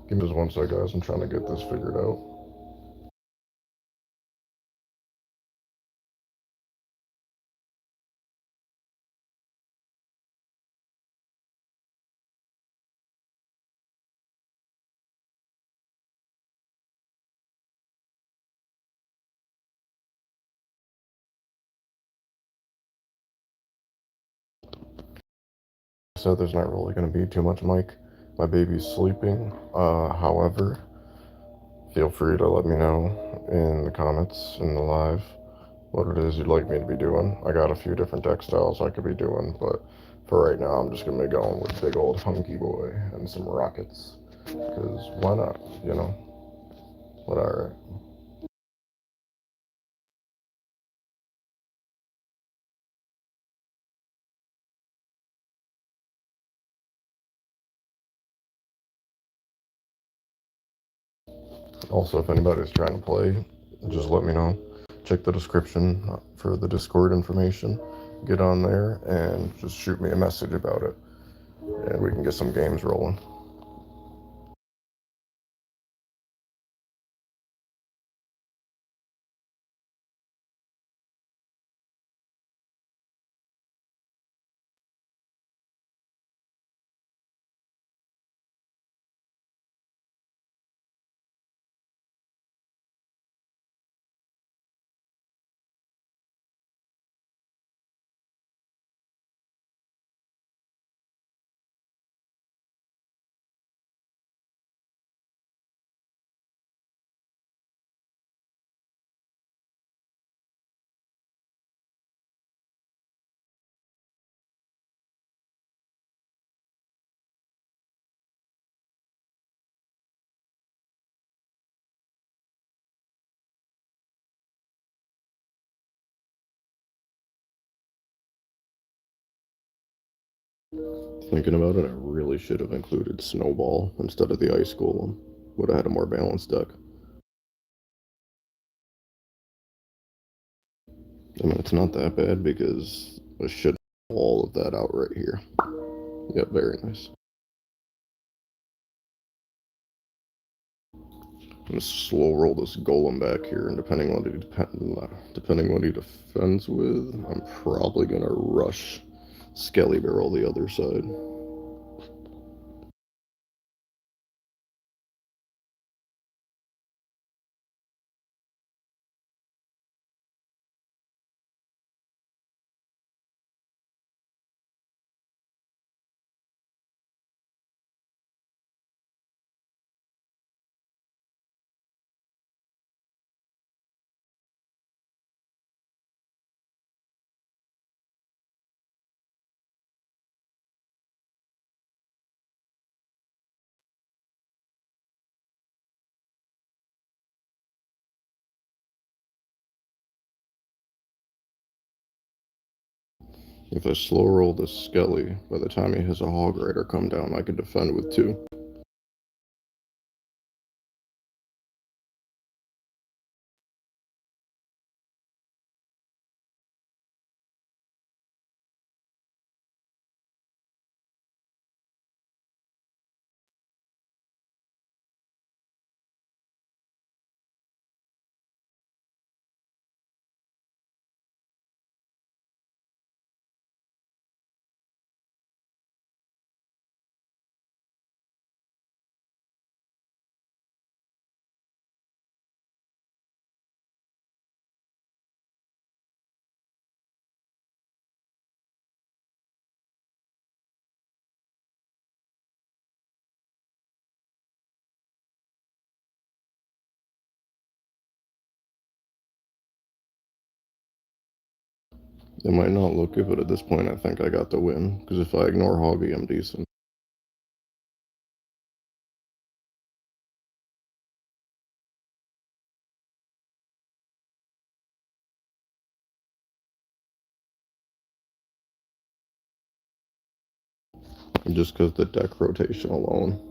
Give me just one sec, guys. I'm trying to get this figured out. So there's not really going to be too much mic. My baby's sleeping. However, feel free to let me know in the comments in the live what it is you'd like me to be doing. I got a few different deck styles I could be doing, but for right now, I'm just going to be going with big old hunky boy and some rockets. Because why not, you know? But alright. Also, if anybody's trying to play, just let me know. Check the description for the Discord information. Get on there and just shoot me a message about it, and we can get some games rolling. Thinking about it, I really should have included Snowball instead of the Ice Golem. Would have had a more balanced deck. I mean, it's not that bad because I should have all of that out right here. Yep, very nice. I'm gonna slow roll this golem back here, and depending what he defends with, I'm probably gonna rush Skelly Barrel the other side. If I slow roll this Skelly, by the time he has a Hog Rider come down, I can defend with two. It might not look it, but at this point, I think I got the win. Because if I ignore Hoggy, I'm decent. Just because the deck rotation alone.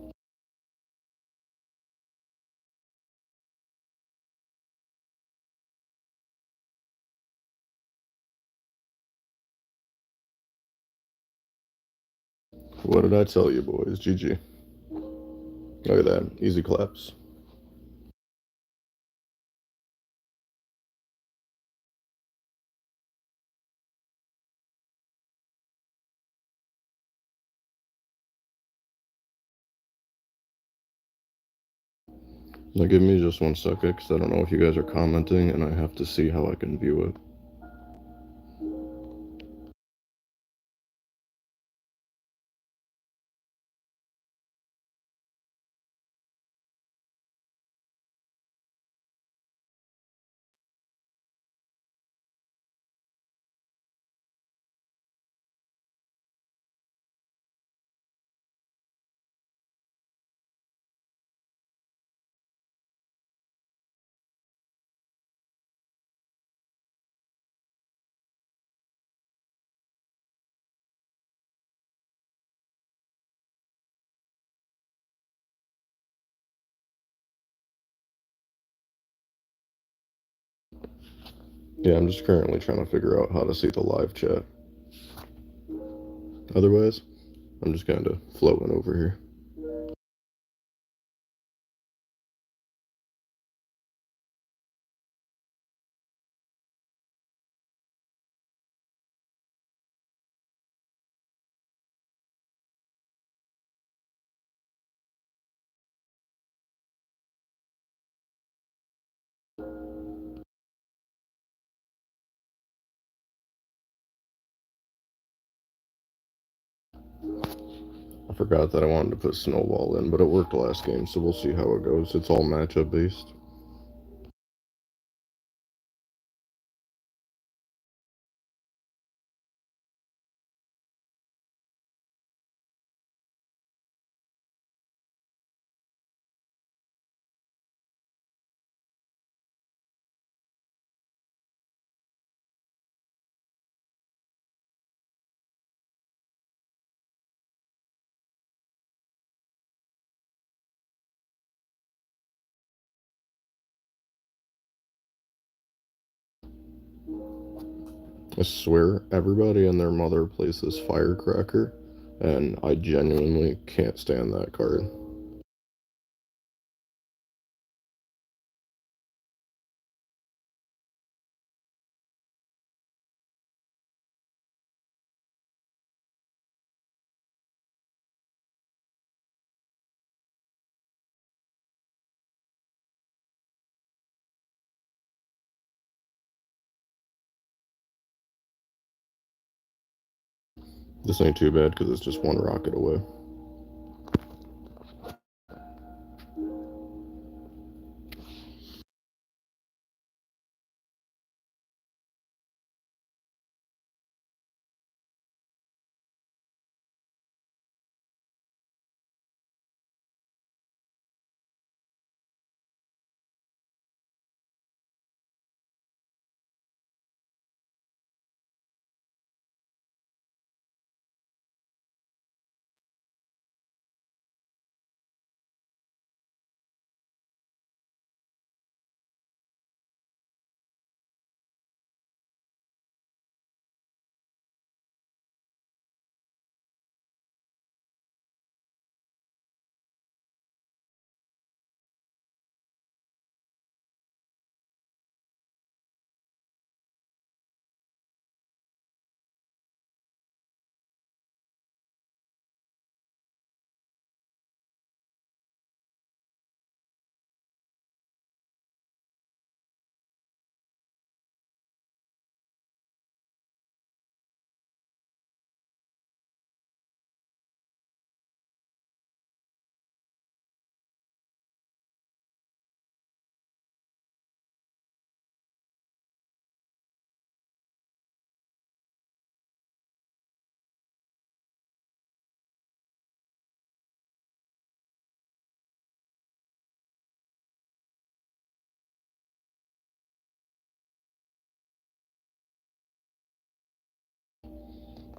What did I tell you, boys? GG. Look at that. Easy claps. Now give me just 1 second because I don't know if you guys are commenting and I have to see how I can view it. Yeah, I'm just currently trying to figure out how to see the live chat. Otherwise, I'm just kind of floating over here. I forgot that I wanted to put Snowball in, but it worked last game, so we'll see how it goes. It's all matchup based. I swear, everybody and their mother plays this Firecracker, and I genuinely can't stand that card. This ain't too bad because it's just one rocket away.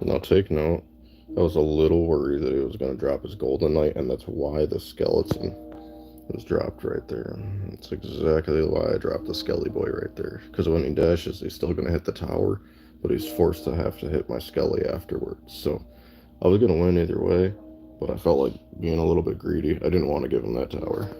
Now take note, I was a little worried that he was going to drop his Golden Knight, and that's why the skeleton was dropped right there. That's exactly why I dropped the Skelly Boy right there. Because when he dashes, he's still going to hit the tower, but he's forced to have to hit my Skelly afterwards. So I was going to win either way, but I felt like being a little bit greedy. I didn't want to give him that tower.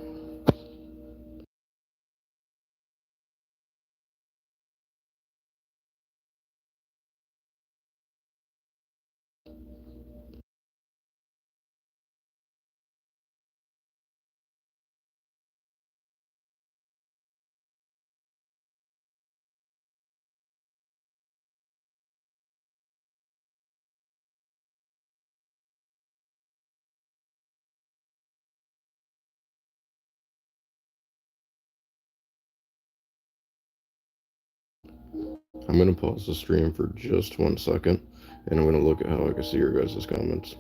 I'm going to pause the stream for just 1 second, and I'm going to look at how I can see your guys' comments.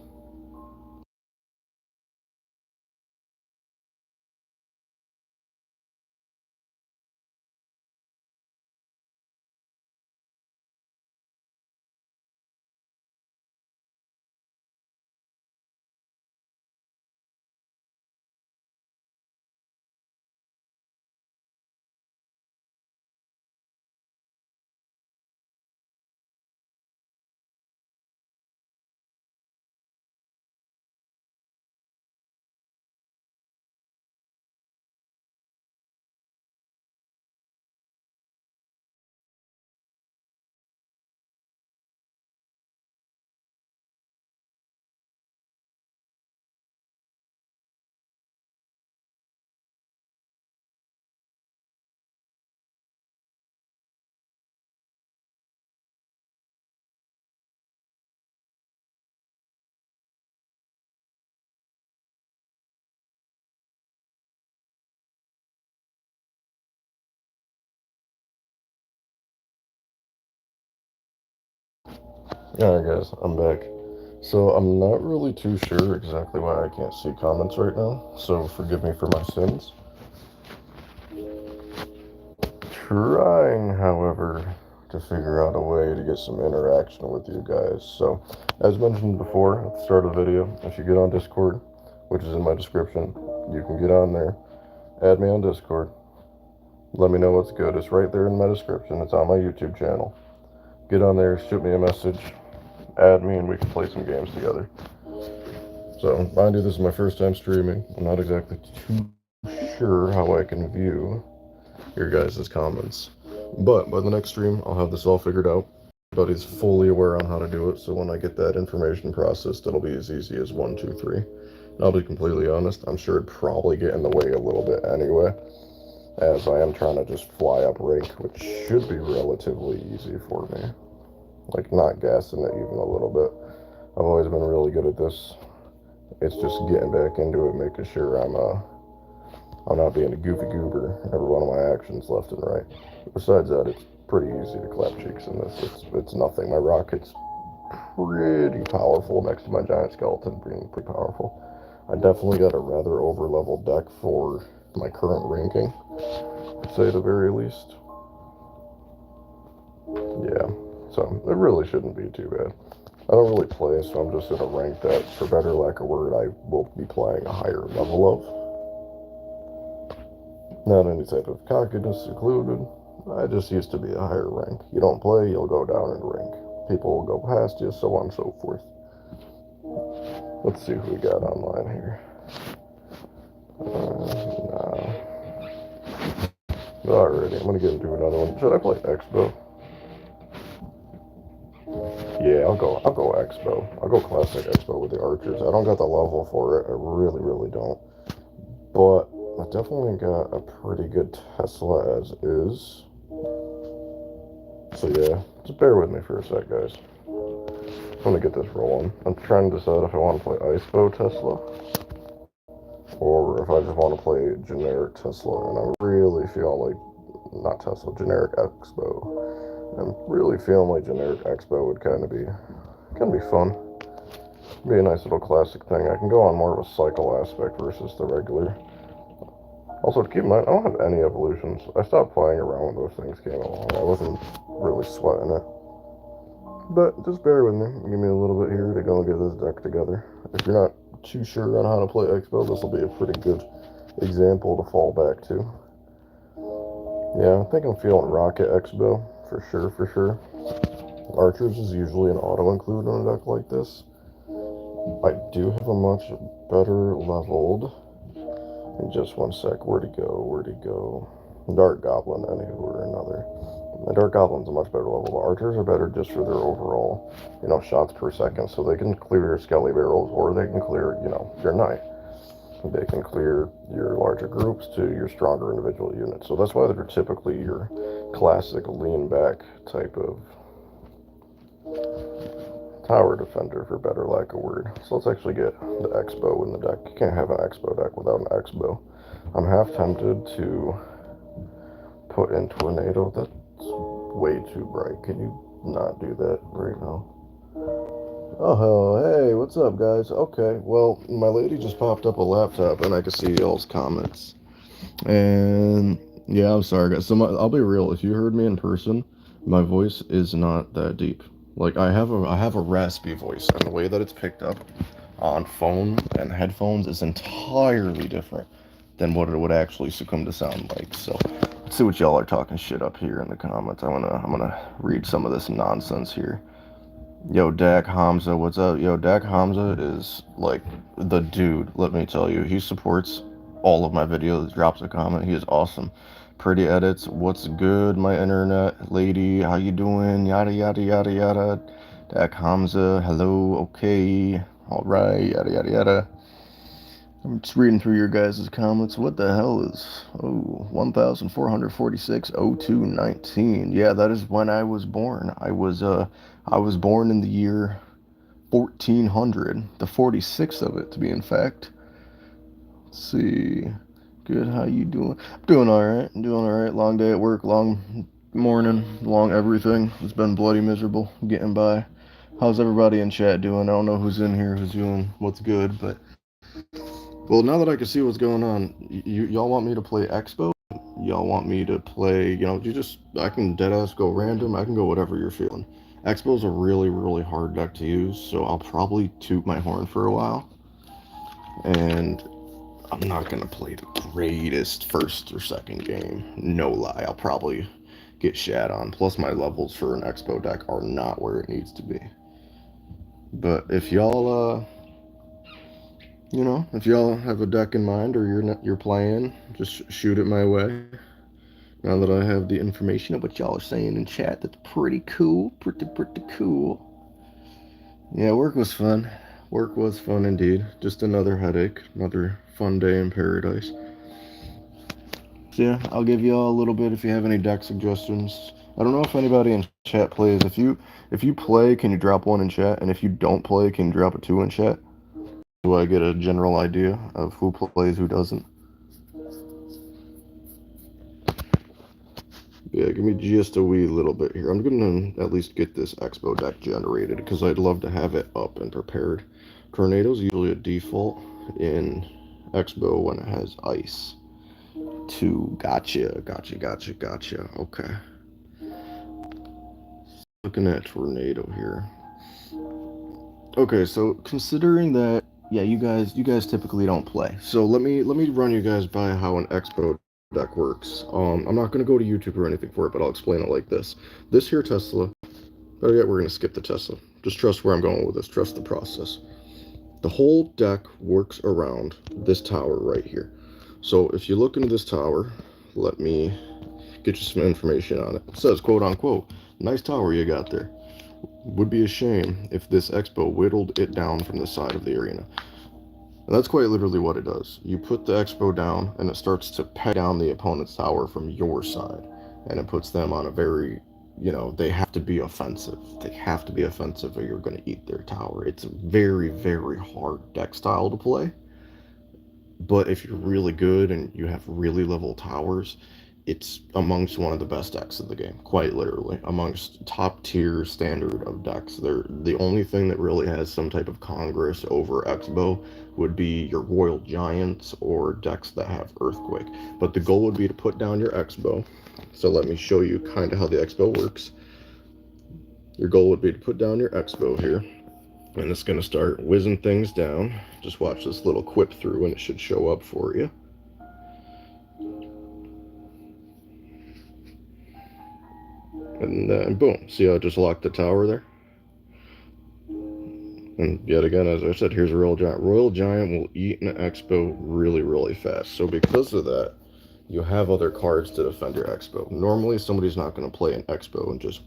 Alright guys, I'm back. So I'm not really too sure exactly why I can't see comments right now, so forgive me for my sins. Trying, however, to figure out a way to get some interaction with you guys. So, as mentioned before at the start of the video, if you get on Discord, which is in my description, you can get on there, add me on Discord, let me know what's good. It's right there in my description. It's on my YouTube channel. Get on there, shoot me a message, add me, and we can play some games together. So, mind you, this is my first time streaming. I'm not exactly too sure how I can view your guys' comments. But by the next stream, I'll have this all figured out. Everybody's fully aware on how to do it, so when I get that information processed, it'll be as easy as 1, 2, 3. And I'll be completely honest, I'm sure it'd probably get in the way a little bit anyway, as I am trying to just fly up rank, which should be relatively easy for me. Like, not gassing it even a little bit. I've always been really good at this. It's just getting back into it, making sure I'm not being a goofy goober every one of my actions left and right. Besides that, it's pretty easy to clap cheeks in this. It's nothing. My rocket's pretty powerful next to my giant skeleton being pretty powerful. I definitely got a rather over-leveled deck for my current ranking, to say the very least. Yeah, so it really shouldn't be too bad. I don't really play, so I'm just in a rank that, for better lack of word, I will be playing a higher level of. Not any type of cockiness included. I just used to be a higher rank. You don't play, you'll go down in rank. People will go past you, so on and so forth. Let's see who we got online here. Nah. Alrighty, I'm gonna get into another one. Should I play Expo? Yeah, I'll go Expo. I'll go classic Expo with the archers. I don't got the level for it. I really, really don't. But I definitely got a pretty good Tesla as is. So yeah, just bear with me for a sec, guys. I'm gonna get this rolling. I'm trying to decide if I want to play Icebo Tesla or if I just want to play generic Tesla. And I'm really feeling like, not Tesla, generic Expo. I'm really feeling like generic Expo would kind of be fun. Be a nice little classic thing. I can go on more of a cycle aspect versus the regular. Also, keep in mind, I don't have any evolutions. I stopped playing around when those things came along. I wasn't really sweating it. But just bear with me. Give me a little bit here to go and get this deck together. If you're not too sure on how to play Expo, this will be a pretty good example to fall back to. Yeah, I think I'm feeling Rocket Expo for sure. Archers is usually an auto include on a deck like this. I do have a much better leveled. In just one sec, where'd he go? Where'd he go? Dark Goblin, anywho or another. The Dark Goblin's a much better level. The Archers are better just for their overall, shots per second, so they can clear your Skelly Barrels, or they can clear, your Knight. They can clear your larger groups to your stronger individual units. So that's why they're typically your classic lean back type of tower defender, for better lack of word. So let's actually get the Expo in the deck. You can't have an Expo deck without an Expo. I'm half tempted to put in Tornado. That's way too bright. Can you not do that right now? Oh, hey, what's up, guys? Okay, well, my lady just popped up a laptop and I can see y'all's comments. And yeah, I'm sorry, guys. I'll be real. If you heard me in person, my voice is not that deep. Like I have a raspy voice, and the way that it's picked up on phone and headphones is entirely different than what it would actually succumb to sound like. So, let's see what y'all are talking shit up here in the comments. I'm gonna read some of this nonsense here. Yo, Dak Hamza, what's up? Yo, Dak Hamza is like the dude, let me tell you. He supports all of my videos, drops a comment. He is awesome. Pretty edits, what's good, my internet lady? How you doing? Yada, yada, yada, yada. Dak Hamza, hello, okay. All right, yada, yada, yada. I'm just reading through your guys' comments. What the hell is 1446 0219? Yeah, that is when I was born. I was born in the year 1400, the 46th of it to be in fact. Let's see. Good, how you doing? I'm doing all right. I'm doing all right. Long day at work, long morning, long everything. It's been bloody miserable getting by. How's everybody in chat doing? I don't know who's in here, who's doing what's good, but well, now that I can see what's going on, y'all want me to play Expo? Y'all want me to play, I can deadass go random, I can go whatever you're feeling. Expo's a really, really hard deck to use, so I'll probably toot my horn for a while. And I'm not going to play the greatest first or second game. No lie, I'll probably get shat on. Plus, my levels for an Expo deck are not where it needs to be. But if y'all have a deck in mind or you're playing, just shoot it my way. Now that I have the information of what y'all are saying in chat, that's pretty cool. Pretty cool. Yeah, work was fun. Work was fun indeed. Just another headache. Another fun day in paradise. So yeah, I'll give y'all a little bit if you have any deck suggestions. I don't know if anybody in chat plays. If you play, can you drop one in chat? And if you don't play, can you drop a two in chat? Do I get a general idea of who plays, who doesn't? Yeah, give me just a wee little bit here. I'm gonna at least get this Expo deck generated because I'd love to have it up and prepared. Tornado's usually a default in Expo when it has ice. Two, gotcha. Okay. Looking at Tornado here. Okay, so considering that, yeah, you guys typically don't play. So let me run you guys by how an Expo deck works. I'm not gonna go to YouTube or anything for it, but I'll explain it like this. This here Tesla. Better yet, we're gonna skip the Tesla. Just trust where I'm going with this. Trust the process. The whole deck works around this tower right here. So if you look into this tower, let me get you some information on it. It says, quote unquote, nice tower you got there. Would be a shame if this Expo whittled it down from the side of the arena. And that's quite literally what it does. You put the Expo down, and it starts to peg down the opponent's tower from your side. And it puts them on a very, they have to be offensive. They have to be offensive or you're going to eat their tower. It's a very, very hard deck style to play. But if you're really good and you have really level towers, it's amongst one of the best decks of the game, quite literally. Amongst top tier standard of decks. They're the only thing that really has some type of congress over Expo would be your Royal Giants or decks that have Earthquake. But the goal would be to put down your Expo. So let me show you kind of how the Expo works. Your goal would be to put down your Expo here. And it's going to start whizzing things down. Just watch this little quip through and it should show up for you. And boom, see how I just locked the tower there? And yet again, as I said, here's a Royal Giant. Royal Giant will eat an Expo really, really fast. So because of that, you have other cards to defend your Expo. Normally, somebody's not going to play an Expo and just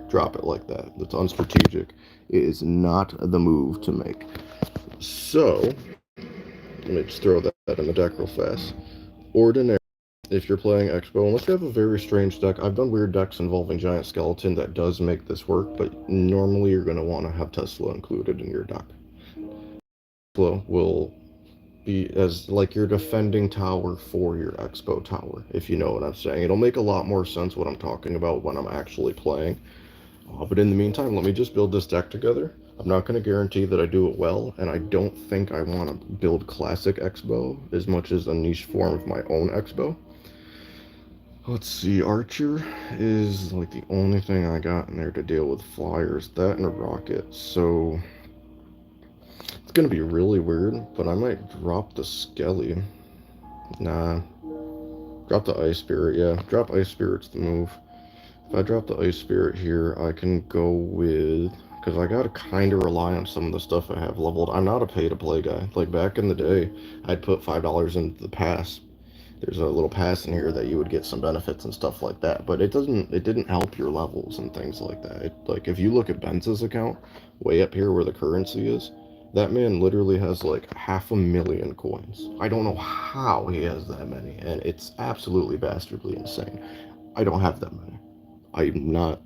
drop it like that. That's unstrategic. It is not the move to make. So, let me just throw that in the deck real fast. Ordinary. If you're playing Expo, unless you have a very strange deck, I've done weird decks involving Giant Skeleton that does make this work, but normally you're going to want to have Tesla included in your deck. Tesla will be as like your defending tower for your Expo tower, if you know what I'm saying. It'll make a lot more sense what I'm talking about when I'm actually playing. But in the meantime, let me just build this deck together. I'm not going to guarantee that I do it well, and I don't think I want to build classic Expo as much as a niche form of my own Expo. Let's see, Archer is like the only thing I got in there to deal with flyers. That and a rocket. So it's gonna be really weird, but I might drop the Skelly. Nah, drop the Ice Spirit. Yeah, drop Ice Spirit's the move. If I drop the Ice Spirit here, I can go with, because I gotta kind of rely on some of the stuff I have leveled. I'm not a pay-to-play guy. Like back in the day, I'd put $5 into the pass. There's a little pass in here that you would get some benefits and stuff like that, but it didn't help your levels and things like that. Like if you look at Benz's account way up here where the currency is, that man literally has like 500,000 coins. I don't know how he has that many, and it's absolutely bastardly insane. I don't have that many. I'm not,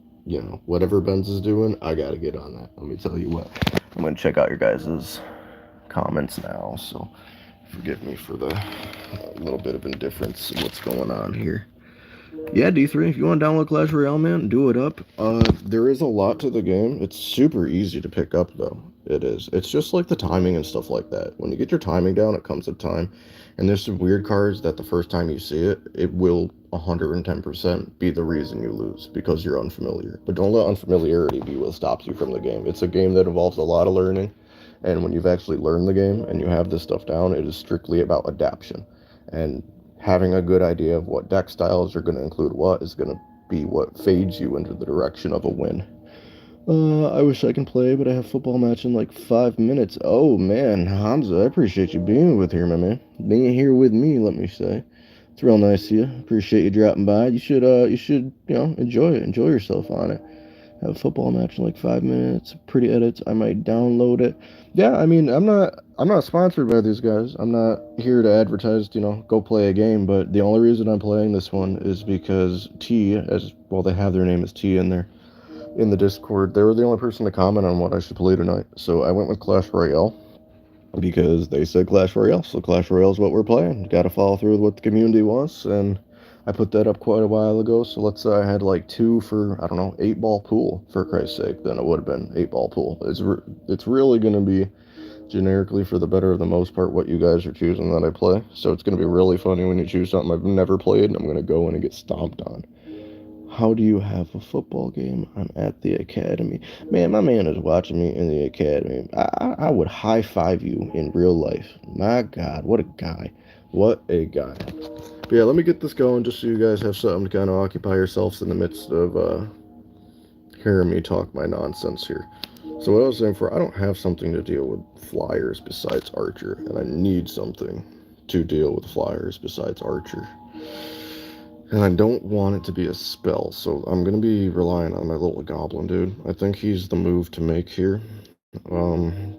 whatever Benz is doing, I gotta get on that. Let me tell you what. I'm gonna check out your guys' comments now, so forgive me for the little bit of indifference in what's going on here. Yeah, D3, if you want to download Clash Royale, man, do it up. There is a lot to the game. It's super easy to pick up, though. It is. It's just like the timing and stuff like that. When you get your timing down, it comes with time. And there's some weird cards that the first time you see it, it will 110% be the reason you lose because you're unfamiliar. But don't let unfamiliarity be what stops you from the game. It's a game that involves a lot of learning. And when you've actually learned the game and you have this stuff down, it is strictly about adaptation. And having a good idea of what deck styles are going to include what is going to be what fades you into the direction of a win. I wish I can play, but I have football match in like 5 minutes. Oh man, Hamza, I appreciate you being with here, my man. Being here with me, let me say. It's real nice of you. Appreciate you dropping by. You should, enjoy it. Enjoy yourself on it. Have a football match in like 5 minutes. Pretty edits. I might download it. Yeah, I mean, I'm not sponsored by these guys. I'm not here to advertise, go play a game, but the only reason I'm playing this one is because T, as well, they have their name as T in there in the Discord. They were the only person to comment on what I should play tonight. So I went with Clash Royale because they said Clash Royale. So Clash Royale is what we're playing. Got to follow through with what the community wants, and I put that up quite a while ago. So let's say I had like two for, I don't know, 8-ball pool for Christ's sake. Then it would have been 8-ball pool. It's really gonna be generically for the better of the most part what you guys are choosing that I play. So it's gonna be really funny when you choose something I've never played and I'm gonna go in and get stomped on. How do you have a football game? I'm at the academy. Man, my man is watching me in the academy. I would high five you in real life. My God, what a guy. What a guy. But yeah, let me get this going just so you guys have something to kind of occupy yourselves in the midst of hearing me talk my nonsense here. So what I was saying for, I don't have something to deal with flyers besides Archer, and I need something to deal with flyers besides Archer. And I don't want it to be a spell, so I'm going to be relying on my little goblin dude. I think he's the move to make here.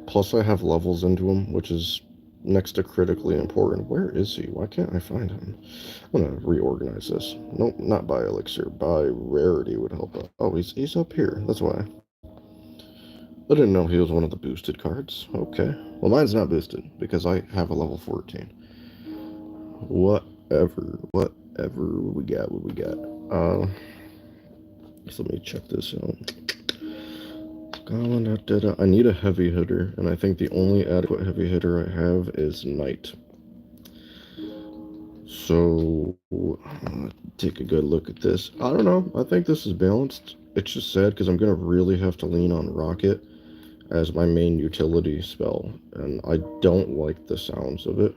Plus I have levels into him, which is next to critically important. Where is he? Why can't I find him? I'm going to reorganize this. Nope, not by elixir. By rarity would help out. Oh, he's up here. That's why. I didn't know he was one of the boosted cards. Okay. Well, mine's not boosted because I have a level 14. Whatever we got, what we got. So let me check this out. I need a heavy hitter, and I think the only adequate heavy hitter I have is Knight. So, take a good look at this. I don't know. I think this is balanced. It's just sad because I'm going to really have to lean on Rocket as my main utility spell, and I don't like the sounds of it.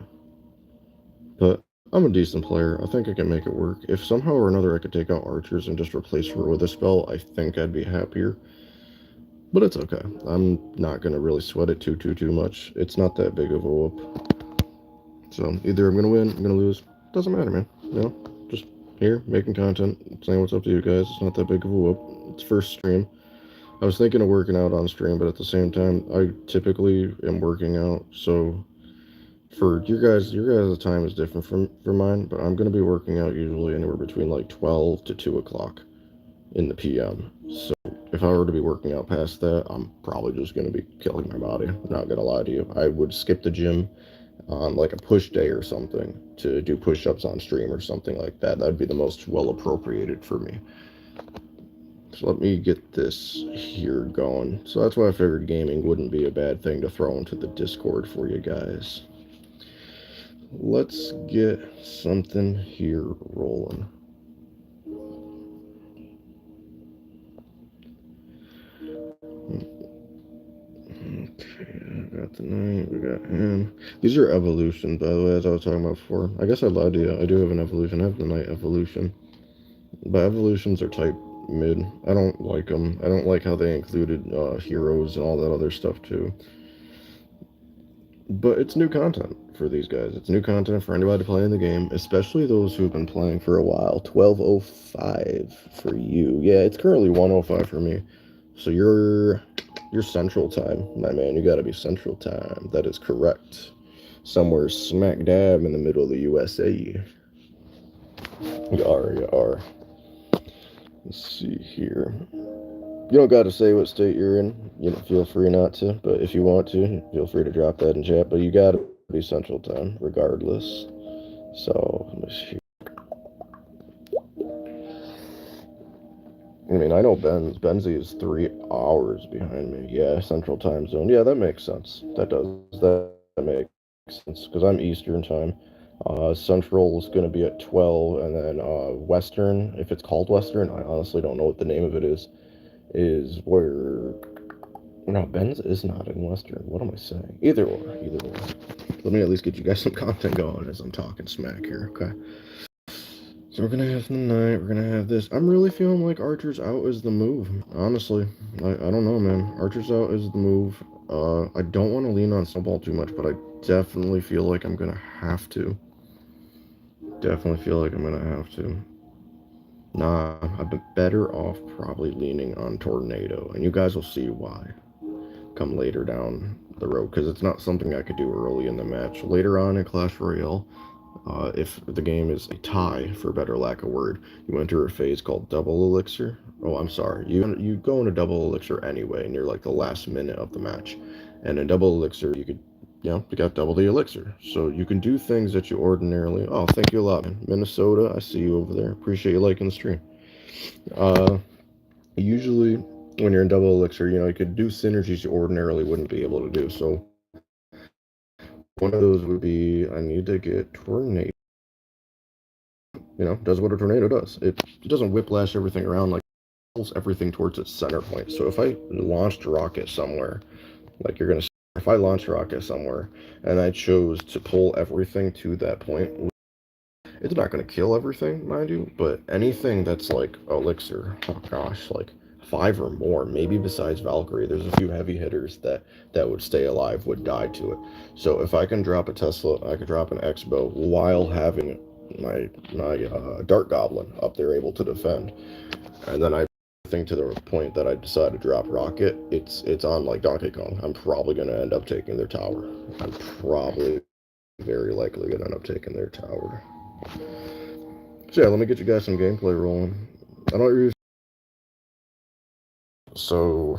But I'm a decent player. I think I can make it work. If somehow or another I could take out archers and just replace her with a spell, I think I'd be happier. But it's okay. I'm not gonna really sweat it too much. It's not that big of a whoop. So either I'm gonna win, I'm gonna lose. Doesn't matter, man. Just here making content, saying what's up to you guys. It's not that big of a whoop. It's first stream. I was thinking of working out on stream, but at the same time, I typically am working out. So for your guys' time is different from mine. But I'm gonna be working out usually anywhere between like 12 to 2 o'clock in the PM. So if I were to be working out past that, I'm probably just gonna be killing my body. I'm not gonna lie to you. I would skip the gym on like a push day or something to do push-ups on stream or something like that. That'd be the most well appropriated for me. So let me get this here going. So that's why I figured gaming wouldn't be a bad thing to throw into the Discord for you guys. Let's get something here rolling. Okay, I got the knight, we got him. These are evolutions, by the way, as I was talking about before. I guess I lied to you. I do have an evolution. I have the knight evolution. But evolutions are type mid. I don't like them. I don't like how they included heroes and all that other stuff too. But it's new content for these guys. It's new content for anybody playing the game, especially those who've been playing for a while. 12:05 for you. Yeah, it's currently 1:05 for me. So you're Central Time, my man. You gotta be Central Time. That is correct. Somewhere smack dab in the middle of the USA. You are. Let's see here. You don't got to say what state you're in. Feel free not to. But if you want to, feel free to drop that in chat. But you got to be Central Time, regardless. So, let me see. I mean, I know Benzie is 3 hours behind me. Yeah, Central Time Zone. Yeah, that makes sense. That makes sense. Because I'm Eastern Time. Central is going to be at 12. And then Western, if it's called Western, I honestly don't know what the name of it is where. No, Ben's is not in Western. What am I saying? Either or. Let me at least get you guys some content going as I'm talking smack here, okay? So we're gonna have the knight, we're gonna have this. I'm really feeling like Archer's out is the move, honestly. I don't know, man. Archer's out is the move. I don't want to lean on Snowball too much, but I definitely feel like I'm gonna have to. Definitely feel like I'm gonna have to. Nah, I've been better off probably leaning on Tornado, and you guys will see why come later down the road, because it's not something I could do early in the match. Later on in Clash Royale, if the game is a tie, for better lack of word, you enter a phase called double elixir. Oh, I'm sorry. You go into double elixir anyway, and you're like the last minute of the match. And in double elixir, you got double the elixir. So you can do things that you ordinarily. Oh, thank you a lot, man. Minnesota, I see you over there. Appreciate you liking the stream. Usually, when you're in double elixir, you could do synergies you ordinarily wouldn't be able to do. So one of those would be I need to get tornado. Does what a tornado does. It doesn't whiplash everything around, like it pulls everything towards its center point. So if I launched a rocket somewhere, like if I launched a rocket somewhere and I chose to pull everything to that point, it's not going to kill everything, mind you, but anything that's like elixir, oh gosh, like 5 or more, maybe besides Valkyrie, there's a few heavy hitters that would stay alive, would die to it. So if I can drop a Tesla, I could drop an X-Bow while having my Dart Goblin up there able to defend. And then I think to the point that I decide to drop Rocket, it's on like Donkey Kong. I'm probably going to end up taking their tower. I'm probably very likely going to end up taking their tower. So yeah, let me get you guys some gameplay rolling. I don't use. So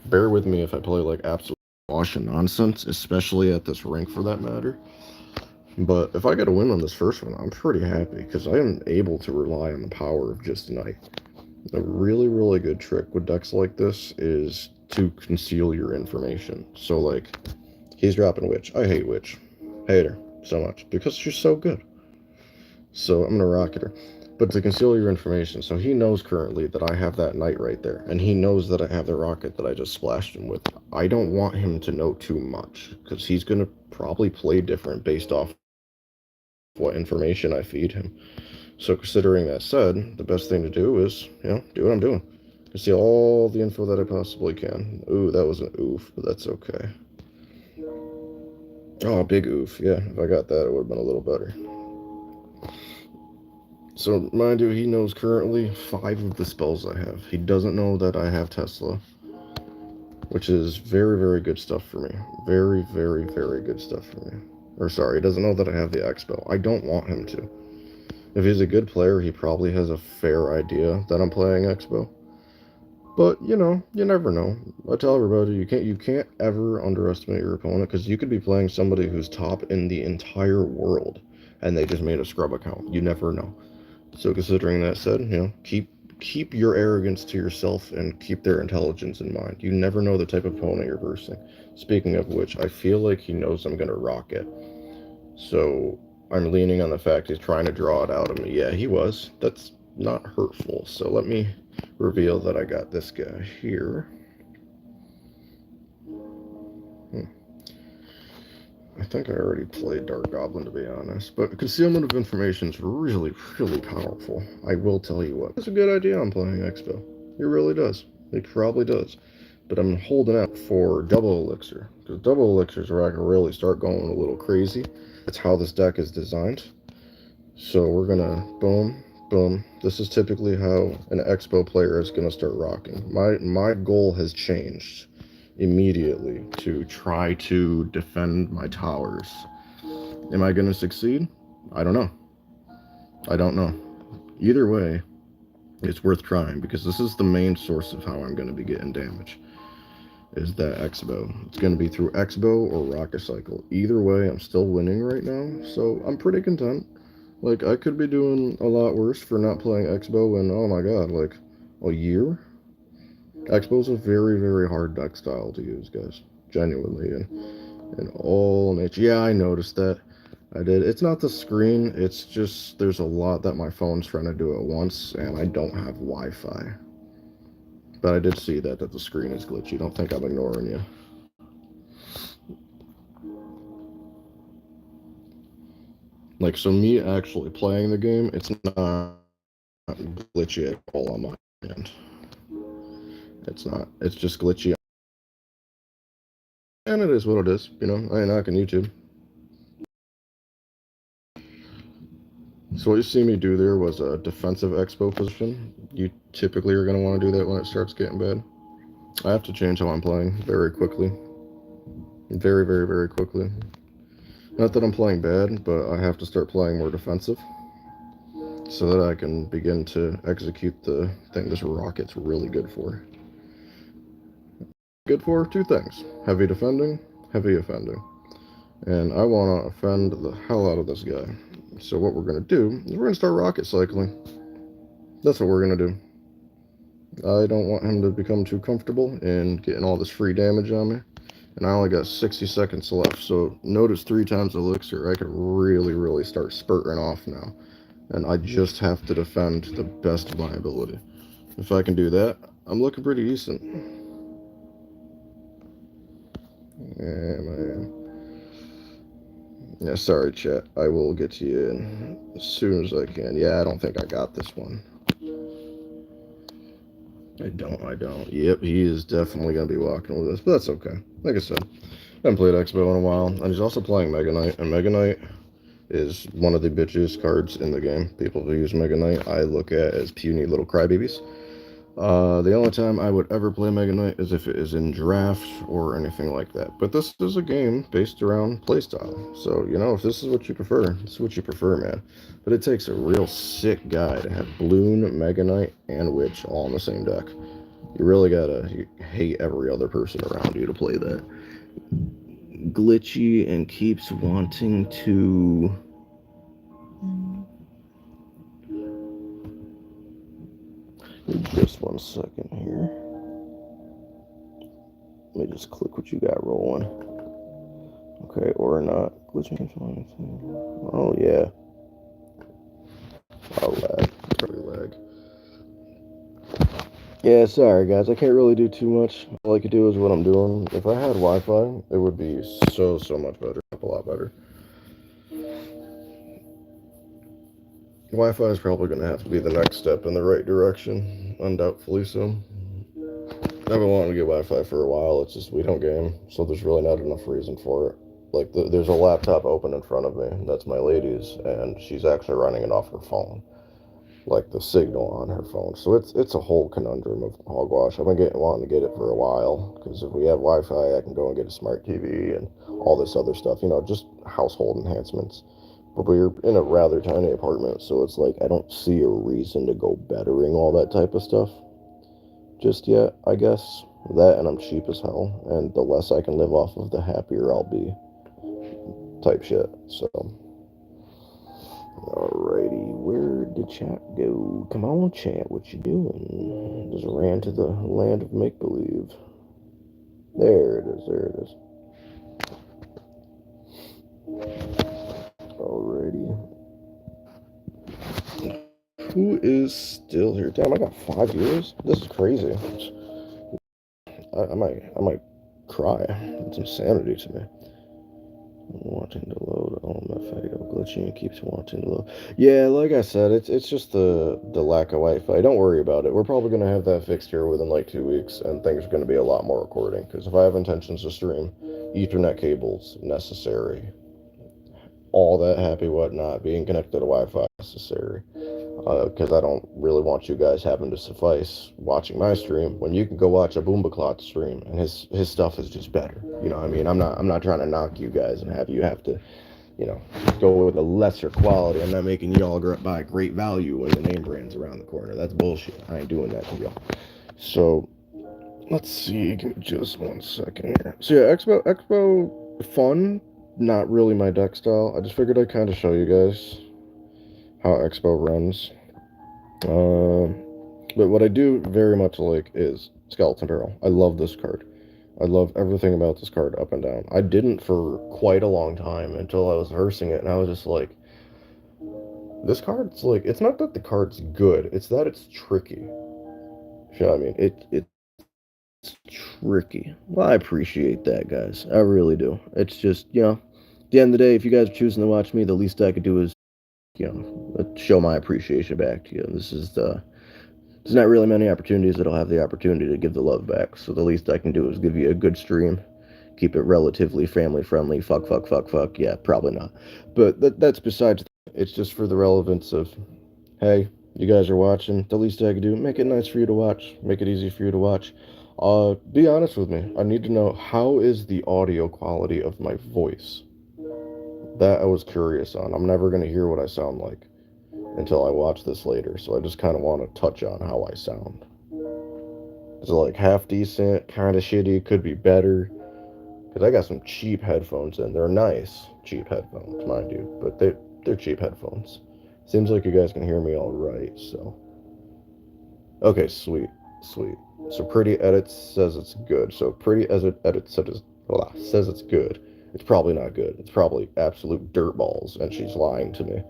bear with me if I play like absolute wash and nonsense, especially at this rank for that matter. But if I get a win on this first one, I'm pretty happy because I am able to rely on the power of just Knight. A really, really good trick with decks like this is to conceal your information. So like, he's dropping Witch. I hate Witch. Hate her so much because she's so good. So I'm gonna rocket her. But to conceal your information, so he knows currently that I have that knight right there, and he knows that I have the rocket that I just splashed him with. I don't want him to know too much, because he's gonna probably play different based off what information I feed him. So considering that said, the best thing to do is, do what I'm doing. I see all the info that I possibly can. Ooh, that was an oof, but that's okay. Oh, big oof. Yeah, if I got that, it would have been a little better. So, mind you, he knows currently 5 of the spells I have. He doesn't know that I have Tesla, which is very, very good stuff for me. Very, very, very good stuff for me. Or, sorry, he doesn't know that I have the X spell. I don't want him to. If he's a good player, he probably has a fair idea that I'm playing Expo. But you know, you never know. I tell everybody you can't ever underestimate your opponent because you could be playing somebody who's top in the entire world and they just made a scrub account. You never know. So considering that said, you know, keep your arrogance to yourself and keep their intelligence in mind. You never know the type of opponent you're versing. Speaking of which, I feel like he knows I'm gonna rock it. So I'm leaning on the fact he's trying to draw it out of me. Yeah, he was. That's not hurtful. So let me reveal that I got this guy here. I think I already played Dark Goblin, to be honest. But concealment of information is really, really powerful. I will tell you what. It's a good idea on playing Expo. It really does. It probably does. But I'm holding out for double elixir. Because double elixir is where I can really start going a little crazy. That's how this deck is designed. So we're gonna boom, boom. This is typically how an Expo player is gonna start rocking. My goal has changed immediately to try to defend my towers. Am I gonna succeed? I don't know. I don't know. Either way, it's worth trying because this is the main source of how I'm gonna be getting damage. Is that Expo. It's gonna be through Expo or Rocket Cycle. Either way, I'm still winning right now, so I'm pretty content. Like, I could be doing a lot worse for not playing Expo in, oh my god, like, a year? Expo's a very, very hard deck style to use, guys. Genuinely, and all nature. Yeah, I noticed that. I did. It's not the screen, it's just, there's a lot that my phone's trying to do at once, and I don't have Wi-Fi. But I did see that the screen is glitchy. Don't think I'm ignoring you. Like, so me actually playing the game, it's not glitchy at all on my end. It's not. It's just glitchy. And it is what it is. You know, I ain't knocking YouTube. So what you see me do there was a defensive expo position. You typically are going to want to do that when it starts getting bad. I have to change how I'm playing very quickly. Very, very, very quickly. Not that I'm playing bad, but I have to start playing more defensive so that I can begin to execute the thing this rocket's really good for. Good for 2 things. Heavy defending, heavy offending. And I want to offend the hell out of this guy. So what we're going to do is we're going to start rocket cycling. That's what we're going to do. I don't want him to become too comfortable in getting all this free damage on me. And I only got 60 seconds left. So notice 3 times elixir. I could really, really start spurting off now. And I just have to defend to the best of my ability. If I can do that, I'm looking pretty decent. Yeah, man. Yeah, sorry, chat. I will get to you in as soon as I can. Yeah, I don't think I got this one. I don't. Yep, he is definitely going to be walking with us, but that's okay. Like I said, I haven't played Expo in a while, and he's also playing Mega Knight, and Mega Knight is one of the bitchiest cards in the game. People who use Mega Knight, I look at as puny little crybabies. The only time I would ever play Mega Knight is if it is in draft or anything like that. But this is a game based around playstyle. So, you know, if this is what you prefer, this is what you prefer, man. But it takes a real sick guy to have Bloon, Mega Knight, and Witch all in the same deck. You really gotta hate every other person around you to play that. Glitchy and keeps wanting to... Just 1 second here. Let me just click what you got rolling. Okay, or not. Glitching. Oh, yeah. Oh, lag. Probably lag. Yeah, sorry, guys. I can't really do too much. All I could do is what I'm doing. If I had Wi-Fi, it would be so much better. A lot better. Wi-Fi is probably going to have to be the next step in the right direction. Undoubtedly so. I've been wanting to get Wi-Fi for a while. It's just we don't game, so there's really not enough reason for it. Like there's a laptop open in front of me. That's my lady's, and she's actually running it off her phone, like the signal on her phone. So it's a whole conundrum of hogwash. I've been getting wanting to get it for a while because if we have Wi-Fi, I can go and get a smart TV and all this other stuff. Just household enhancements. But we're in a rather tiny apartment, so it's like I don't see a reason to go bettering all that type of stuff just yet, I guess. That and I'm cheap as hell, and the less I can live off of, the happier I'll be, type shit. So, alrighty, where did chat go? Come on, chat, what you doing? Just ran to the land of make believe. There it is, there it is. Alrighty. Who is still here? Damn, I got 5 years? This is crazy. I might cry. It's insanity to me. Wanting to load LMFAO glitching and keeps wanting to load. Yeah, like I said, it's just the lack of Wi-Fi. Don't worry about it. We're probably gonna have that fixed here within like 2 weeks, and things are gonna be a lot more recording. Because if I have intentions to stream, Ethernet cables necessary. All that happy whatnot, being connected to Wi-Fi necessary. Because I don't really want you guys having to suffice watching my stream when you can go watch a Boombaclot stream and his stuff is just better. You know what I mean? I'm not trying to knock you guys and have you have to, you know, go with a lesser quality. I'm not making y'all buy great value when the name brand's around the corner. That's bullshit. I ain't doing that to y'all. So let's see. Give me just 1 second here. So yeah, Expo fun. Not really my deck style. I just figured I'd kind of show you guys how Expo runs. But what I do very much like is Skeleton Barrel. I love this card. I love everything about this card up and down. I didn't for quite a long time until I was versing it, and I was just like, this card's like, it's not that the card's good, it's that it's tricky. You know what I mean? It's tricky. Well, I appreciate that, guys. I really do. It's just, at the end of the day, if you guys are choosing to watch me, the least I could do is, show my appreciation back to you. There's not really many opportunities that'll have the opportunity to give the love back. So the least I can do is give you a good stream, keep it relatively family friendly. Fuck, fuck, fuck, fuck. Yeah, probably not. But that's besides. It's just for the relevance of, hey, you guys are watching. The least I can do, make it nice for you to watch, make it easy for you to watch. Be honest with me. I need to know, how is the audio quality of my voice? That I was curious on. I'm never gonna hear what I sound like until I watch this later, so I just kind of want to touch on how I sound. Is it like half decent, kind of shitty, could be better? Because I got some cheap headphones and they're nice, cheap headphones, mind you, but they're cheap headphones. Seems like you guys can hear me all right, so. Okay, sweet, sweet. So Pretty Edits says it's good. So Pretty Edit says it's good. It's probably not good. It's probably absolute dirtballs, and she's lying to me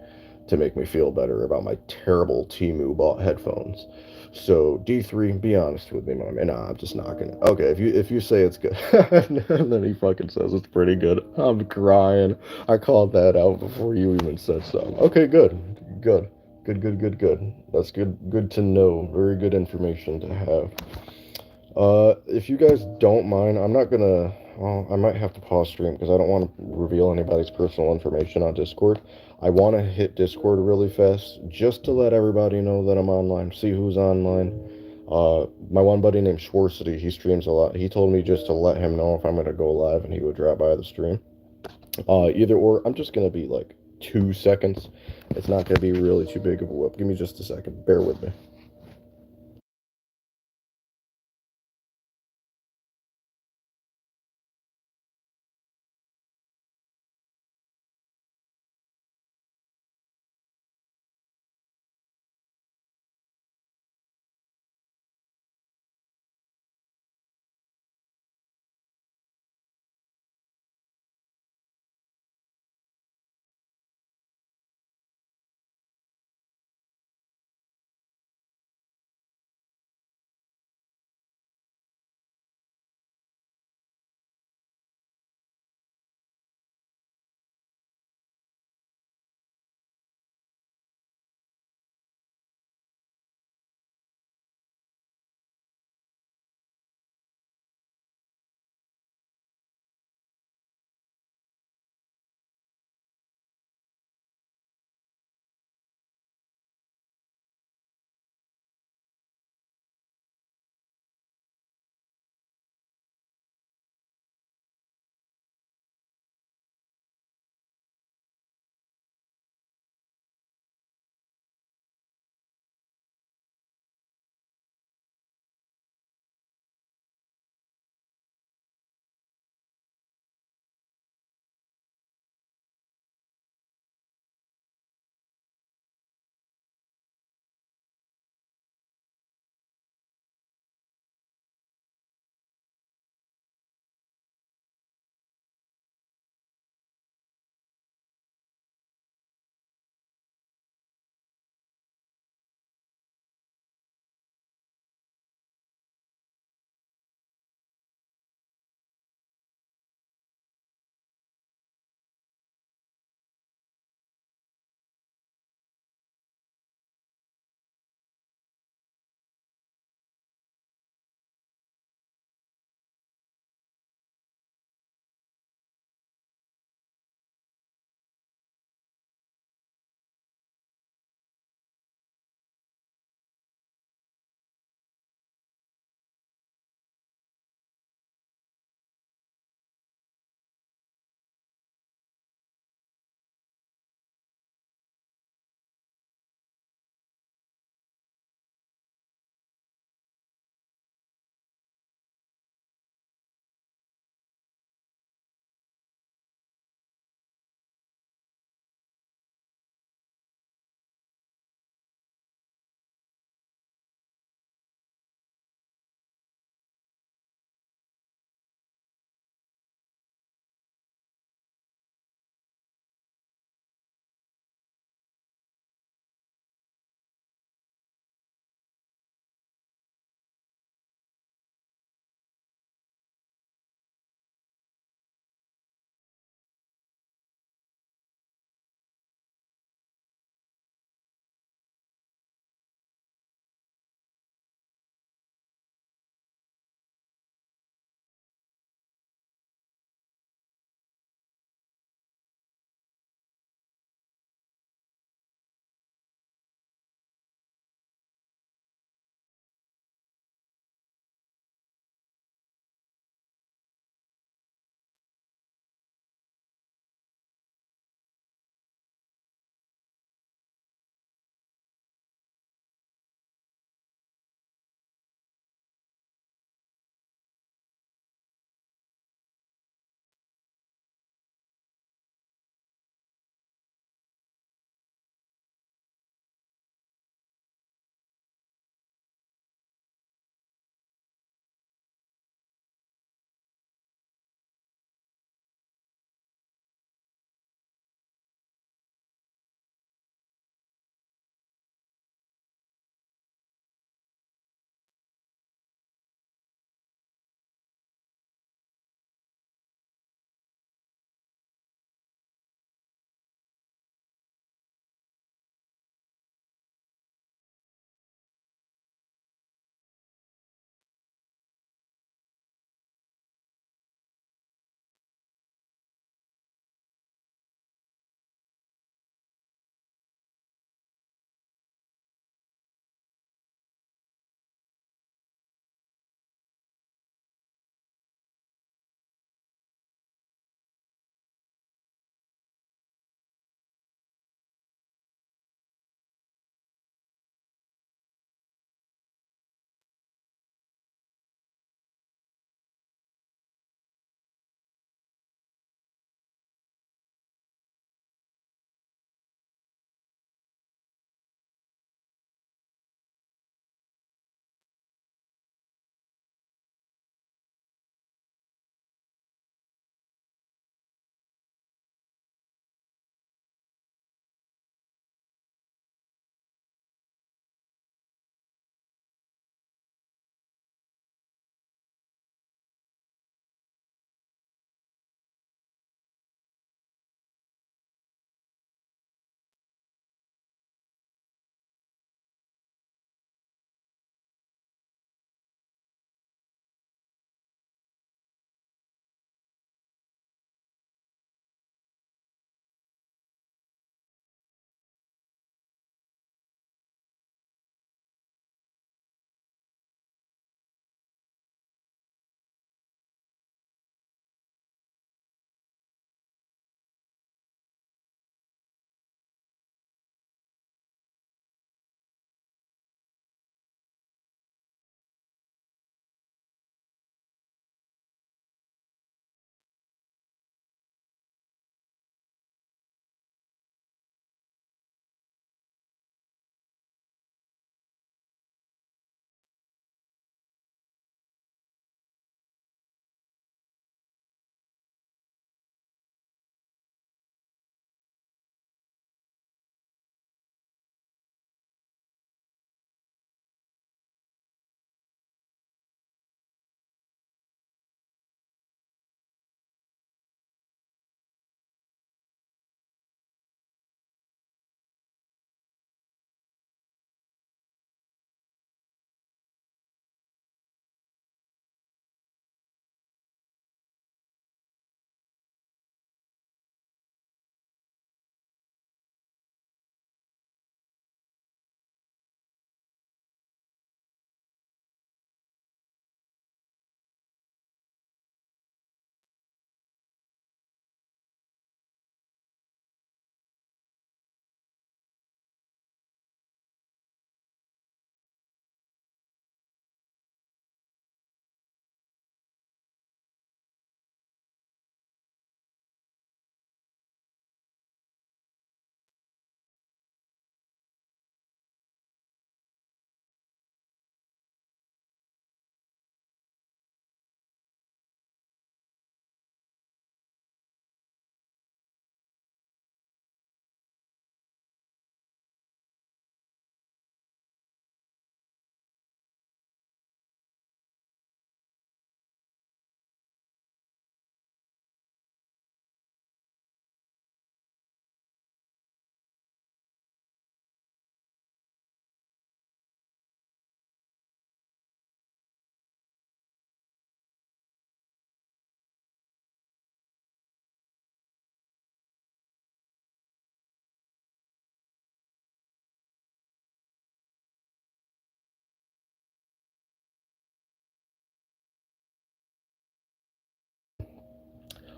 to make me feel better about my terrible Temu bought headphones. So D3, be honest with me, mom. And nah, I'm just not gonna. Okay, if you say it's good, and then he fucking says it's pretty good. I'm crying. I called that out before you even said something. Okay, good, good, good, good, good, good. That's good. Good to know. Very good information to have. If you guys don't mind, I'm not gonna. Well, I might have to pause stream because I don't want to reveal anybody's personal information on Discord. I want to hit Discord really fast just to let everybody know that I'm online, see who's online. My one buddy named Schwarzity, he streams a lot. He told me just to let him know if I'm gonna go live and he would drop by the stream. Either or, I'm just gonna be like 2 seconds. It's not gonna be really too big of a whoop. Give me just a second. Bear with me.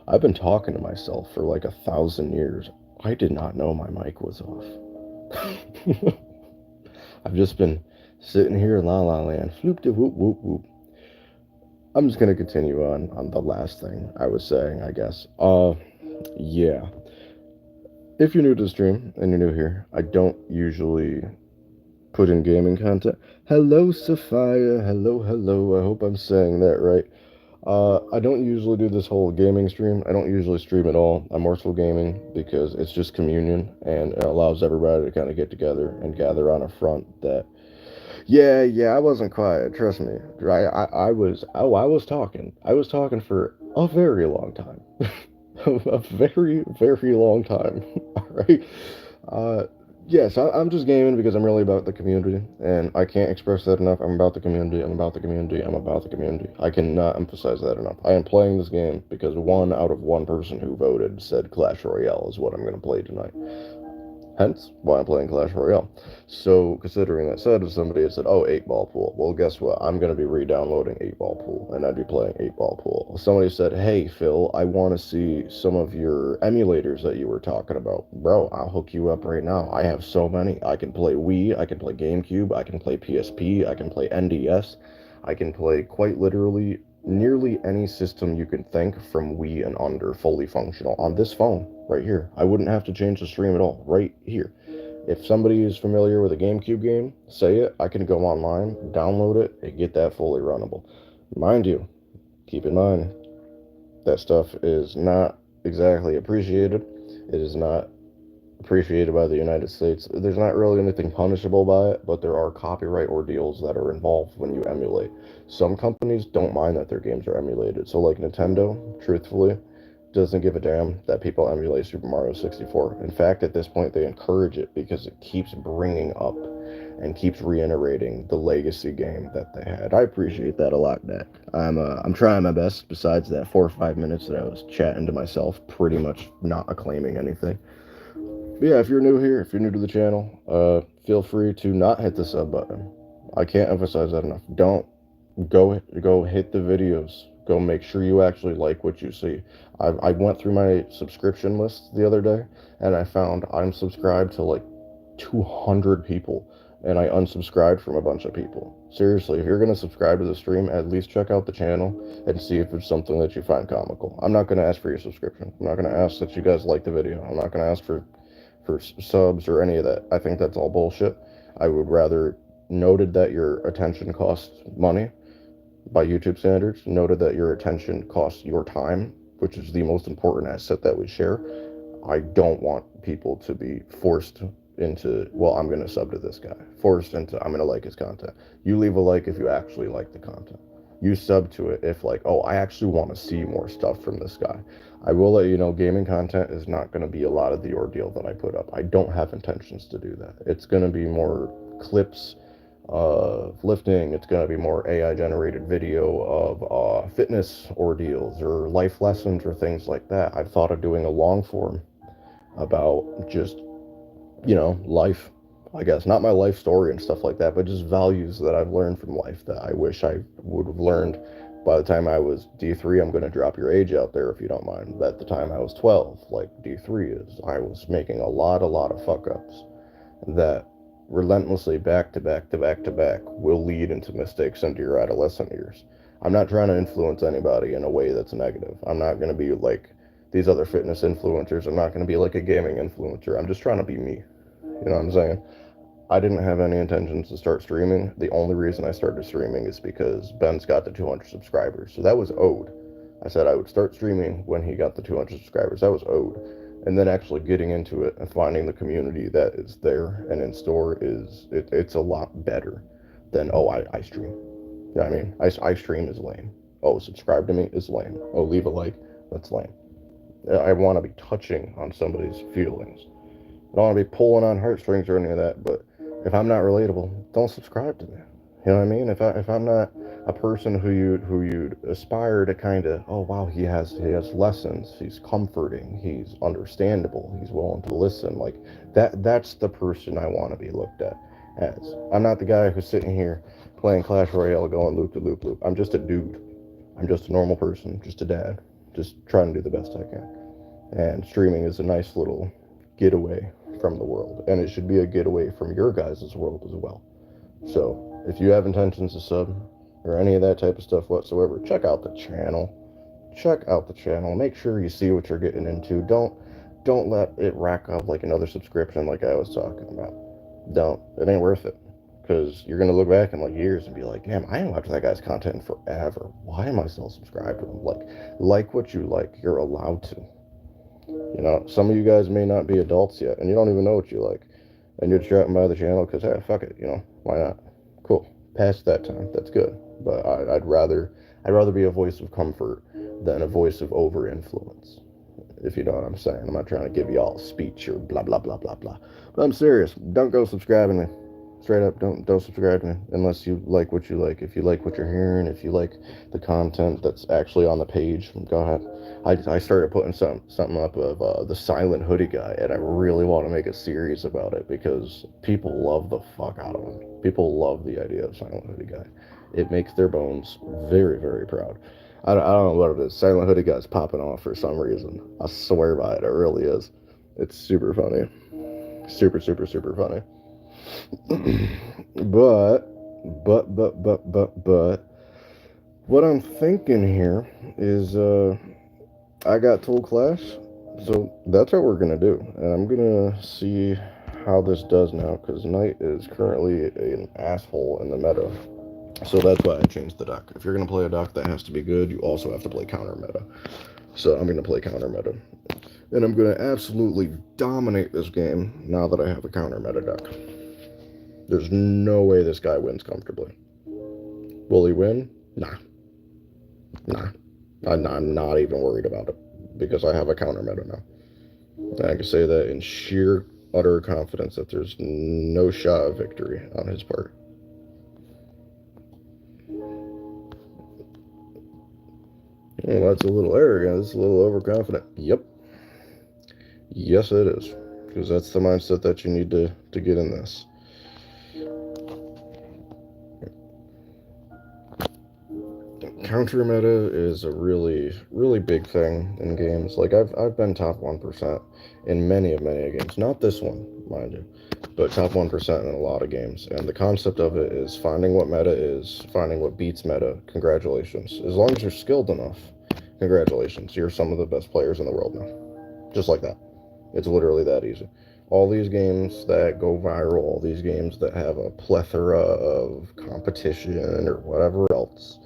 I've been talking to myself for like 1,000 years. I did not know my mic was off. I've just been sitting here in La La Land. Floop de whoop whoop whoop. I'm just gonna continue on the last thing I was saying, I guess. Yeah. If you're new to the stream and you're new here, I don't usually put in gaming content. Hello, Sophia. Hello, hello. I hope I'm saying that right. I don't usually do this whole gaming stream. I don't usually stream at all. I'm more so gaming because it's just communion and it allows everybody to kind of get together and gather on a front that. Yeah, I wasn't quiet. Trust me. I was. Oh, I was talking. I was talking for a very long time. A very, very long time. All right. Uh, yes, I'm just gaming because I'm really about the community, and I can't express that enough. I'm about the community. I'm about the community. I'm about the community. I cannot emphasize that enough. I am playing this game because one out of one person who voted said Clash Royale is what I'm going to play tonight. Hence, why I'm playing Clash Royale. So, considering that said, if somebody had said, oh, 8-Ball Pool, well, guess what? I'm going to be re-downloading 8-Ball Pool, and I'd be playing 8-Ball Pool. If somebody said, hey, Phil, I want to see some of your emulators that you were talking about. Bro, I'll hook you up right now. I have so many. I can play Wii, I can play GameCube, I can play PSP, I can play NDS, I can play quite literally nearly any system you can think from Wii and under fully functional on this phone right here. I wouldn't have to change the stream at all right here. If somebody is familiar with a GameCube game, say it. I can go online, download it, and get that fully runnable. Mind you, keep in mind that stuff is not exactly appreciated. It is not appreciated by the United States. There's not really anything punishable by it, but there are copyright ordeals that are involved when you emulate. Some companies don't mind that their games are emulated. So, like Nintendo, truthfully, doesn't give a damn that people emulate Super Mario 64. In fact, at this point, they encourage it because it keeps bringing up and keeps reiterating the legacy game that they had. I appreciate that a lot, Nick. I'm trying my best. Besides that 4 or 5 minutes that I was chatting to myself, pretty much not acclaiming anything. But yeah, if you're new here, if you're new to the channel, feel free to not hit the sub button. I can't emphasize that enough. Don't go hit the videos. Go make sure you actually like what you see. I went through my subscription list the other day, and I found I'm subscribed to like 200 people, and I unsubscribed from a bunch of people. Seriously, if you're going to subscribe to the stream, at least check out the channel and see if it's something that you find comical. I'm not going to ask for your subscription. I'm not going to ask that you guys like the video. I'm not going to ask for subs or any of that. I think that's all bullshit. I would rather noted that your attention costs money by YouTube standards, noted that your attention costs your time, which is the most important asset that we share. I don't want people to be forced into, well, I'm going to sub to this guy, forced into, I'm going to like his content. You leave a like if you actually like the content. You sub to it if like, oh, I actually want to see more stuff from this guy. I will let you know, gaming content is not going to be a lot of the ordeal that I put up. I don't have intentions to do that. It's going to be more clips of lifting. It's going to be more AI generated video of fitness ordeals or life lessons or things like that. I've thought of doing a long form about just, life, I guess. Not my life story and stuff like that, but just values that I've learned from life that I wish I would have learned by the time I was D3. I'm going to drop your age out there if you don't mind. At the time I was 12, like D3 is, I was making a lot of fuck ups that relentlessly back to back to back to back will lead into mistakes into your adolescent years. I'm not trying to influence anybody in a way that's negative. I'm not going to be like these other fitness influencers. I'm not going to be like a gaming influencer. I'm just trying to be me. You know what I'm saying? I didn't have any intentions to start streaming. The only reason I started streaming is because Ben's got the 200 subscribers. So that was owed. I said I would start streaming when he got the 200 subscribers. That was owed. And then actually getting into it and finding the community that is there and in store it's a lot better than, oh, I stream. You know what I mean? I stream is lame. Oh, subscribe to me is lame. Oh, leave a like, that's lame. I want to be touching on somebody's feelings. I don't want to be pulling on heartstrings or any of that, but if I'm not relatable, don't subscribe to me. You know what I mean? If I'm not a person who you'd aspire to kind of, oh wow, he has lessons, he's comforting, he's understandable, he's willing to listen, like that's the person I want to be looked at as. I'm not the guy who's sitting here playing Clash Royale going loop to loop loop. I'm just a dude. I'm just a normal person, just a dad. just trying to do the best I can. And streaming is a nice little getaway from the world, and it should be a getaway from your guys' world as well. So if you have intentions to sub or any of that type of stuff whatsoever, check out the channel. Check out the channel. Make sure you see what you're getting into. Don't let it rack up like another subscription like I was talking about. Don't. It ain't worth it. Because you're gonna look back in like years and be like, damn, I ain't watched that guy's content in forever. Why am I still subscribed to him? Like what you like. You're allowed to. You know, some of you guys may not be adults yet, and you don't even know what you like, and you're just dropping by the channel because, hey, fuck it, you know, why not? Cool. Past that time, that's good. But I'd rather be a voice of comfort than a voice of over influence. If you know what I'm saying. I'm not trying to give y'all a speech or blah blah blah blah blah. But I'm serious. Don't go subscribing me. Straight up, don't subscribe to me unless you like what you like. If you like what you're hearing, if you like the content that's actually on the page, go ahead. I started putting something up of the silent hoodie guy, and I really want to make a series about it because people love the fuck out of him. People love the idea of silent hoodie guy. It makes their bones very, very proud. I don't know what it is. Silent hoodie guy's popping off for some reason. I swear by it. It really is. It's super funny. Super, super, super funny. but what I'm thinking here is I got tool class, so that's what we're gonna do, and I'm gonna see how this does now because Knight is currently an asshole in the meta, so that's why I changed the deck. If you're gonna play a deck that has to be good, you also have to play counter meta. So I'm gonna play counter meta, and I'm gonna absolutely dominate this game now that I have a counter meta deck. There's no way this guy wins comfortably. Will he win? Nah. I'm not even worried about it because I have a counter meta now. And I can say that in sheer, utter confidence that there's no shot of victory on his part. Well, that's a little arrogant. That's a little overconfident. Yep. Yes, it is. Because that's the mindset that you need to get in this. Counter meta is a really, really big thing in games. Like I've been top 1% in many games. Not this one, mind you, but top 1% in a lot of games. And the concept of it is finding what meta is, finding what beats meta. Congratulations. As long as you're skilled enough, congratulations. You're some of the best players in the world now. Just like that. It's literally that easy. All these games that go viral, all these games that have a plethora of competition or whatever else,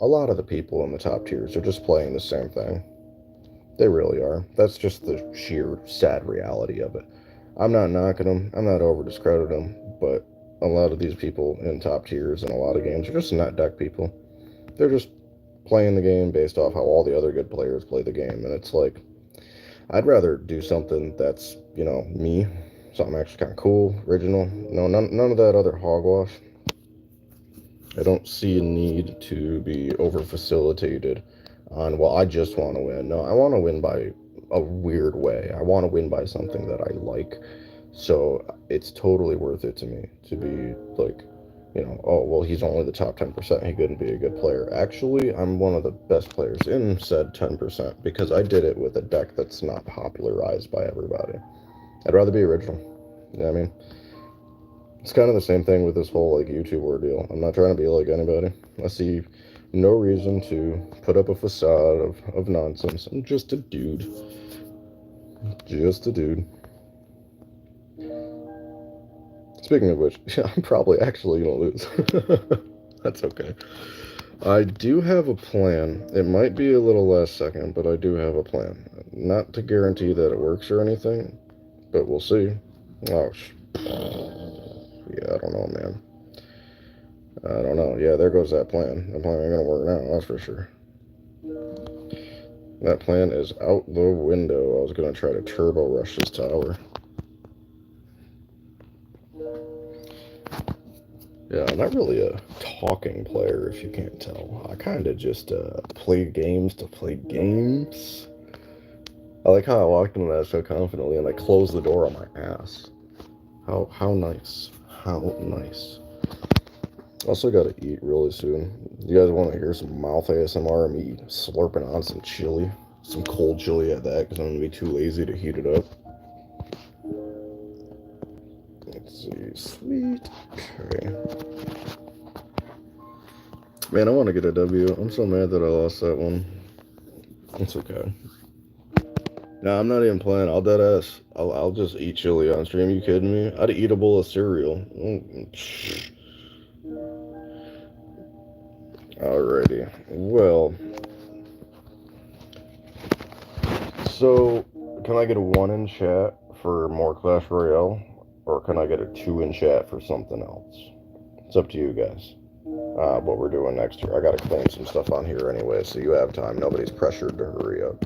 a lot of the people in the top tiers are just playing the same thing. They really are. That's just the sheer sad reality of it. I'm not knocking them. I'm not over discrediting them. But a lot of these people in top tiers in a lot of games are just not deck people. They're just playing the game based off how all the other good players play the game. And it's like, I'd rather do something that's, you know, me. Something actually kind of cool, original. No, none of that other hogwash. I don't see a need to be over facilitated on, well, I just want to win. No, I want to win by a weird way. I want to win by something that I like. So it's totally worth it to me to be like, you know, oh, well, he's only the top 10%. He couldn't be a good player. Actually, I'm one of the best players in said 10% because I did it with a deck that's not popularized by everybody. I'd rather be original. You know what I mean? It's kind of the same thing with this whole like YouTube ordeal. I'm not trying to be like anybody. I see no reason to put up a facade of nonsense. I'm just a dude. Just a dude. Speaking of which, I'm probably actually gonna lose. That's okay. I do have a plan. It might be a little last second, but I do have a plan. Not to guarantee that it works or anything, but we'll see. Oh, yeah, I don't know, man. I don't know. Yeah, there goes that plan. That plan ain't gonna work now, that's for sure. That plan is out the window. I was gonna try to turbo rush this tower. Yeah, I'm not really a talking player, if you can't tell. I kind of just play games to play games. I like how I walked into that so confidently and I closed the door on my ass. How nice. How nice. Also gotta eat really soon. You guys want to hear some mouth ASMR of me slurping on some chili? Some cold chili at that, because I'm gonna be too lazy to heat it up. Let's see. Sweet. Okay. Man, I want to get a W. I'm so mad that I lost that one. It's okay. Nah, I'm not even playing. I'll dead ass. I'll just eat chili on stream. You kidding me? I'd eat a bowl of cereal. Alrighty. Well, so can I get a 1 in chat for more Clash Royale? Or can I get a 2 in chat for something else? It's up to you guys. What we're doing next here. I gotta clean some stuff on here anyway, so you have time. Nobody's pressured to hurry up.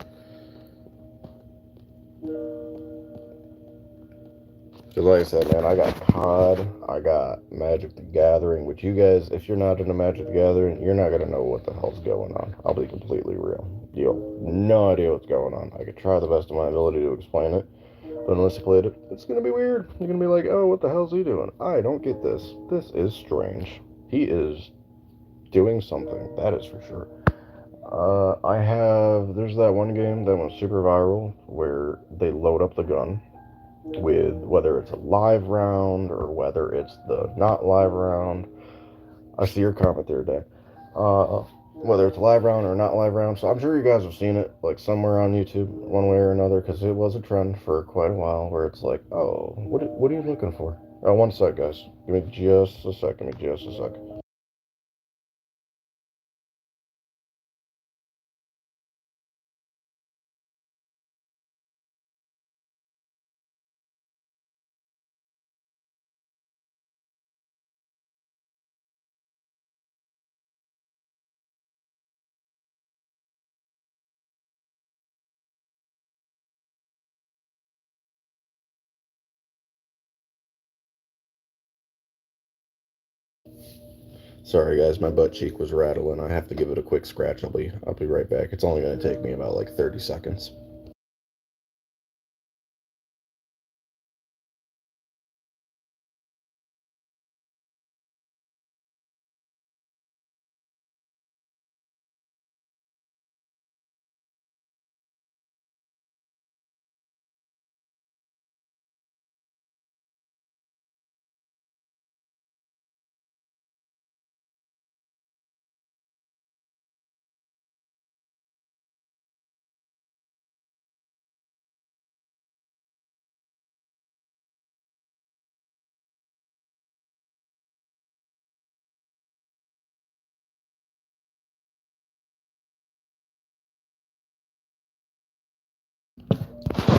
Because like I said, man, I got COD, I got Magic the Gathering, which you guys, if you're not into Magic the Gathering, you're not going to know what the hell's going on. I'll be completely real. You have no idea what's going on. I could try the best of my ability to explain it, but unless you played it, it's going to be weird. You're going to be like, oh, what the hell's he doing? I don't get this. This is strange. He is doing something, that is for sure. There's that one game that went super viral where they load up the gun with whether it's a live round or whether it's the not live round. I see your comment there, Dan. Whether it's live round or not live round. So I'm sure you guys have seen it like somewhere on YouTube, one way or another, because it was a trend for quite a while. Where it's like, oh, what are you looking for? Oh, one sec, guys. Give me just a sec. Give me just a sec. Sorry, guys. My butt cheek was rattling. I have to give it a quick scratch. I'll be right back. It's only gonna take me about like 30 seconds.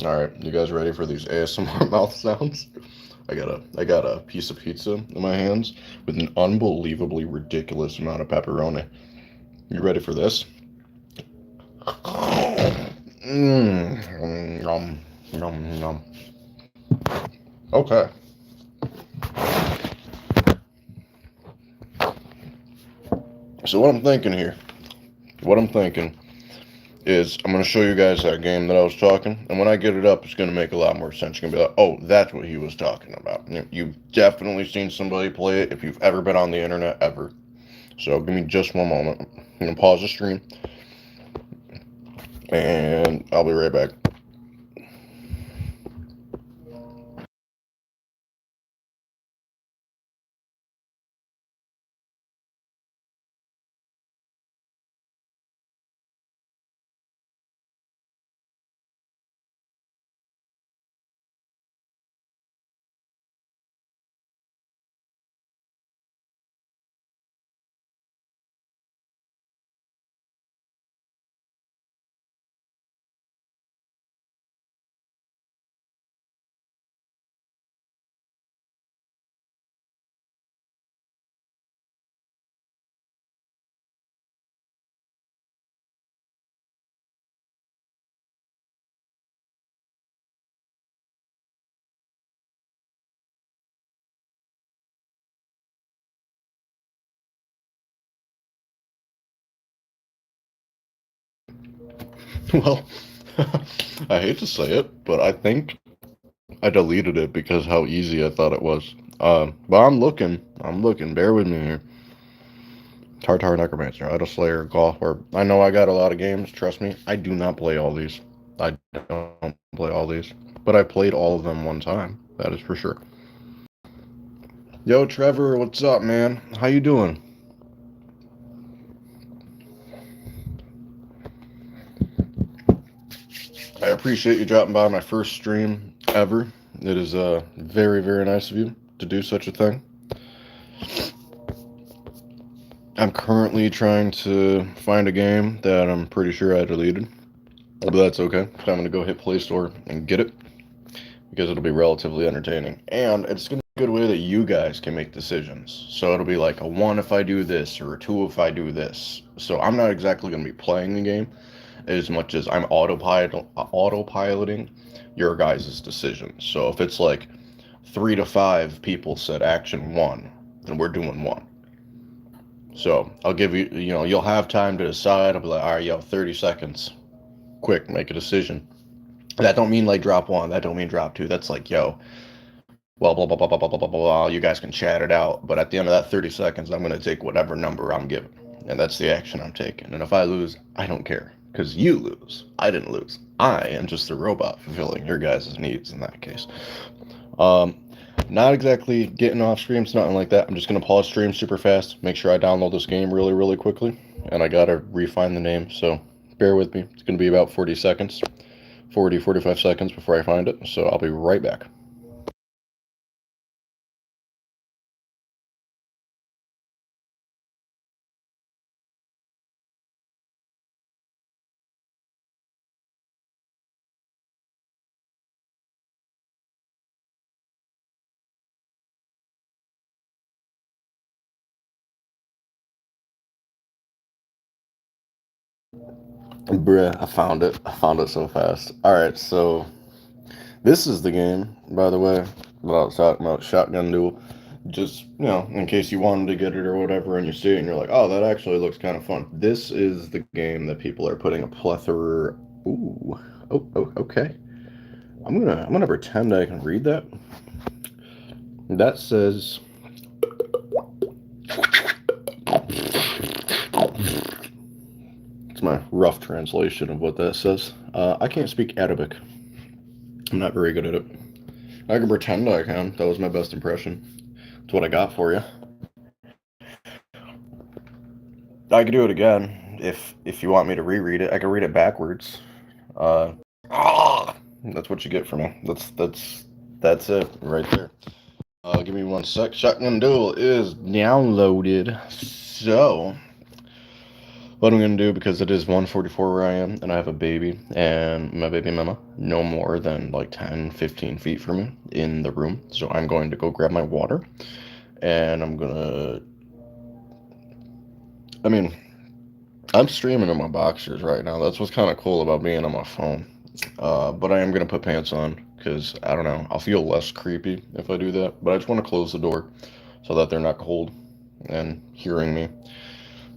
All right, you guys ready for these ASMR mouth sounds? I got a piece of pizza in my hands with an unbelievably ridiculous amount of pepperoni. You ready for this? Yum, yum, yum. Okay. So what I'm thinking is I'm gonna show you guys that game that I was talking, and when I get it up, it's gonna make a lot more sense. You're gonna be like, oh, that's what he was talking about. You've definitely seen somebody play it if you've ever been on the internet ever. So give me just one moment. I'm gonna pause the stream, and I'll be right back. Well, I hate to say it, but I think I deleted it because how easy I thought it was. But I'm looking. I'm looking. Bear with me here. Tartar Necromancer, Idol Slayer, Golf. Or I know I got a lot of games. Trust me, I do not play all these. I don't play all these, but I played all of them one time. That is for sure. Yo, Trevor, what's up, man? How you doing? I appreciate you dropping by my first stream ever. It is very, very nice of you to do such a thing. I'm currently trying to find a game that I'm pretty sure I deleted, but that's okay. So I'm gonna go hit Play Store and get it because it'll be relatively entertaining, and it's gonna be a good way that you guys can make decisions. So it'll be like a one if I do this or a two if I do this. So I'm not exactly gonna be playing the game as much as I'm autopiloting your guys' decisions. So if it's like 3 to 5 people said action one, then we're doing one. So I'll give you, you'll have time to decide. I'll be like, all right, yo, 30 seconds, quick, make a decision. That don't mean like drop one. That don't mean drop two. That's like, yo, well, blah, blah, blah, blah, blah, blah, blah, blah. You guys can chat it out. But at the end of that 30 seconds, I'm going to take whatever number I'm given. And that's the action I'm taking. And if I lose, I don't care. Because you lose. I didn't lose. I am just a robot fulfilling your guys' needs in that case. Um, Not exactly getting off streams, nothing like that. I'm just going to pause stream super fast. Make sure I download this game really, really quickly. And I got to refine the name. So bear with me. It's going to be about 40 seconds. 45 seconds before I find it. So I'll be right back. Bruh, I found it. I found it so fast. Alright, so this is the game, by the way, that I was talking about, Shotgun Duel. Just, in case you wanted to get it or whatever, and you see it and you're like, oh, that actually looks kind of fun. This is the game that people are putting a plethora. Ooh. Oh, okay. I'm gonna pretend I can read that. That says it's my rough translation of what that says. I can't speak Arabic. I'm not very good at it. I can pretend I can. That was my best impression. That's what I got for you. I could do it again if you want me to reread it. I can read it backwards. Uh, that's what you get from me. That's it right there. Give me one sec. Shotgun Duel is downloaded. So what I'm gonna do, because it is 1:44 where I am, and I have a baby and my baby mama no more than like 10-15 feet from me in the room. So I'm going to go grab my water, and I mean, I'm streaming in my boxers right now. That's what's kind of cool about being on my phone. But I am gonna put pants on because I don't know. I'll feel less creepy if I do that. But I just want to close the door so that they're not cold and hearing me,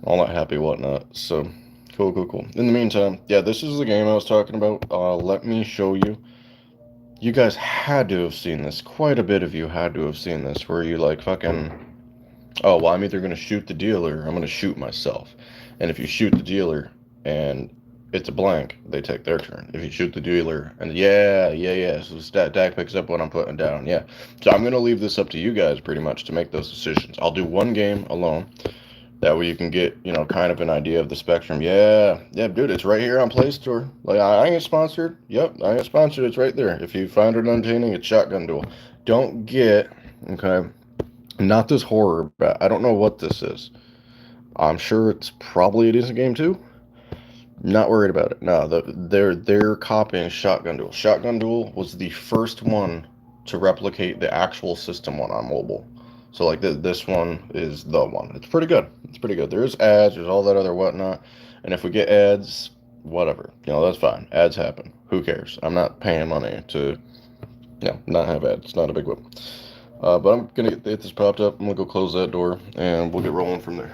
all that happy whatnot. So cool, cool, cool. In the meantime, yeah, this is the game I was talking about. Let me show you. You guys had to have seen this. Quite a bit of you had to have seen this. Where you like fucking, oh, well, I'm either going to shoot the dealer or I'm going to shoot myself. And if you shoot the dealer and it's a blank, they take their turn. If you shoot the dealer and yeah. So Dak picks up what I'm putting down. Yeah. So I'm going to leave this up to you guys pretty much to make those decisions. I'll do one game alone. That way you can get, kind of an idea of the spectrum. Yeah, dude, it's right here on Play Store. Like, I ain't sponsored. Yep, I ain't sponsored. It's right there. If you find it entertaining, it's Shotgun Duel. Don't get, okay, not this horror, but I don't know what this is. I'm sure it's probably a decent game too. Not worried about it. No, they're copying Shotgun Duel. Shotgun Duel was the first one to replicate the actual system one on mobile. So like this one is the one. It's pretty good. It's pretty good. There's ads. There's all that other whatnot. And if we get ads, whatever. That's fine. Ads happen. Who cares? I'm not paying money to not have ads. It's not a big whip. But I'm gonna get this popped up. I'm gonna go close that door and we'll get rolling from there.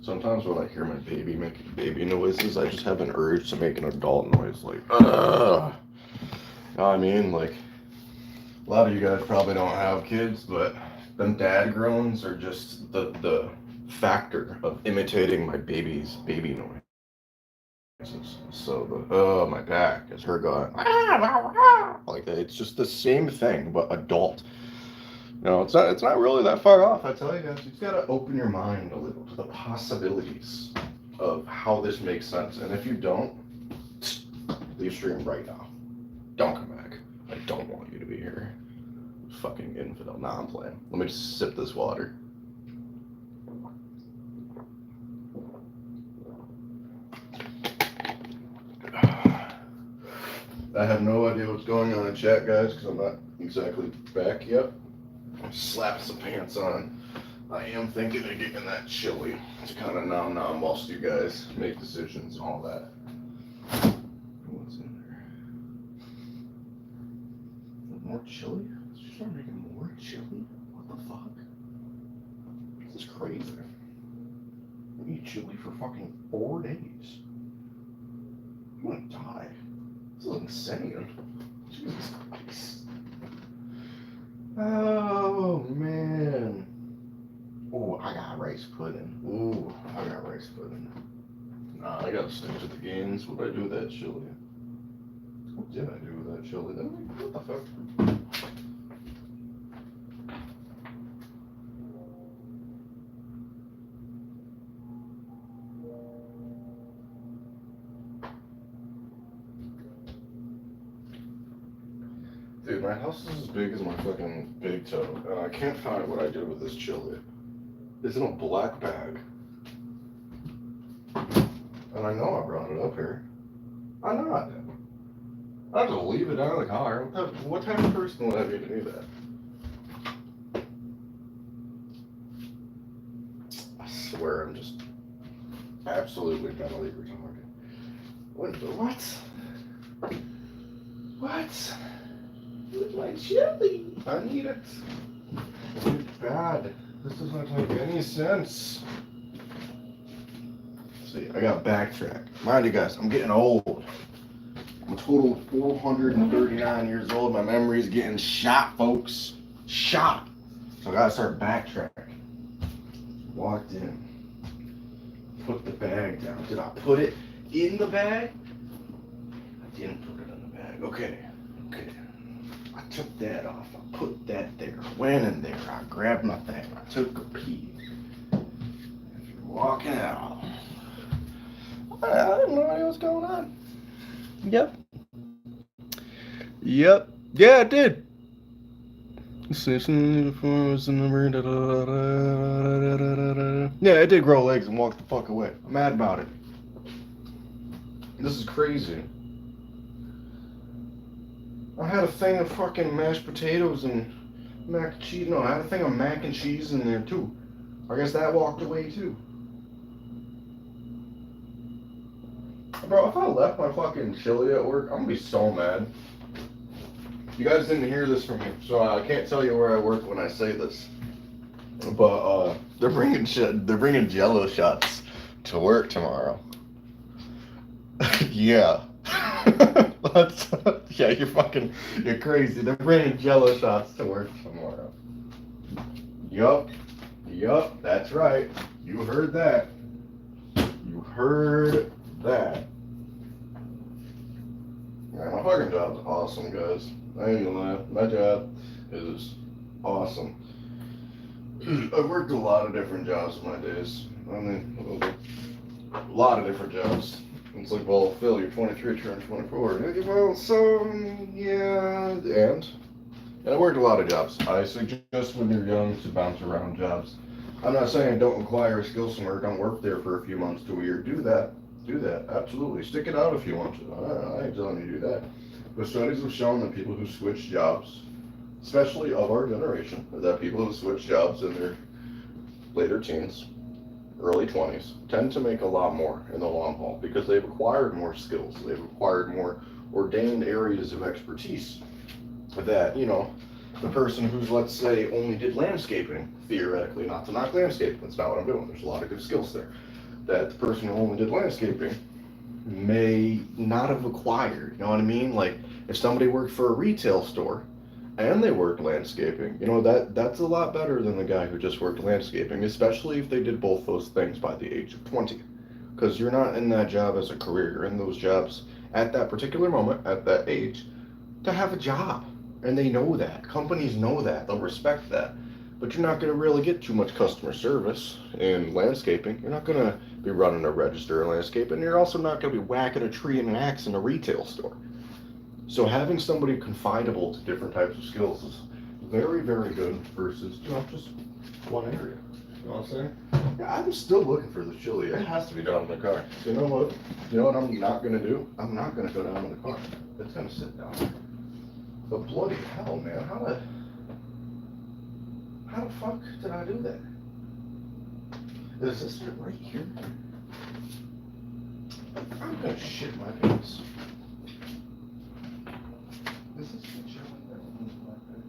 sometimes when I hear my baby making baby noises, I just have an urge to make an adult noise, like, ugh. You know what I mean? Like, a lot of you guys probably don't have kids, but them dad groans are just the factor of imitating my baby's baby noises. So the my back is her going like that. It's just the same thing, but adult. It's not really that far off. I tell you guys, you just gotta open your mind a little to the possibilities of how this makes sense. And if you don't, leave stream right now. Don't come back. I don't want you to be here. Fucking infidel. Nah, I'm playing. Let me just sip this water. I have no idea what's going on in chat, guys, because I'm not exactly back yet. Slap some pants on. I am thinking of getting that chili to kind of nom whilst you guys make decisions and all that. What's in there? More chili? Did you start making more chili? What the fuck? This is crazy. I eat chili for fucking 4 days. I'm gonna die. This is insane. Jesus Christ. Oh, man. Oh, I got rice pudding. Ooh, I got rice pudding. Nah, I gotta stick to the games. What did I do with that chili? What did I do with that chili? What the fuck? Dude, my house is as big as my fucking big toe, and I can't find what I did with this chili. It's in a black bag. And I know I brought it up here. I know I did. I have to leave it out of the car. What type of person would I be to do that? I swear I'm just absolutely mentally retarded. What? What? With my chili. I need it. It's bad. This doesn't make any sense. See, I got backtrack. Mind you guys, I'm getting old. I'm a total 439 years old. My memory's getting shot, folks. Shot. So I gotta start backtracking. Walked in. Put the bag down. Did I put it in the bag? I didn't put it in the bag. Okay. I took that off. I put that there. Went in there. I grabbed my thing. I took a pee. Walking out. I didn't know what was going on. Yep. Yeah, it did. Yeah, it did grow legs and walk the fuck away. I'm mad about it. This is crazy. I had a thing of fucking mashed potatoes and mac and cheese. No, I had a thing of mac and cheese in there too. I guess that walked away too. Bro, if I left my fucking chili at work, I'm gonna be so mad. You guys didn't hear this from me, so I can't tell you where I work when I say this. But they're bringing Jello shots to work tomorrow. Yeah. Yeah, you're crazy. They're bringing Jello shots to work tomorrow. Yup, that's right. You heard that. Yeah, my fucking job's awesome, guys. I ain't gonna lie. My job is awesome. I've worked a lot of different jobs in my days. I mean, a lot of different jobs. It's like, well, Phil, you're 23, turn 24. Well, so, yeah, and I worked a lot of jobs. I suggest when you're young to bounce around jobs. I'm not saying don't acquire a skill somewhere, don't work there for a few months to a year. Do that, absolutely. Stick it out if you want to. I ain't telling you to do that. But studies have shown that people who switch jobs, especially of our generation, that people who switch jobs in their later teens, early 20s, tend to make a lot more in the long haul because they've acquired more skills. They've acquired more ordained areas of expertise that, the person who's, let's say, only did landscaping, theoretically, not to knock landscaping, that's not what I'm doing. There's a lot of good skills there. that the person who only did landscaping may not have acquired. You know what I mean? Like if somebody worked for a retail store and they worked landscaping, that's a lot better than the guy who just worked landscaping, especially if they did both those things by the age of 20. Because you're not in that job as a career, you're in those jobs at that particular moment, at that age, to have a job. And they know that. Companies know that. They'll respect that. But you're not going to really get too much customer service in landscaping. You're not going to be running a register in landscaping. You're also not going to be whacking a tree and an axe in a retail store. So having somebody confidable to different types of skills is very, very good versus just one area. You know what I'm saying? Yeah, I'm still looking for the chili. It has to be down in the car. You know what? You know what I'm not going to do? I'm not going to go down in the car. It's going to sit down. But bloody hell, man. How the fuck did I do that? Is this it right here? I'm going to shit my pants. Is this the chili that was back there?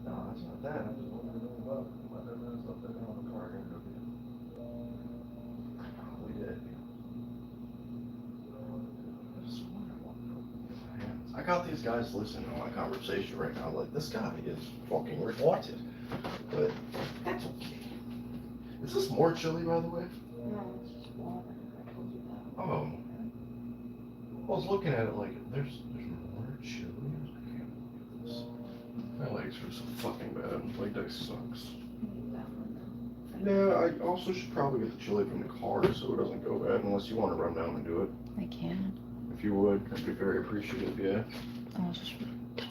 No, that's not that. I'm just wondering about what that is up there on the car. I probably did. I got these guys listening to my conversation right now. Like, this guy is fucking retarded. But that's okay. Is this more chili, by the way? No, it's just water. I told you that. Oh. I was looking at it like, there's more chili? I can't believe this. My legs are so fucking bad. Leg day sucks. Yeah, I also should probably get the chili from the car so it doesn't go bad unless you want to run down and do it. I can. If you would, I'd be very appreciative, yeah. Oh,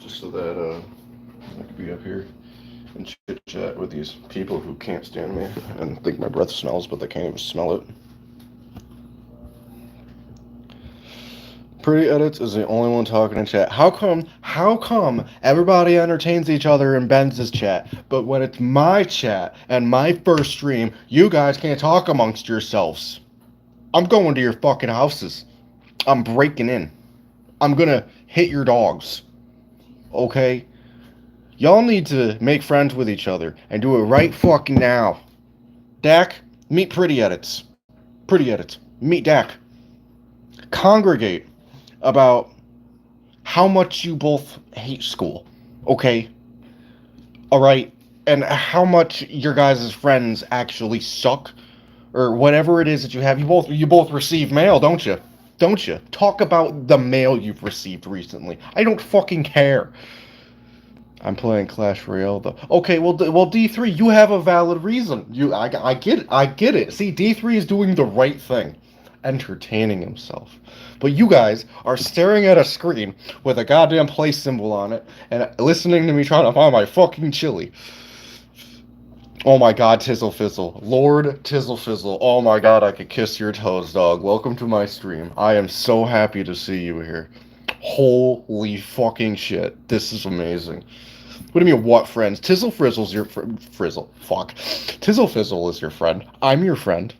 Just so that I could be up here and chit chat with these people who can't stand me and think my breath smells, but they can't even smell it. Pretty Edits is the only one talking in chat. How come everybody entertains each other in Benz's chat, but when it's my chat and my first stream, you guys can't talk amongst yourselves? I'm going to your fucking houses. I'm breaking in. I'm gonna hit your dogs. Okay? Y'all need to make friends with each other and do it right fucking now. Dak, meet Pretty Edits. Pretty Edits. Meet Dak. Congregate about how much you both hate school. Okay? Alright? And how much your guys' friends actually suck. Or whatever it is that you have. You both receive mail, don't you? Don't you? Talk about the mail you've received recently. I don't fucking care. I'm playing Clash Royale though. Okay, well D3, you have a valid reason. I get it. See, D3 is doing the right thing, entertaining himself. But you guys are staring at a screen with a goddamn play symbol on it and listening to me trying to find my fucking chili. Oh my god, Tizzle Fizzle. Lord Tizzle Fizzle. Oh my god, I could kiss your toes, dog. Welcome to my stream. I am so happy to see you here. Holy fucking shit. This is amazing. What do you mean, what friends? Tizzle Frizzle's your Frizzle. Fuck. Tizzle Fizzle is your friend. I'm your friend.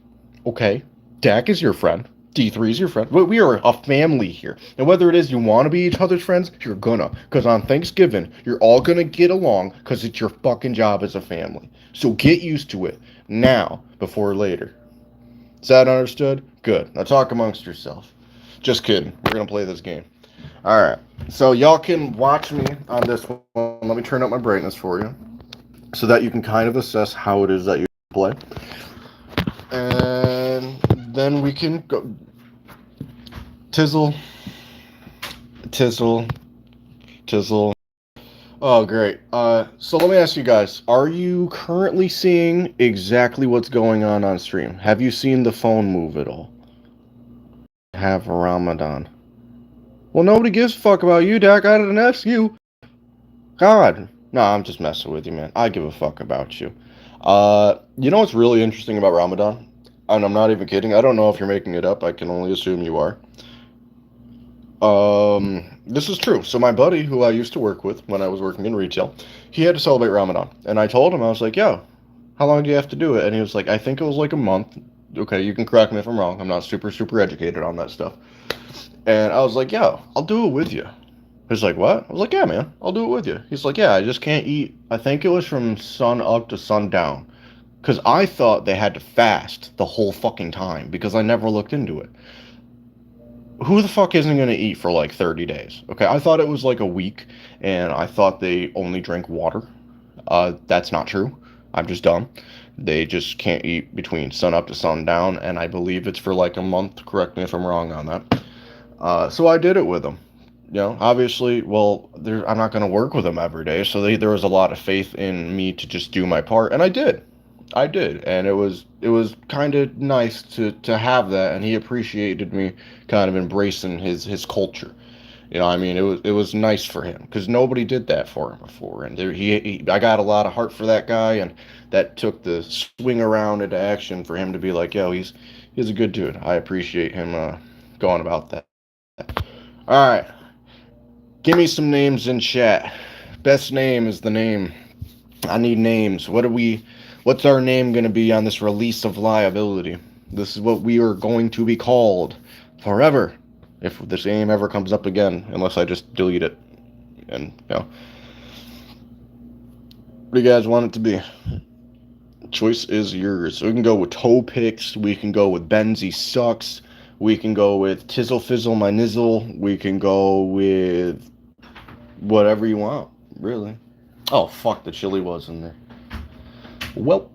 Okay? Dak is your friend. D3 is your friend. But we are a family here. And whether it is you want to be each other's friends, you're gonna. Because on Thanksgiving, you're all gonna get along because it's your fucking job as a family. So get used to it now before later. Is that understood? Good. Now talk amongst yourself. Just kidding. We're gonna play this game. Alright. So y'all can watch me on this one. Let me turn up my brightness for you so that you can kind of assess how it is that you play. And then we can go. Tizzle. Oh, great. So let me ask you guys, are you currently seeing exactly what's going on stream? Have you seen the phone move at all? Have Ramadan. Well, nobody gives a fuck about you, Dak. I didn't ask you. God. No, I'm just messing with you, man. I give a fuck about you. You know what's really interesting about Ramadan? And I'm not even kidding. I don't know if you're making it up. I can only assume you are. This is true. So my buddy, who I used to work with when I was working in retail, he had to celebrate Ramadan. And I told him, I was like, yo, how long do you have to do it? And he was like, I think it was like a month. Okay, you can correct me if I'm wrong. I'm not super educated on that stuff. And I was like, yo, I'll do it with you. He's like, what? I was like, yeah, man, I'll do it with you. He's like, yeah, I just can't eat. I think it was from sun up to sundown. Because I thought they had to fast the whole fucking time because I never looked into it. Who the fuck isn't going to eat for like 30 days? Okay, I thought it was like a week and I thought they only drink water. That's not true. I'm just dumb. They just can't eat between sun up to sundown, and I believe it's for like a month. Correct me if I'm wrong on that. So I did it with them. Obviously, well, I'm not going to work with them every day, so there was a lot of faith in me to just do my part, and I did. I did, and it was kind of nice to have that, and he appreciated me kind of embracing his culture. I mean, it was nice for him because nobody did that for him before, and I got a lot of heart for that guy, and that took the swing around into action for him to be like, yo, he's a good dude. I appreciate him going about that. All right, give me some names in chat. Best name is the name. I need names. What's our name going to be on this release of liability? This is what we are going to be called forever if this name ever comes up again, unless I just delete it. And, what do you guys want it to be? Choice is yours. So we can go with Toe Picks. We can go with Benzie Sucks. We can go with Tizzle Fizzle My Nizzle. We can go with whatever you want, really. Oh, fuck, the chili was in there. Well,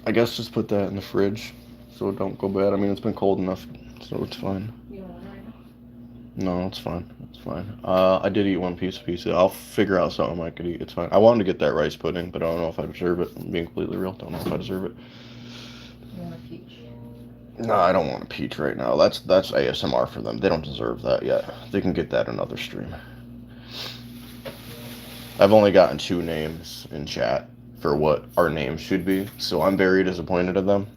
I guess just put that in the fridge so it don't go bad. I mean, it's been cold enough, so it's fine. You don't want it? No, it's fine. It's fine. I did eat one piece of pizza. I'll figure out something I could eat. It's fine. I wanted to get that rice pudding, but I don't know if I deserve it. I'm being completely real. Don't know if I deserve it. You want a peach? No, I don't want a peach right now. That's ASMR for them. They don't deserve that yet. They can get that another stream. I've only gotten 2 names in chat for what our names should be, so I'm very disappointed in them.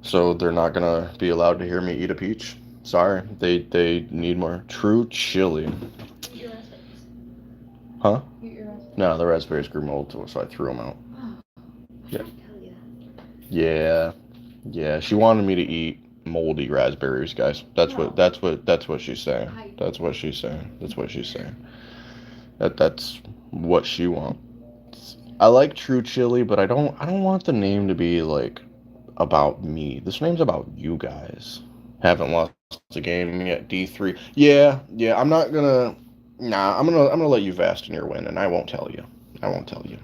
So they're not gonna be allowed to hear me eat a peach. Sorry, they need more. True chili. Eat your raspberries. Huh? Eat your raspberries. No, the raspberries grew mold, so I threw them out. Oh, Yeah. tell you that. Yeah, yeah. She wanted me to eat moldy raspberries, guys. That's what she's saying. That's what she's saying. That's what she's saying. That's what she wants. I like True Chili, but I don't want the name to be like about me. This name's about you guys. Haven't lost a game yet. D3. Yeah, yeah. I'm not gonna. Nah. I'm gonna let you vest in your win, and I won't tell you. I won't tell you.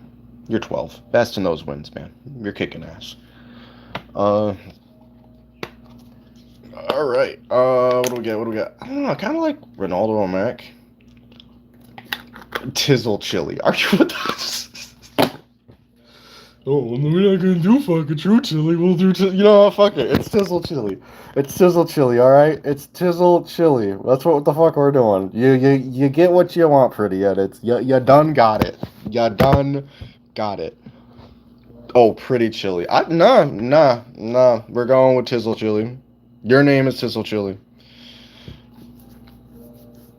You're 12. Vest in those wins, man. You're kicking ass. Uh. All right. What do we get? What do we got? I don't know. I kind of like Ronaldo Mac. Tizzle chili. Are you with us? Oh, well, we're not gonna do fucking true chili. We'll do, you know what? Fuck it. It's tizzle chili. It's tizzle chili. All right. It's tizzle chili. That's what the fuck we're doing. You get what you want, pretty yet. It's you done got it. You done got it. Oh, pretty chili. Nah. We're going with tizzle chili. Your name is tizzle chili.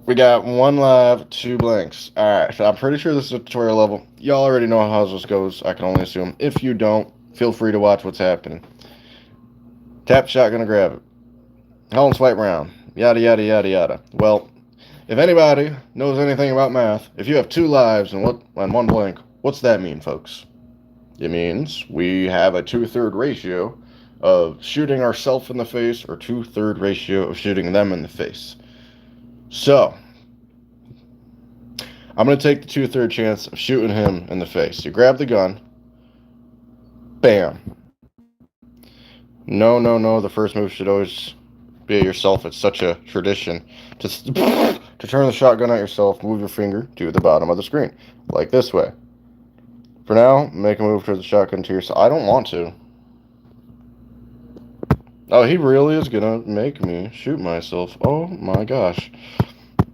We got 1 live, 2 blanks. Alright, so I'm pretty sure this is a tutorial level. Y'all already know how this goes, I can only assume. If you don't, feel free to watch what's happening. Tap shotgun to grab it. Hold and swipe round. Yada yada yada yada. Well, if anybody knows anything about math, if you have 2 lives and 1 blank, what's that mean, folks? It means we have a 2/3 ratio of shooting ourselves in the face or 2/3 ratio of shooting them in the face. So, I'm going to take the 2/3 chance of shooting him in the face. You grab the gun. Bam. No. The first move should always be yourself. It's such a tradition to turn the shotgun at yourself, move your finger to the bottom of the screen. Like this way. For now, make a move towards the shotgun to yourself. I don't want to. Oh, he really is going to make me shoot myself. Oh my gosh.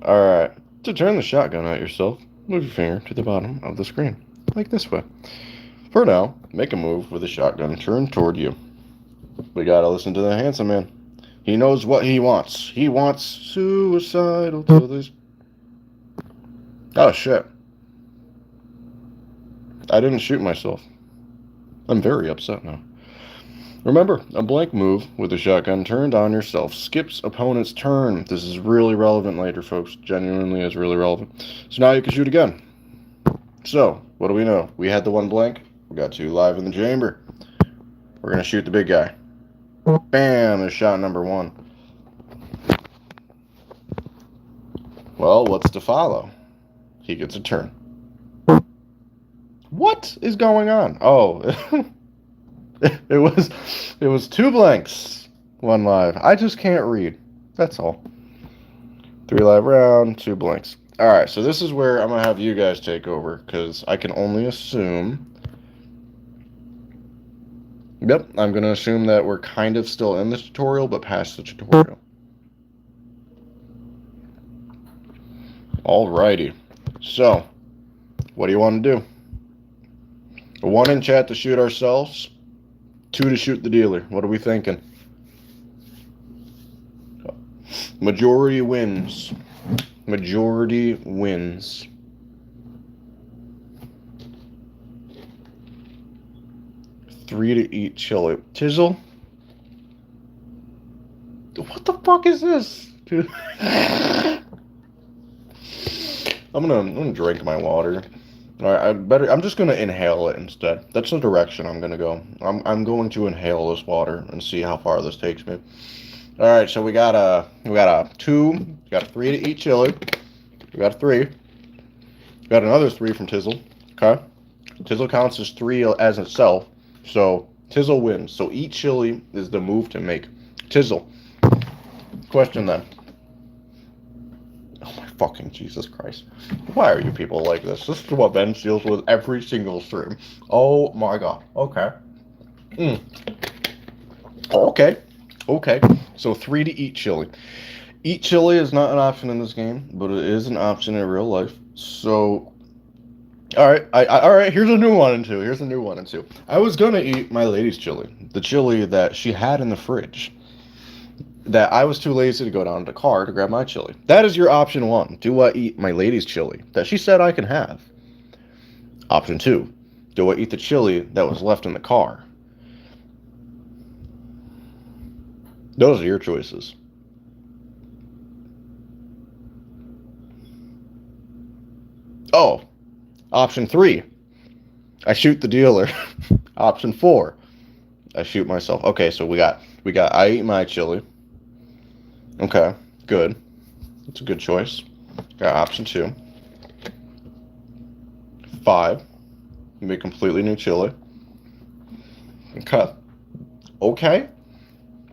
Alright. To turn the shotgun at yourself, move your finger to the bottom of the screen. Like this way. For now, make a move with the shotgun turned toward you. We gotta listen to the handsome man. He knows what he wants. He wants suicidal till this. Oh shit. I didn't shoot myself. I'm very upset now. Remember, a blank move with a shotgun turned on yourself skips opponent's turn. This is really relevant later, folks. Genuinely is really relevant. So now you can shoot again. So, what do we know? We had the one blank. We got two live in the chamber. We're going to shoot the big guy. Bam! Is shot number one. Well, what's to follow? He gets a turn. What is going on? Oh, it was two blanks, one live. I just can't read. That's all. 3 live round, 2 blanks. All right, so this is where I'm gonna have you guys take over because I can only assume. Yep, I'm gonna assume that we're kind of still in the tutorial, but past the tutorial. Alrighty. So, what do you want to do? 1 in chat to shoot ourselves, 2 to shoot the dealer. What are we thinking? Majority wins. Majority wins. Three to eat chili. Tizzle? What the fuck is this? Dude. I'm gonna drink my water. Alright, I'm just gonna inhale it instead. That's the direction I'm gonna go. I'm going to inhale this water and see how far this takes me. Alright, so we got a 2, we got a 3 to eat chili. We got a 3. We got another 3 from Tizzle. Okay. Tizzle counts as 3 as itself. So Tizzle wins. So eat chili is the move to make. Tizzle. Question then. Oh my fucking Jesus Christ. Why are you people like this? This is what Ben deals with every single stream. Oh my god. Okay. Okay. So 3 to eat chili. Eat chili is not an option in this game, but it is an option in real life. So, all right. Here's a new one and two. I was gonna eat my lady's chili, the chili that she had in the fridge. That I was too lazy to go down to the car to grab my chili. That is your option 1. Do I eat my lady's chili that she said I can have? Option 2. Do I eat the chili that was left in the car? Those are your choices. Oh, option 3. I shoot the dealer. Option 4. I shoot myself. Okay, so we got I eat my chili. Okay, good. That's a good choice. Got option 2. 5. Make completely new chili. Okay.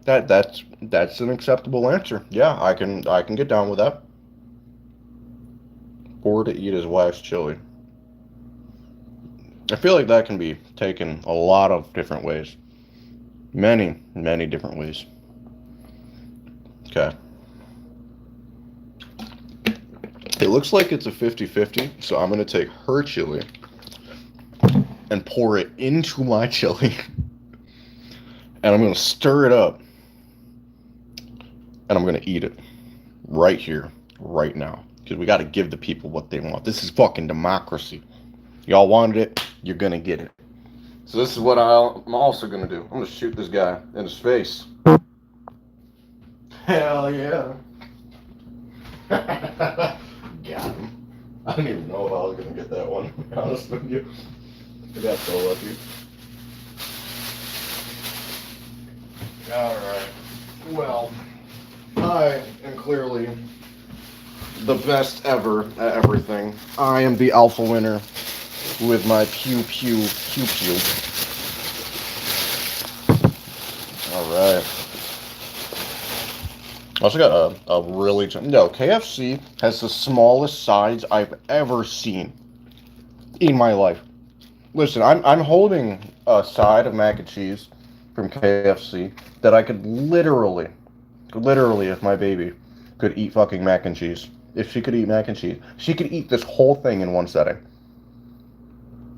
That's an acceptable answer. Yeah, I can get down with that. 4 to eat his wife's chili. I feel like that can be taken a lot of different ways. Many different ways. Okay. It looks like it's a 50-50, so I'm going to take her chili and pour it into my chili. And I'm going to stir it up. And I'm going to eat it right here, right now. Because we got to give the people what they want. This is fucking democracy. Y'all wanted it, you're going to get it. So this is what I'm also going to do. I'm going to shoot this guy in his face. Hell yeah. Got him. I didn't even know if I was going to get that one, to be honest with you. I got so lucky. Alright. Well, I am clearly the best ever at everything. I am the alpha winner with my pew pew. Alright. I also got a really... No, KFC has the smallest sides I've ever seen in my life. Listen, I'm holding a side of mac and cheese from KFC that I could literally, if my baby could eat fucking mac and cheese, if she could eat mac and cheese, she could eat this whole thing in one setting.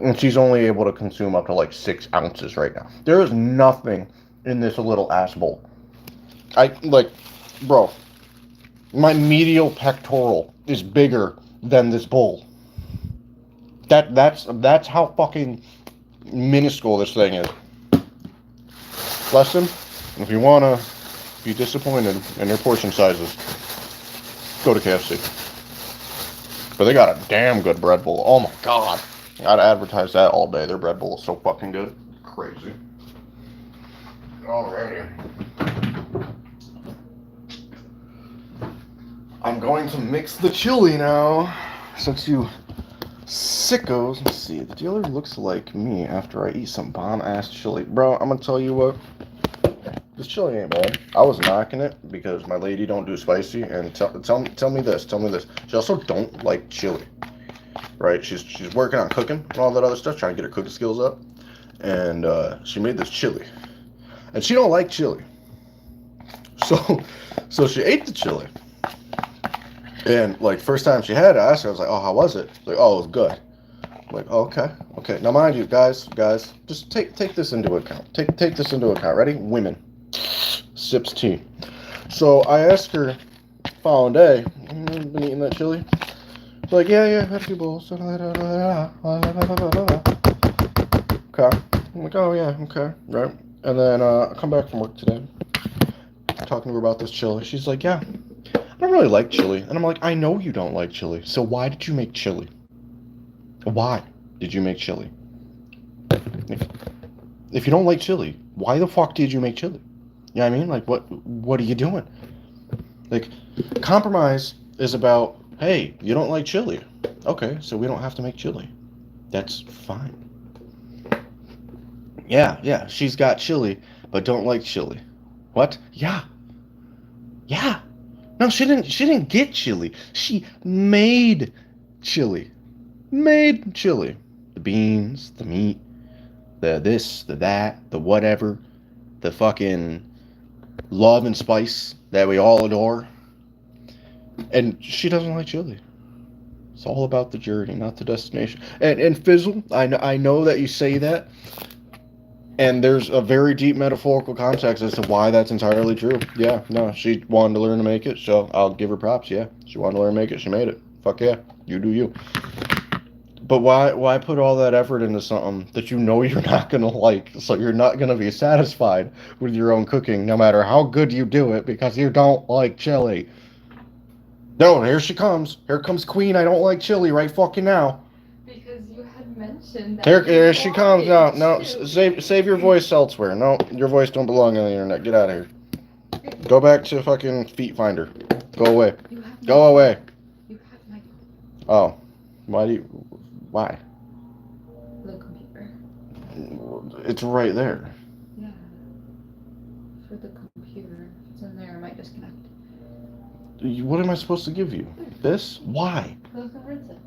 And she's only able to consume up to like 6 ounces right now. There is nothing in this little ass bowl. Bro, my medial pectoral is bigger than this bowl. That's how fucking minuscule this thing is. lesson. If you want to be disappointed in your portion sizes, go to KFC. But they got a damn good bread bowl. Oh my god. I'd advertise that all day. Their bread bowl is so fucking good. Crazy. Alrighty. I'm going to mix the chili now. Since you sickos. Let's see. The dealer looks like me after I eat some bomb-ass chili. Bro, I'm gonna tell you what. This chili ain't bad. I was knocking it because my lady don't do spicy, and tell me this. She also don't like chili, right? She's working on cooking and all that other stuff, trying to get her cooking skills up, and she made this chili, and she don't like chili, so she ate the chili, and like first time she had it, I asked her, I was like, oh, how was it? Like, oh, it was good. I'm like, oh, okay. Now mind you, guys, just take this into account. Take this into account. Ready? Women. Sips tea. So I asked her following day, been eating that chili? She's like, yeah, had a few bowls. Okay. I'm like, oh yeah, okay, right. And then I come back from work today, talking to her about this chili. She's like, yeah, I don't really like chili. And I'm like, I know you don't like chili. So why did you make chili? Why did you make chili? If you don't like chili, why the fuck did you make chili? You know what I mean? Like, what are you doing? Like, compromise is about, hey, you don't like chili. Okay, so we don't have to make chili. That's fine. Yeah, she's got chili, but don't like chili. What? Yeah. No, she didn't get chili. She made chili. Made chili. The beans, the meat, the this, the that, the whatever, the fucking love and spice that we all adore. And she doesn't like chili. It's all about the journey, not the destination. And Fizzle, I know that you say that, and there's a very deep metaphorical context as to why that's entirely true. Yeah, no, she wanted to learn to make it, so I'll give her props. Yeah, she wanted to learn to make it, she made it. Fuck yeah, you do you. But why put all that effort into something that you know you're not gonna like, so you're not gonna be satisfied with your own cooking, no matter how good you do it, because you don't like chili. No, here she comes. Here comes Queen. I don't like chili right fucking now. Because you had mentioned that. Here she comes. No, save your voice elsewhere. No, your voice don't belong on the internet. Get out of here. Go back to fucking Feet Finder. Go away. Go away. You have my. Oh, why? The computer. It's right there. Yeah. For the computer. If it's in there, it might disconnect. What am I supposed to give you? This? Why? Close and rinse it.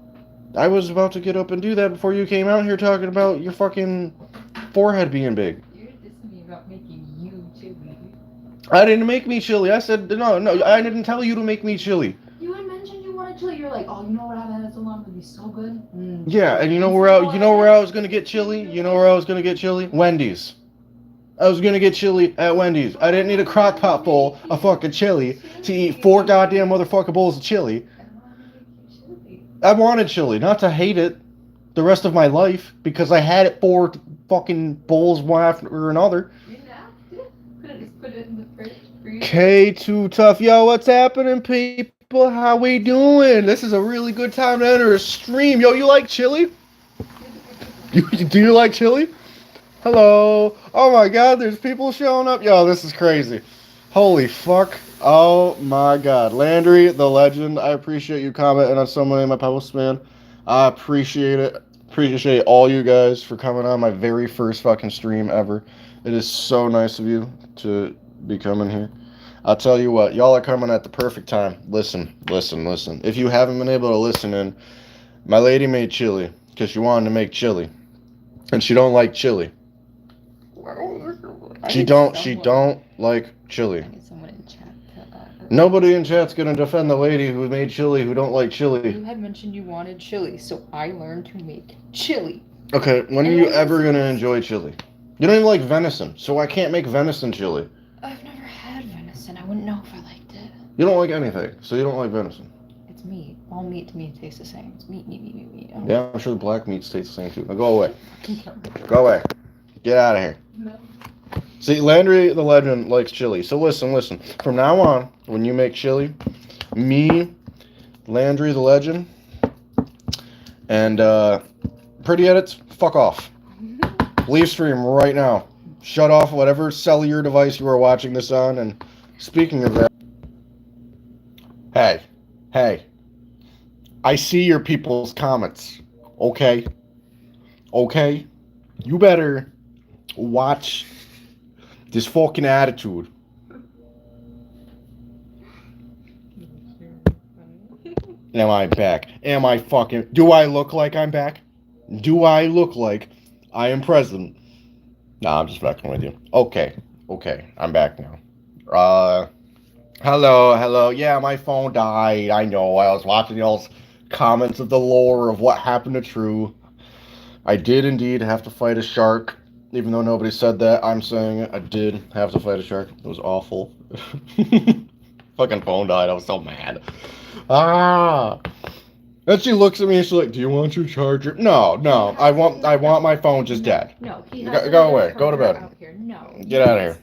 I was about to get up and do that before you came out here talking about your fucking forehead being big. You're dissing me about making you chili. I didn't make me chili. I said, no, I didn't tell you to make me chili. You had mentioned you wanted chili. You're like, oh, you know what? I haven't had it so long. It'd be so good. Yeah, and you know where I was gonna get chili? You know where I was gonna get chili? Wendy's. I was gonna get chili at Wendy's. I didn't need a crock pot full of fucking chili to eat 4 goddamn motherfucking bowls of chili. I wanted chili, not to hate it the rest of my life, because I had it 4 fucking bowls one after another. You didn't have to. Could have just put it in the fridge. K2 Tough. Yo, what's happening, people? How we doing? This is a really good time to enter a stream. Yo, you like chili? Do you like chili? Hello. Oh my god, there's people showing up. Yo, this is crazy. Holy fuck. Oh my god. Landry, the legend, I appreciate you commenting on so many of my posts, man. I appreciate it. Appreciate all you guys for coming on my very first fucking stream ever. It is so nice of you to be coming here. I'll tell you what, y'all are coming at the perfect time. Listen. If you haven't been able to listen in, my lady made chili because she wanted to make chili. And she don't like chili. She don't like chili. Someone in chat. Nobody in chat's gonna defend the lady who made chili who don't like chili. You had mentioned you wanted chili, so I learned to make chili. Okay, when are you ever gonna enjoy chili? You don't even like venison, so I can't make venison chili. I've never had venison. I wouldn't know if I liked it. You don't like anything, so you don't like venison. It's meat. All meat to me tastes the same. It's meat. Yeah, I'm sure the black meats taste the same too. Now go away. Go away. Get out of here. No. See, Landry the Legend likes chili. So listen. From now on, when you make chili, me, Landry the Legend, and Pretty Edits, fuck off. Leave stream right now. Shut off whatever cellular device you are watching this on. And speaking of that, hey, I see your people's comments. Okay, you better watch this fucking attitude. Am I back? Am I fucking... Do I look like I'm back? Do I look like I am president? Nah, I'm just fucking with you. Okay, I'm back now. Hello. Yeah, my phone died. I know. I was watching y'all's comments of the lore of what happened to True. I did indeed have to fight a shark. Even though nobody said that, I'm saying it. I did have to fight a shark. It was awful. Fucking phone died. I was so mad. Ah. And she looks at me and she's like, "Do you want your charger?" No. I want my phone just dead. No, he Go away. Go to bed. Out here. No. Get out of here.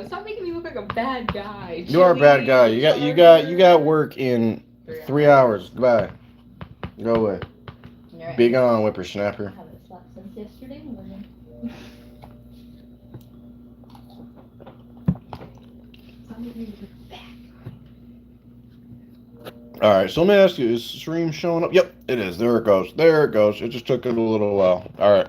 Stop making me look like a bad guy. You are a bad guy. You got work in 3 hours. Goodbye. Go away. Right. Be gone, whippersnapper. I haven't slept since yesterday morning. Stop making me look back. Alright, so let me ask you, is stream showing up? Yep, it is. There it goes. It just took it a little while. Alright.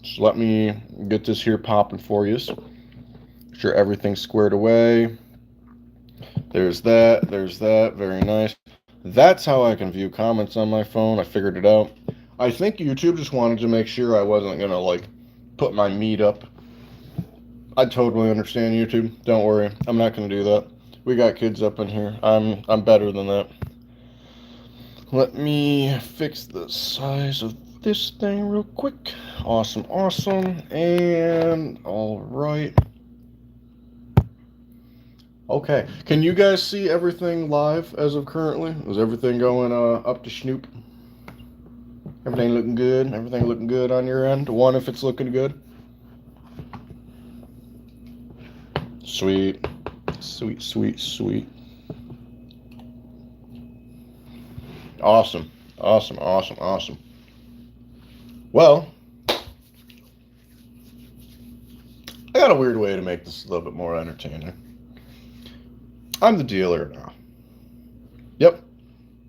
So let me get this here popping for you. Make sure everything's squared away. There's that. Very nice. That's how I can view comments on my phone. I figured it out. I think YouTube just wanted to make sure I wasn't going to, like, put my meat up. I totally understand YouTube. Don't worry. I'm not going to do that. We got kids up in here. I'm better than that. Let me fix the size of this thing real quick. Awesome. And all right. Okay. Can you guys see everything live as of currently? Is everything going up to Snoop? Everything looking good? Everything looking good on your end? One, if it's looking good. Sweet. Awesome. Well, I got a weird way to make this a little bit more entertaining. I'm the dealer now. Yep.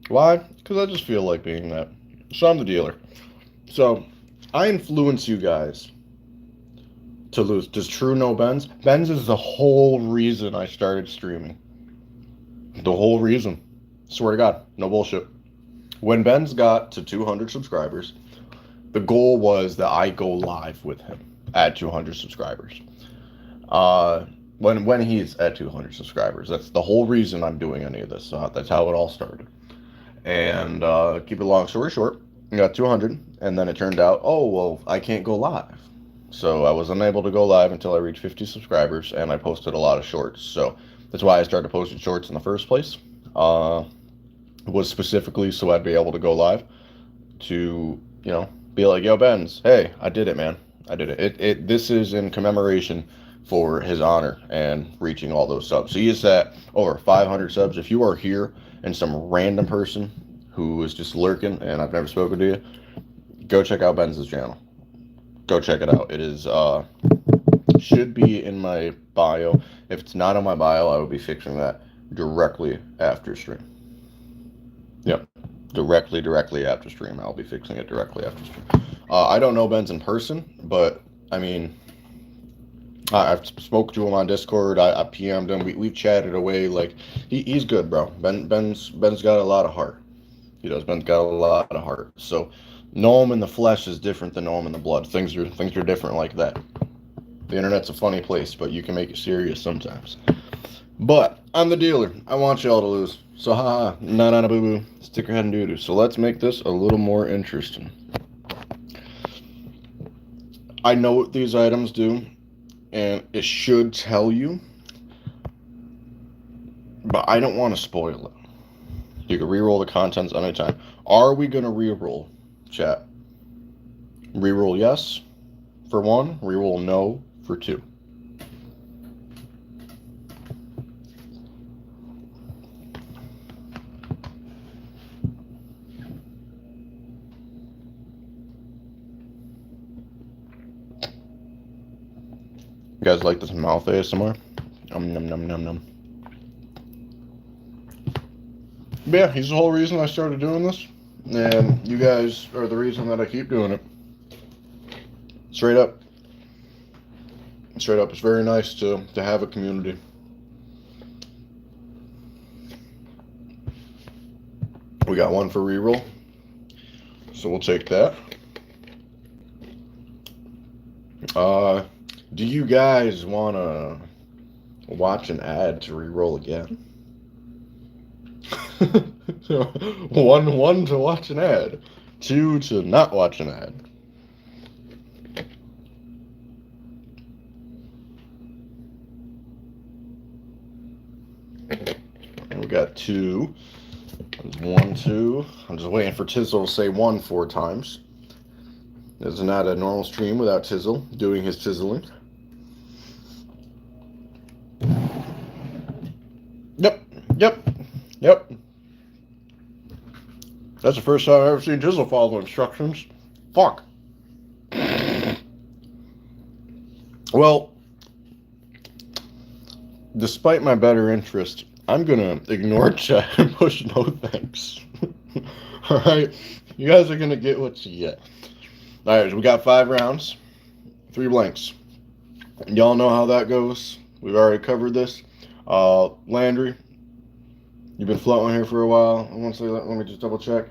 Why? Because I just feel like being that. So I'm the dealer. So I influence you guys to lose. Does True know Benz? Benz is the whole reason I started streaming. The whole reason. Swear to God. No bullshit. When Benz got to 200 subscribers, the goal was that I go live with him at 200 subscribers. When he's at 200 subscribers. That's the whole reason I'm doing any of this. That's how it all started. And keep it long story short, I got 200, and then it turned out, oh, well, I can't go live. So I was unable to go live until I reached 50 subscribers, and I posted a lot of shorts. So that's why I started posting shorts in the first place. Was specifically so I'd be able to go live to, be like, yo, Benz, hey, I did it, man. I did it. This is in commemoration for his honor and reaching all those subs. So he is at over 500 subs. If you are here and some random person who is just lurking and I've never spoken to you, go check out Benz's channel. Go check it out. It is should be in my bio. If it's not in my bio, I will be fixing that directly after stream. Yep. Directly after stream. I'll be fixing it directly after stream. I don't know Benz in person, but I mean, I've spoke to him on Discord. I PM'd him. We've chatted away. Like he's good, bro. Ben's got a lot of heart. He does. Ben's got a lot of heart. So know him in the flesh is different than know him in the blood. Things are different like that. The internet's a funny place, but you can make it serious sometimes. But I'm the dealer. I want y'all to lose. So haha, na boo boo, stick your head in doo doo. So let's make this a little more interesting. I know what these items do, and it should tell you, but I don't want to spoil it. You can reroll the contents anytime. Are we gonna reroll, chat? Reroll yes for 1, reroll no for 2. guys like this mouth ASMR? Num num num num. But yeah, he's the whole reason I started doing this, and you guys are the reason that I keep doing it. Straight up. Straight up. It's very nice to have a community. We got one for reroll, so we'll take that. Do you guys want to watch an ad to reroll again? One to watch an ad, two to not watch an ad. And we got two. There's 1, 2. I'm just waiting for Tizzle to say 1 4 times. This is not a normal stream without Tizzle doing his chiseling. Yep. That's the first time I've ever seen Tizzle follow instructions. Fuck. Well, despite my better interest, I'm gonna ignore chat and push no thanks. Alright? You guys are gonna get what you get. Alright, so we got 5 rounds, 3 blanks. Y'all know how that goes. We've already covered this. Landry, you've been floating here for a while. I want to say that. Let me just double check.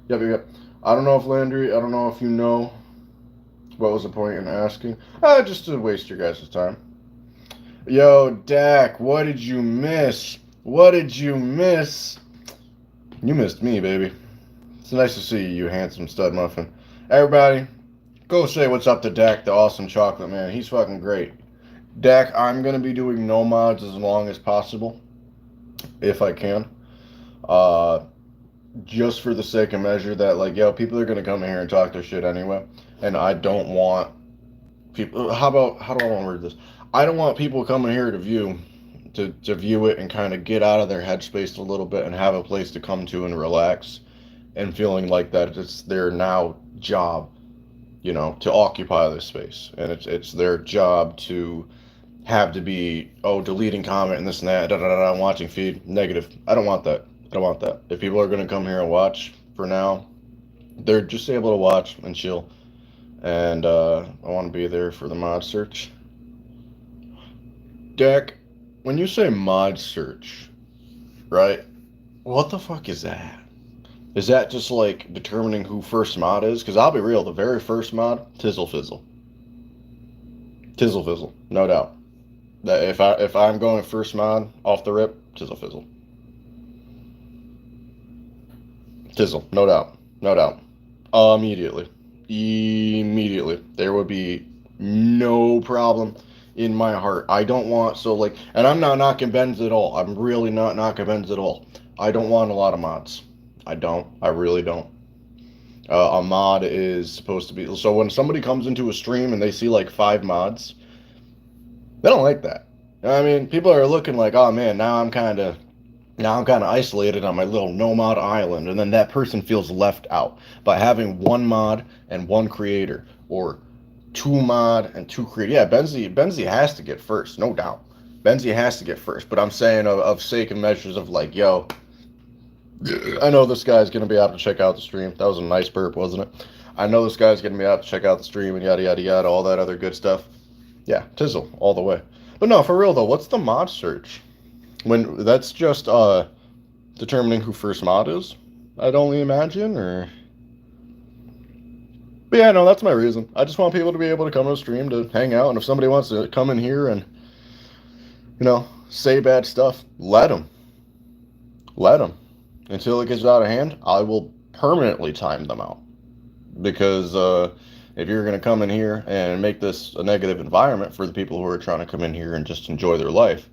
Yep. I don't know if Landry, I don't know if you know what was the point in asking. Just to waste your guys' time. Yo, Dak, what did you miss? What did you miss? You missed me, baby. It's nice to see you, handsome stud muffin. Everybody, go say what's up to Dak, the awesome chocolate man. He's fucking great. Dak, I'm going to be doing no mods as long as possible, if I can. Just for the sake of measure that, like, yo, people are going to come in here and talk their shit anyway. And I don't want people... how do I want to word this? I don't want people coming here to view it and kind of get out of their headspace a little bit and have a place to come to and relax and feeling like that it's their now job, you know, to occupy this space. And it's their job to have to be, deleting comment and this and that, I'm watching feed. Negative. I don't want that. If people are going to come here and watch for now, they're just able to watch and chill. And I want to be there for the mod search. Dak, when you say mod search, right, what the fuck is that? Is that just like determining who first mod is? Because I'll be real, the very first mod, Tizzle Fizzle. Tizzle Fizzle, no doubt. That if I'm going first mod off the rip, Tizzle Fizzle. Tizzle, no doubt. Immediately. There would be no problem in my heart. I don't want, and I'm not knocking Benz at all. I'm really not knocking Benz at all. I don't want a lot of mods. I really don't. A mod is supposed to be, so when somebody comes into a stream and they see like 5 mods, they don't like that. I mean, people are looking like, oh man, now I'm kind of isolated on my little no mod island, and then that person feels left out. By having 1 mod and 1 creator, or 2 mod and 2 creator. Yeah, Benzie has to get first, no doubt. Benzie has to get first, but I'm saying of sake and measures of like, yo, I know this guy's going to be able to check out the stream. That was a nice burp, wasn't it? I know this guy's going to be able to check out the stream and yada, yada, yada, all that other good stuff. Yeah, Tizzle, all the way. But no, for real though, what's the mod search? When that's just determining who first mod is, I'd only imagine, or... But yeah, no, that's my reason. I just want people to be able to come to the stream to hang out, and if somebody wants to come in here and, you know, say bad stuff, let them. Until it gets out of hand, I will permanently time them out. Because if you're going to come in here and make this a negative environment for the people who are trying to come in here and just enjoy their life,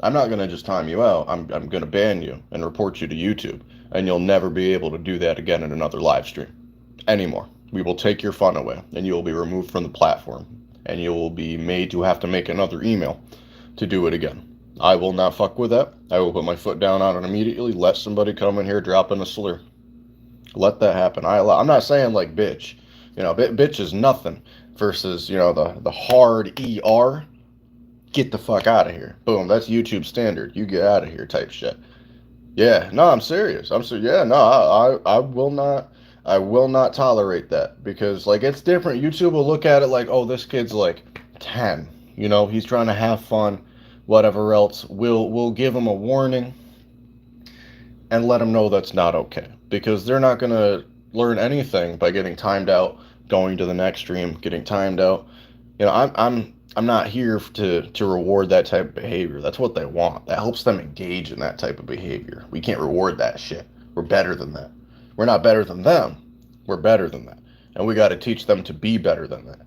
I'm not going to just time you out. I'm going to ban you and report you to YouTube. And you'll never be able to do that again in another live stream anymore. We will take your fun away, and you will be removed from the platform. And you will be made to have to make another email to do it again. I will not fuck with that. I will put my foot down on it immediately. Let somebody come in here dropping a slur. Let that happen. I'm not saying like bitch. You know, bitch is nothing versus, you know, the hard ER Get the fuck out of here. Boom, that's YouTube standard. You get out of here type shit. Yeah, no, I'm serious. I'm serious. Yeah, no, I will not tolerate that because like it's different. YouTube will look at it like, oh, this kid's like 10. You know, he's trying to have fun, whatever else. We'll give him a warning and let him know that's not okay because they're not gonna learn anything by getting timed out, going to the next stream, getting timed out. You know, I'm not here to reward that type of behavior. That's what they want. That helps them engage in that type of behavior. We can't reward that shit. We're better than that. We're not better than them. We're better than that. And we got to teach them to be better than that.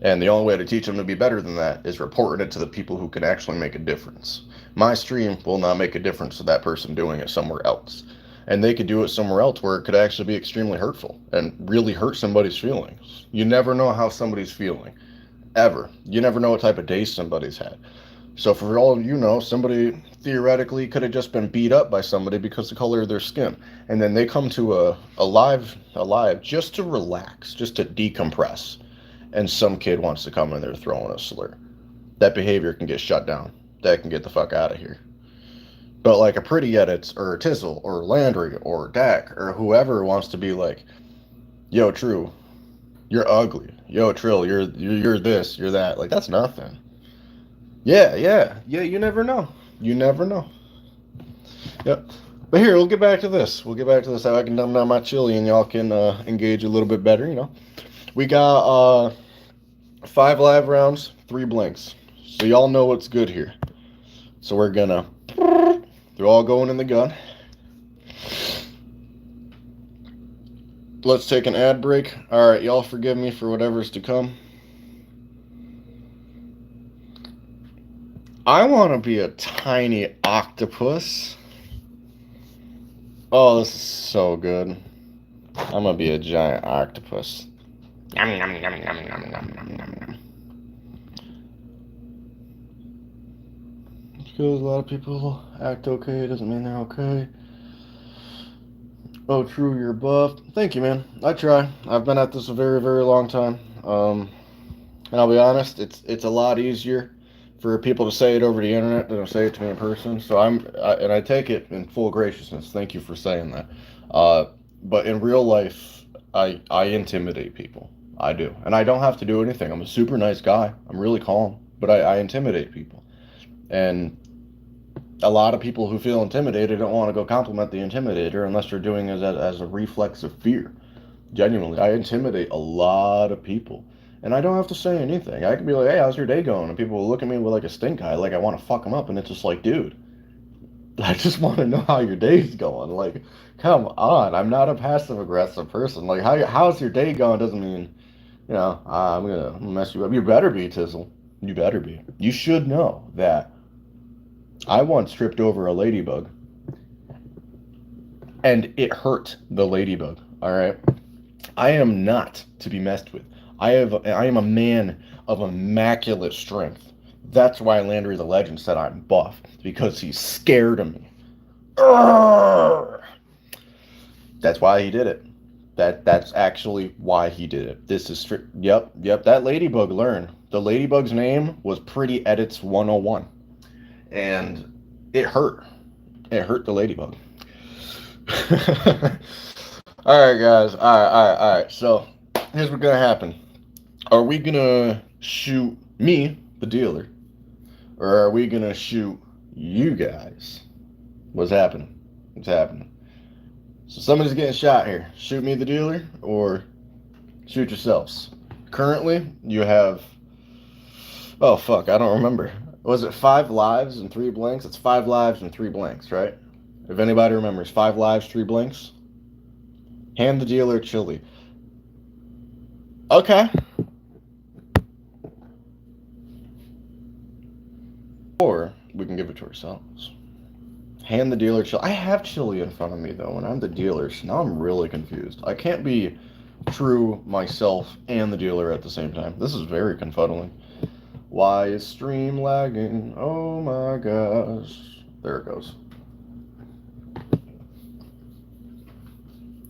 And the only way to teach them to be better than that is reporting it to the people who can actually make a difference. My stream will not make a difference to that person doing it somewhere else. And they could do it somewhere else where it could actually be extremely hurtful and really hurt somebody's feelings. You never know how somebody's feeling. Ever. You never know what type of day somebody's had. So for all you know, somebody theoretically could have just been beat up by somebody because of the color of their skin. And then they come to a live just to relax, just to decompress. And some kid wants to come in there throwing a slur. That behavior can get shut down. That can get the fuck out of here. But like a Pretty Edits or Tizzle or Landry or Dak or whoever wants to be like, yo, True, you're ugly. Yo, Trill, you're this, you're that. Like that's nothing. Yeah. You never know. You never know. Yep. But here, we'll get back to this. How I can dumb down my chili and y'all can engage a little bit better. You know, we got 5 live rounds, 3 blanks. So y'all know what's good here. So we're gonna. They're all going in the gun. Let's take an ad break. All right, y'all forgive me for whatever's to come. I want to be a tiny octopus. Oh, this is so good. I'm going to be a giant octopus. Yum, yum, yum, yum, yum, yum, yum, yum, yum. Because a lot of people act okay doesn't mean they're okay. Oh, True, you're buffed. Thank you, man. I try. I've been at this a very, very long time. And I'll be honest, it's a lot easier for people to say it over the internet than to say it to me in person. So and I take it in full graciousness. Thank you for saying that. But in real life, I intimidate people. I do, and I don't have to do anything. I'm a super nice guy. I'm really calm, but I intimidate people, and a lot of people who feel intimidated don't want to go compliment the intimidator unless they're doing it as a reflex of fear. Genuinely, I intimidate a lot of people. And I don't have to say anything. I can be like, hey, how's your day going? And people will look at me with like a stink eye, like I want to fuck them up. And it's just like, dude, I just want to know how your day's going. Like, come on. I'm not a passive aggressive person. Like, how's your day going doesn't mean, you know, I'm gonna mess you up. You better be, Tizzle. You better be. You should know that I once tripped over a ladybug. And it hurt the ladybug. All right. I am not to be messed with. I am a man of immaculate strength. That's why Landry the Legend said I'm buff, because he's scared of me. Urgh! That's why he did it. That's actually why he did it. This is yep. That ladybug learned. The ladybug's name was Pretty Edits 101, and it hurt. It hurt the ladybug. All right, guys. All right. So here's what's gonna happen. Are we gonna shoot me, the dealer, or are we gonna shoot you guys? What's happening? What's happening? So somebody's getting shot here. Shoot me, the dealer, or shoot yourselves. Currently, you have. Oh fuck! I don't remember. Was it 5 lives and 3 blanks? It's 5 lives and 3 blanks, right? If anybody remembers, 5 lives, 3 blanks. Hand the dealer chili. Okay. Or we can give it to ourselves. Hand the dealer chili. I have chili in front of me though, and I'm the dealer, so now I'm really confused. I can't be True, myself, and the dealer at the same time. This is very confuddling. Why is stream lagging? Oh my gosh. There it goes.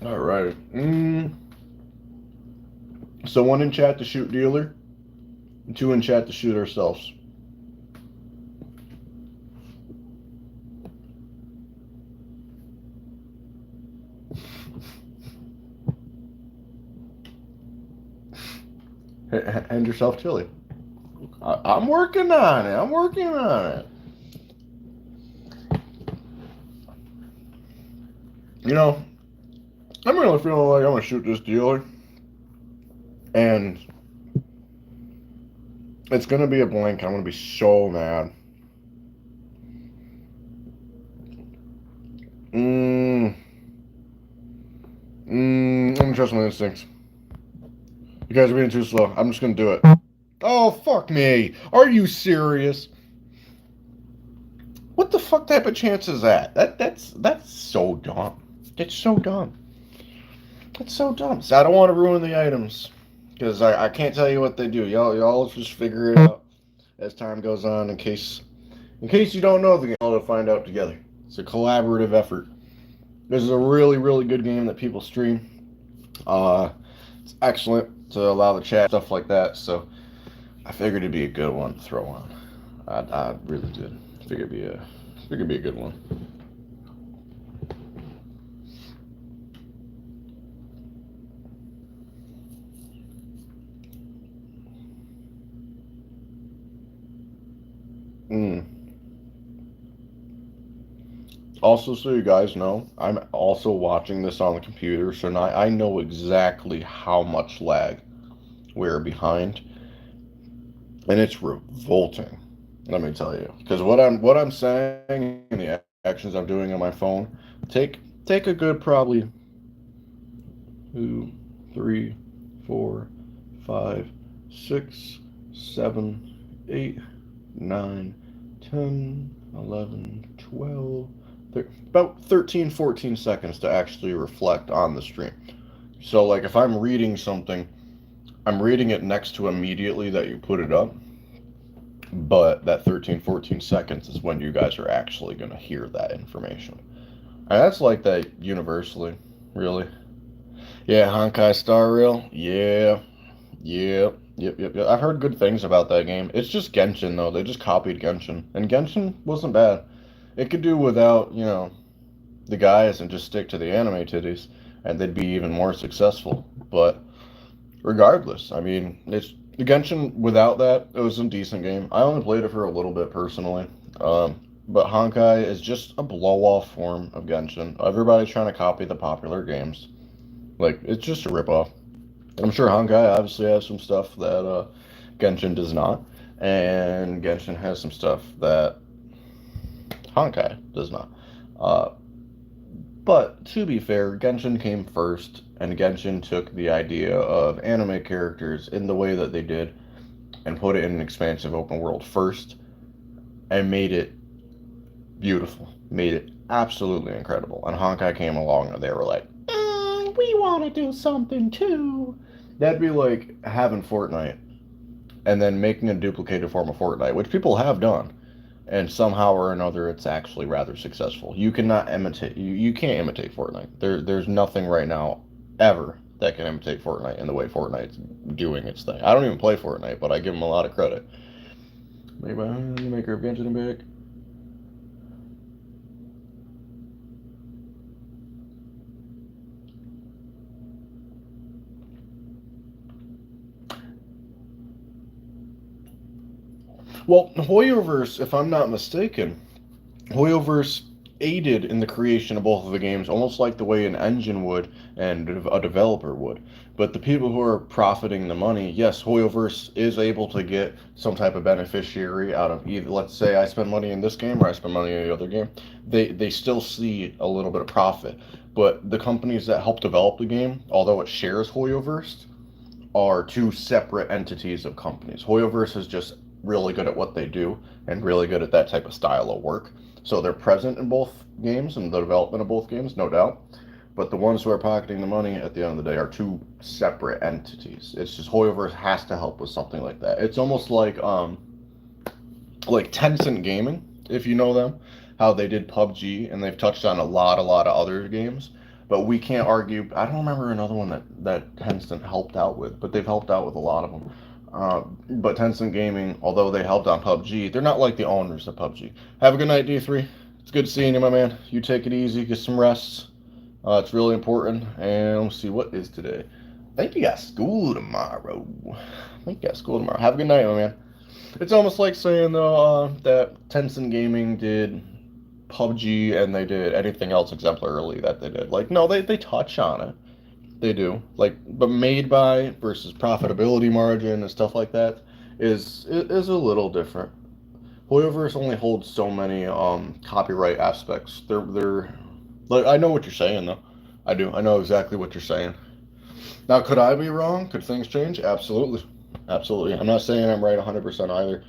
Alright. So 1 in chat to shoot dealer, 2 in chat to shoot ourselves. Hand yourself chili. I'm working on it. I'm working on it. You know, I'm really feeling like I'm gonna shoot this dealer, and it's gonna be a blank. I'm gonna be so mad. I'm trust my instincts. You guys are being too slow. I'm just gonna do it. Oh fuck me! Are you serious? What the fuck type of chance is that? That's so dumb. It's so dumb. It's so dumb. So I don't want to ruin the items because I can't tell you what they do. Y'all just figure it out as time goes on. In case you don't know the game, all to find out together. It's a collaborative effort. This is a really really good game that people stream. It's excellent to allow the chat stuff like that. So I figured it'd be a good one to throw on. I really did. Figured it'd be a good one. Mm. Also, so you guys know, I'm also watching this on the computer, so now I know exactly how much lag we're behind, and it's revolting. Let me tell you, because what I'm saying and the actions I'm doing on my phone take a good probably 2, 3, 4, 5, 6, 7, 8, 9, 10, 11, 12, about 13, 14 seconds to actually reflect on the stream. So, like, if I'm reading something, I'm reading it next to immediately that you put it up, but that 13, 14 seconds is when you guys are actually going to hear that information. And that's like that universally, really. Yeah, Honkai Star Rail. Yeah, yep. I've heard good things about that game. It's just Genshin though. They just copied Genshin, and Genshin wasn't bad. It could do without, the guys and just stick to the anime titties, and they'd be even more successful. But regardless, I mean, it's the Genshin without that. It was a decent game. I only played it for a little bit personally. But Honkai is just a blow-off form of Genshin. Everybody's trying to copy the popular games. Like, it's just a rip-off. I'm sure Honkai obviously has some stuff that Genshin does not, and Genshin has some stuff that Honkai does not. Uh, but to be fair, Genshin came first, and Genshin took the idea of anime characters in the way that they did and put it in an expansive open world first and made it beautiful, made it absolutely incredible. And Honkai came along and they were like, we want to do something too. That'd be like having Fortnite and then making a duplicated form of Fortnite, which people have done, and somehow or another it's actually rather successful. You cannot imitate. You can't imitate Fortnite. There's nothing right now ever that can imitate Fortnite in the way Fortnite's doing its thing. I don't even play Fortnite, but I give them a lot of credit. Maybe the maker of Genshin Impact. Well, Hoyoverse, if I'm not mistaken, Hoyoverse aided in the creation of both of the games, almost like the way an engine would and a developer would. But the people who are profiting the money, yes, Hoyoverse is able to get some type of beneficiary out of either. Let's say I spend money in this game or I spend money in the other game. They still see a little bit of profit. But the companies that help develop the game, although it shares Hoyoverse, are two separate entities of companies. Hoyoverse is just really good at what they do and really good at that type of style of work. So they're present in both games and the development of both games, no doubt. But the ones who are pocketing the money at the end of the day are two separate entities. It's just Hoyoverse has to help with something like that. It's almost like Tencent Gaming, if you know them, how they did PUBG, and they've touched on a lot of other games. But we can't argue. I don't remember another one that Tencent helped out with, but they've helped out with a lot of them. But Tencent Gaming, although they helped on PUBG, they're not like the owners of PUBG. Have a good night, D3. It's good seeing you, my man. You take it easy, get some rest. It's really important. And let's see, what is today? I think you got school tomorrow. I think you got school tomorrow. Have a good night, my man. It's almost like saying though that Tencent Gaming did PUBG and they did anything else exemplarily that they did. Like, no, they touch on it. They do. Like, but made by versus profitability margin and stuff like that is a little different. Hoyoverse only holds so many copyright aspects. They're like I know what you're saying though. I do. I know exactly what you're saying. Now, could I be wrong? Could things change? Absolutely. Absolutely. I'm not saying I'm right 100% either.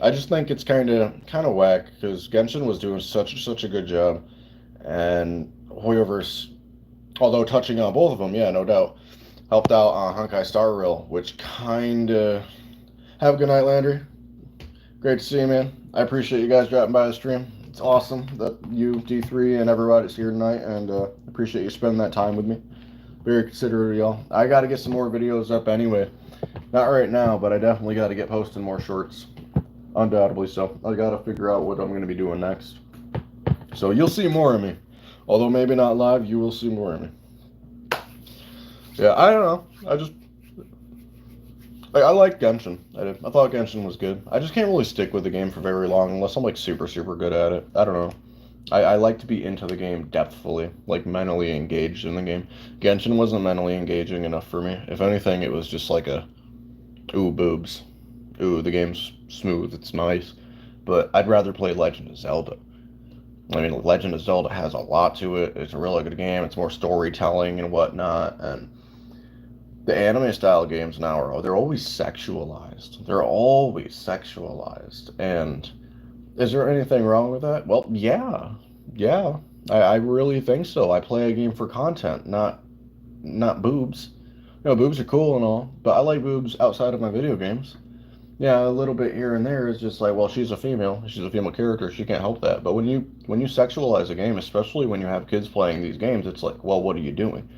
I just think it's kind of whack because Genshin was doing such a good job, and Hoyoverse, although touching on both of them, yeah, no doubt, helped out on Honkai Star Rail, which kind of. Have a good night, Landry. Great to see you, man. I appreciate you guys dropping by the stream. It's awesome that you, D3, and everybody's here tonight, and appreciate you spending that time with me. Very considerate of y'all. I got to get some more videos up anyway. Not right now, but I definitely got to get posting more shorts. Undoubtedly so. I got to figure out what I'm going to be doing next. So you'll see more of me. Although maybe not live, you will see more of me. Yeah, I don't know. I like Genshin. I did. I thought Genshin was good. I just can't really stick with the game for very long unless I'm like super good at it. I don't know. I like to be into the game depthfully, like mentally engaged in the game. Genshin wasn't mentally engaging enough for me. If anything, it was just like a, ooh, boobs. Ooh, the game's smooth, it's nice. But I'd rather play Legend of Zelda. I mean, Legend of Zelda has a lot to it. It's a really good game. It's more storytelling and whatnot. And the anime style games now they're always sexualized. They're always sexualized. And is there anything wrong with that? Well, yeah. Yeah. I really think so. I play a game for content, not boobs. You know, boobs are cool and all, but I like boobs outside of my video games. Yeah, a little bit here and there is just like, well, she's a female. She's a female character. She can't help that. But when you sexualize a game, especially when you have kids playing these games, it's like, well, what are you doing?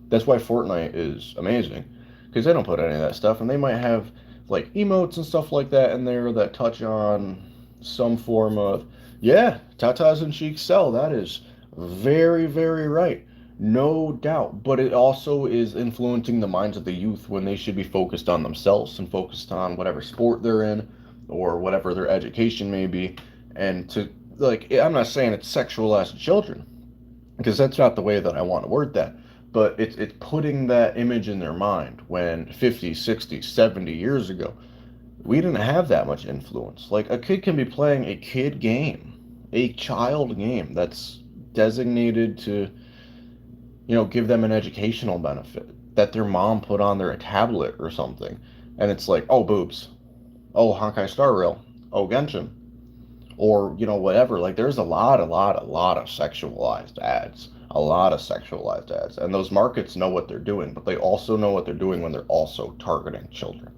That's why Fortnite is amazing because they don't put any of that stuff, and they might have like emotes and stuff like that in there that touch on some form of yeah, tatas and cheeks sell. That is very right, no doubt. But it also is influencing the minds of the youth when they should be focused on themselves and focused on whatever sport they're in or whatever their education may be, and to like I'm not saying it's sexualized children because that's not the way that I want to word that. But it's putting that image in their mind when 50, 60, 70 years ago, we didn't have that much influence. Like a kid can be playing a kid game, a child game that's designated to, give them an educational benefit that their mom put on their tablet or something. And it's like, oh, boobs. Oh, Honkai Star Rail. Oh, Genshin or whatever. Like there's a lot of sexualized ads, a lot of sexualized ads, and those markets know what they're doing, but they also know what they're doing when they're also targeting children.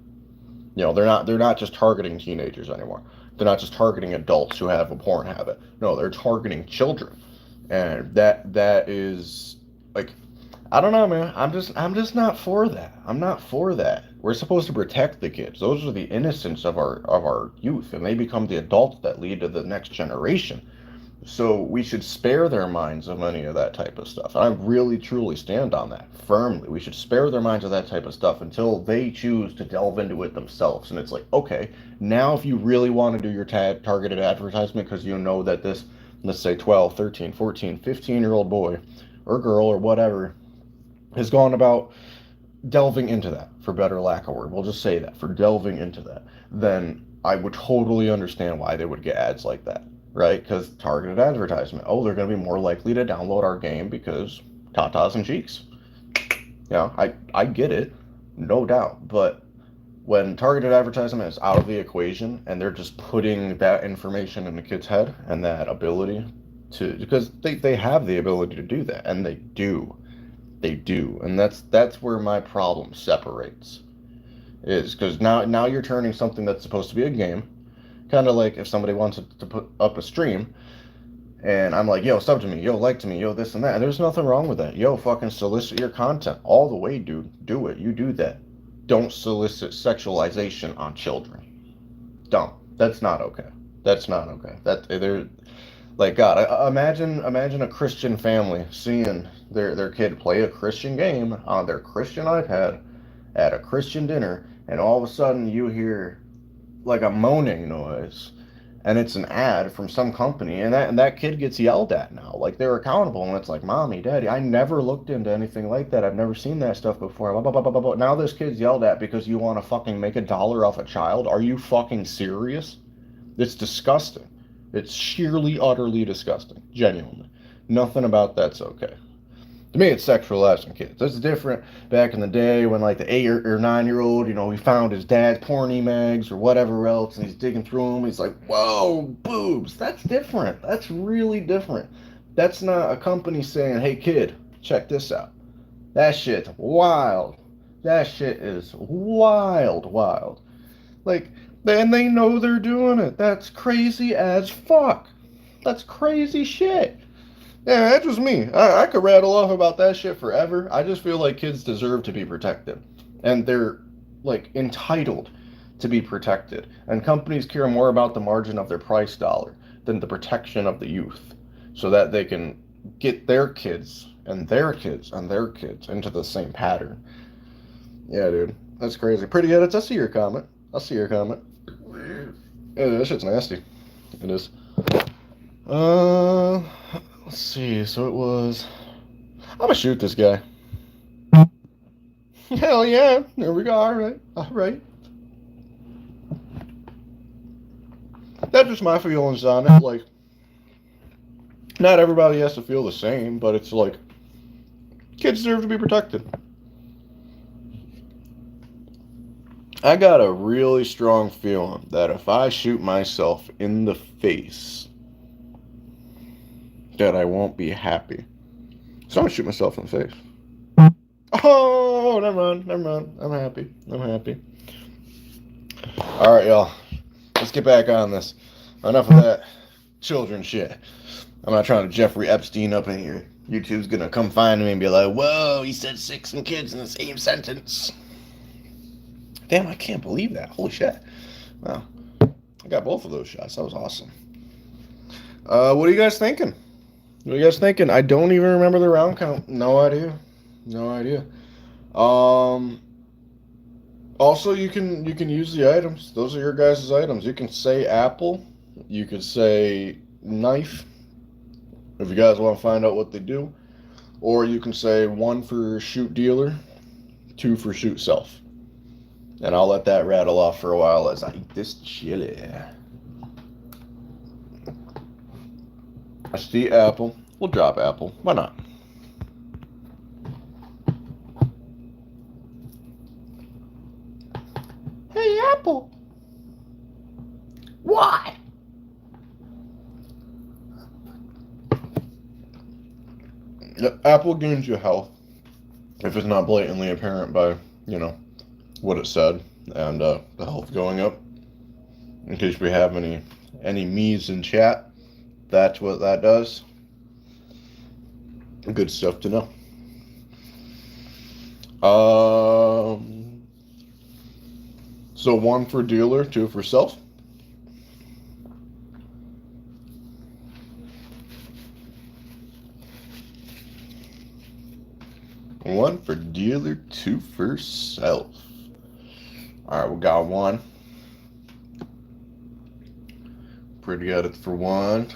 They're not just targeting teenagers anymore. They're not just targeting adults who have a porn habit. No, they're targeting children, and that is like I don't know, man. I'm just not for that. I'm not for that. We're supposed to protect the kids. Those are the innocents of our youth, and they become the adults that lead to the next generation. So we should spare their minds of any of that type of stuff. And I really truly stand on that firmly. We should spare their minds of that type of stuff until they choose to delve into it themselves. And it's like, okay, now if you really want to do your targeted advertisement because you know that this, let's say 12, 13, 14, 15-year-old boy or girl or whatever has gone about delving into that, for better lack of word, we'll just say that, for delving into that, then I would totally understand why they would get ads like that, right? Because targeted advertisement. Oh, they're going to be more likely to download our game because tatas and cheeks. I get it, no doubt. But when targeted advertisement is out of the equation and they're just putting that information in the kid's head and that ability to, because they have the ability to do that, and they do. They do, and that's where my problem separates. Is because now you're turning something that's supposed to be a game, kind of like if somebody wants to put up a stream, and I'm like, yo, sub to me, yo, like to me, yo, this and that. And there's nothing wrong with that. Yo, fucking solicit your content all the way, dude. Do it. You do that. Don't solicit sexualization on children. Don't. That's not okay. That's not okay. That there. Like God, imagine a Christian family seeing their kid play a Christian game on their Christian iPad at a Christian dinner, and all of a sudden you hear like a moaning noise, and it's an ad from some company, and that kid gets yelled at now. Like they're accountable, and it's like, mommy, daddy, I never looked into anything like that. I've never seen that stuff before. Blah, blah, blah, blah, blah, blah. Now this kid's yelled at because you want to fucking make $1 off a child. Are you fucking serious? It's disgusting. It's sheerly, utterly disgusting. Genuinely. Nothing about that's okay. To me, it's sexualizing kids. That's different back in the day when, like, the 8 or 9 year old, he found his dad's porny mags or whatever else, and he's digging through them. He's like, whoa, boobs. That's different. That's really different. That's not a company saying, hey, kid, check this out. That shit's wild. That shit is wild, wild. Like, and they know they're doing it. That's crazy as fuck. That's crazy shit. Yeah, that's just me. I could rattle off about that shit forever. I just feel like kids deserve to be protected. And they're, like, entitled to be protected. And companies care more about the margin of their price dollar than the protection of the youth. So that they can get their kids and their kids and their kids into the same pattern. Yeah, dude. That's crazy. Pretty edits. I see your comment. I see your comment. Yeah, that shit's nasty. It is. Uh, let's see. So it was. I'm gonna shoot this guy. Hell yeah! There we go. All right. All right. That's just my feelings on it. Like, not everybody has to feel the same, but it's like kids deserve to be protected. I got a really strong feeling that if I shoot myself in the face, that I won't be happy. So I'm gonna shoot myself in the face. Oh, never mind, never mind. I'm happy. I'm happy. All right, y'all. Let's get back on this. Enough of that children shit. I'm not trying to Jeffrey Epstein up in here. YouTube's gonna come find me and be like, whoa, he said sex and kids in the same sentence. Damn, I can't believe that. Holy shit. Wow. I got both of those shots. That was awesome. What are you guys thinking? What are you guys thinking? I don't even remember the round count. No idea. No idea. Also, you can use the items. Those are your guys' items. You can say apple. You could say knife. If you guys want to find out what they do. Or you can say 1 for shoot dealer, 2 for shoot self. And I'll let that rattle off for a while as I eat this chili. I see apple. We'll drop apple. Why not? Hey, apple. Why? Apple gains you health if it's not blatantly apparent by, what it said and the health going up. In case we have any me's in chat, that's what that does. Good stuff to know. So 1 for dealer, 2 for self. One for dealer, 2 for self. Alright, we got 1. Pretty good at for 1.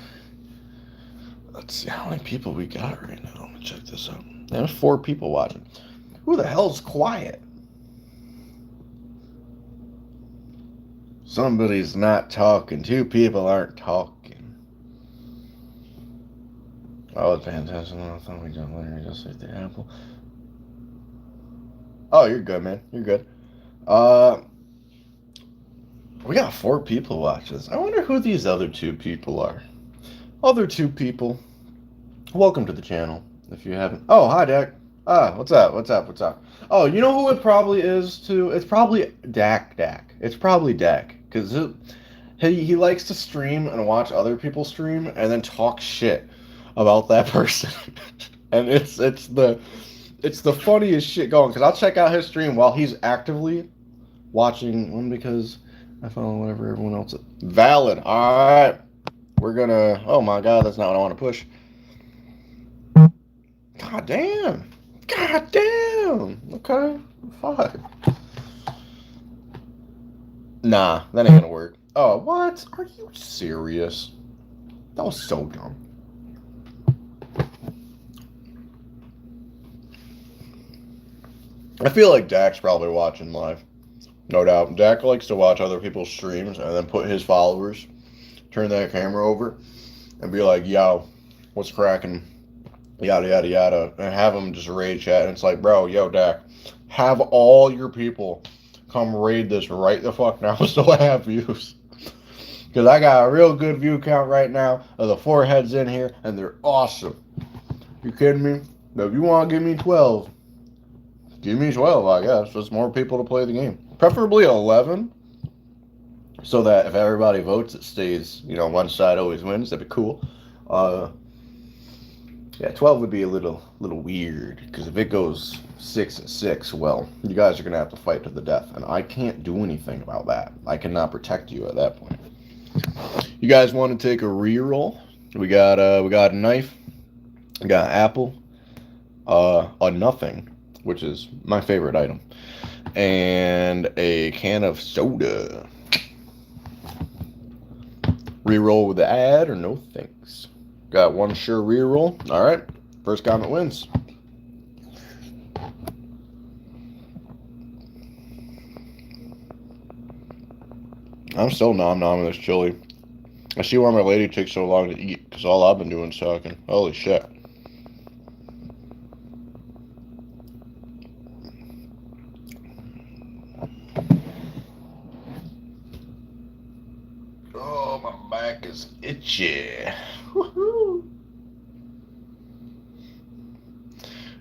Let's see how many people we got right now. Let me check this out. There's 4 people watching. Who the hell's quiet? Somebody's not talking. 2 people aren't talking. Oh, it's fantastic. I thought we done later. Just like the apple. Oh, you're good, man. You're good. We got 4 people watching this. I wonder who these other 2 people are. Other 2 people. Welcome to the channel. If you haven't. Oh, hi, Dak. What's up? What's up? What's up? Oh, you know who it probably is too? It's probably Dak. It's probably Dak. Because he likes to stream and watch other people stream and then talk shit about that person. And it's the funniest shit going. Because I'll check out his stream while he's actively watching one because I follow whatever everyone else is. Valid. Alright. We're gonna. Oh my god, that's not what I want to push. God damn. God damn. Okay. Fuck. Nah, that ain't gonna work. Oh, what? Are you serious? That was so dumb. I feel like Dak's probably watching live. No doubt. Dak likes to watch other people's streams and then put his followers, turn that camera over, and be like, yo, what's cracking? Yada, yada, yada. And have them just raid chat. And it's like, bro, yo, Dak, have all your people come raid this right the fuck now so I have views. Because I got a real good view count right now of the foreheads in here, and they're awesome. You kidding me? Now, if you want to give me 12, give me 12, I guess. Just more people to play the game. Preferably 11, so that if everybody votes, it stays, one side always wins. That'd be cool. Uh, yeah, 12 would be a little weird, because if it goes 6 and 6, well, you guys are going to have to fight to the death, and I can't do anything about that. I cannot protect you at that point. You guys want to take a reroll? We got a knife, we got apple, a nothing, which is my favorite item, and a can of soda. Reroll with the ad or no thanks? Got one sure reroll. All right, first comment wins. I'm still nom-nomming this chili. I see why my lady takes so long to eat, because all I've been doing is talking. Holy shit. Oh, my back is itchy. Woohoo.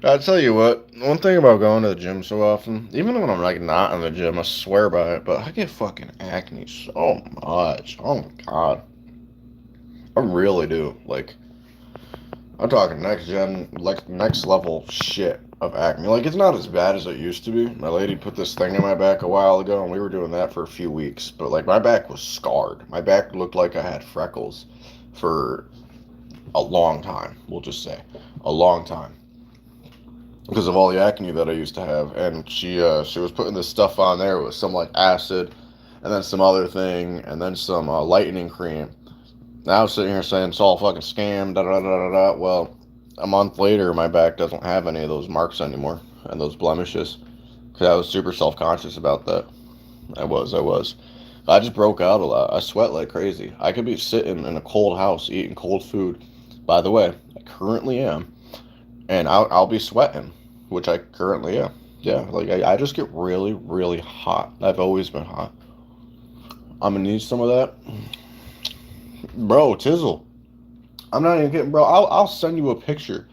I tell you what, one thing about going to the gym so often, even when I'm like not in the gym, I swear by it, but I get fucking acne so much. Oh my god. I really do. Like, I'm talking next gen, like next level shit of acne. Like, it's not as bad as it used to be. My lady put this thing in my back a while ago, and we were doing that for a few weeks. But like, my back was scarred. My back looked like I had freckles for a long time. We'll just say a long time because of all the acne that I used to have. And she was putting this stuff on there with some like acid, and then some other thing, and then some lightening cream. Now I was sitting here saying it's all fucking scam, da da da da da. Well, a month later, my back doesn't have any of those marks anymore and those blemishes. Because I was super self conscious about that. I was. I just broke out a lot. I sweat like crazy. I could be sitting in a cold house eating cold food. By the way, I currently am. And I'll be sweating, which I currently am. Yeah, like I just get really, really hot. I've always been hot. I'm gonna need some of that. Bro, Tizzle. I'm not even kidding, bro. I'll send you a picture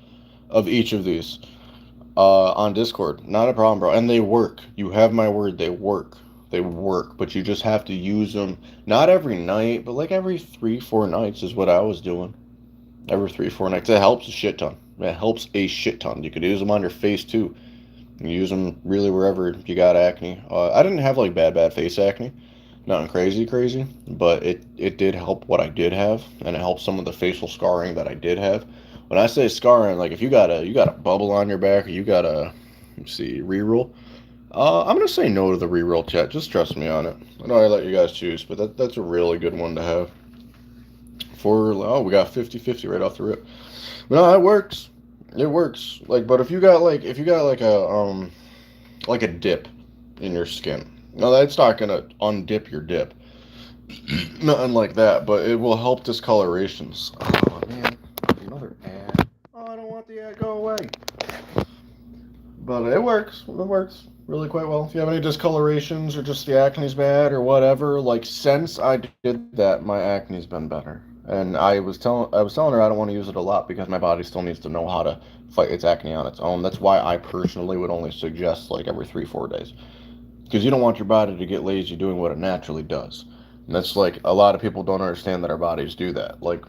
of each of these on Discord. Not a problem, bro. And they work. You have my word, they work. They work, but you just have to use them not every night, but like every 3-4 nights is what I was doing. Every 3-4 nights. It helps a shit ton. It helps a shit ton. You could use them on your face too. You use them really wherever you got acne. I didn't have like bad face acne. Nothing crazy, but it did help what I did have, and it helped some of the facial scarring that I did have. When I say scarring, like if you got a bubble on your back, or you got a, let's see, reroll. I'm gonna say no to the reroll chat. Just trust me on it. I know I let you guys choose, but that's a really good one to have. We got 50-50 right off the rip. But no, it works. It works. Like, but if you got like a dip in your skin. No, that's not gonna undip your dip. Nothing like that, but it will help discolorations. Oh man, another ad. Oh, I don't want the ad. Go away. But it works. It works really quite well. If you have any discolorations or just the acne's bad or whatever, like since I did that, my acne's been better. And I was telling her I don't want to use it a lot because my body still needs to know how to fight its acne on its own. That's why I personally would only suggest like every 3-4 days. Because you don't want your body to get lazy doing what it naturally does. And that's like a lot of people don't understand that our bodies do that. Like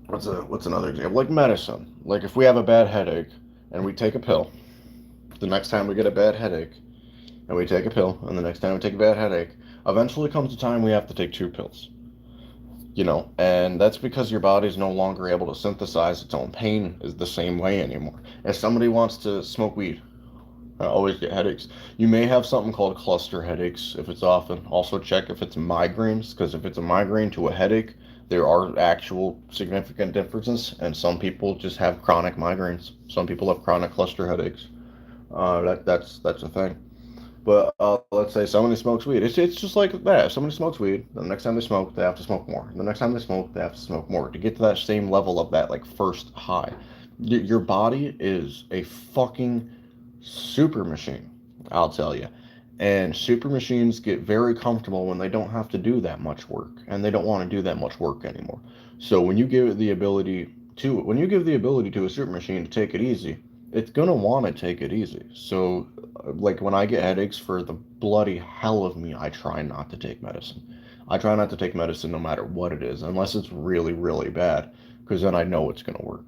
what's another example? Like medicine. Like if we have a bad headache and we take a pill, the next time we get a bad headache and we take a pill, and the next time we take a bad headache, eventually comes a time we have to take 2 pills. And that's because your body's no longer able to synthesize its own pain is the same way anymore. If somebody wants to smoke weed, I always get headaches. You may have something called cluster headaches if it's often. Also check if it's migraines, because if it's a migraine to a headache, there are actual significant differences, and some people just have chronic migraines. Some people have chronic cluster headaches. That's a thing. But let's say somebody smokes weed. It's just like that. If somebody smokes weed, the next time they smoke, they have to smoke more. The next time they smoke, they have to smoke more to get to that same level of that like first high. Your body is a fucking super machine, I'll tell you. And super machines get very comfortable when they don't have to do that much work, and they don't want to do that much work anymore. So when you give the ability to a super machine to take it easy, it's gonna want to take it easy. So like when I get headaches, for the bloody hell of me, I try not to take medicine. I try not to take medicine no matter what it is, unless it's really, really bad, because then I know it's going to work.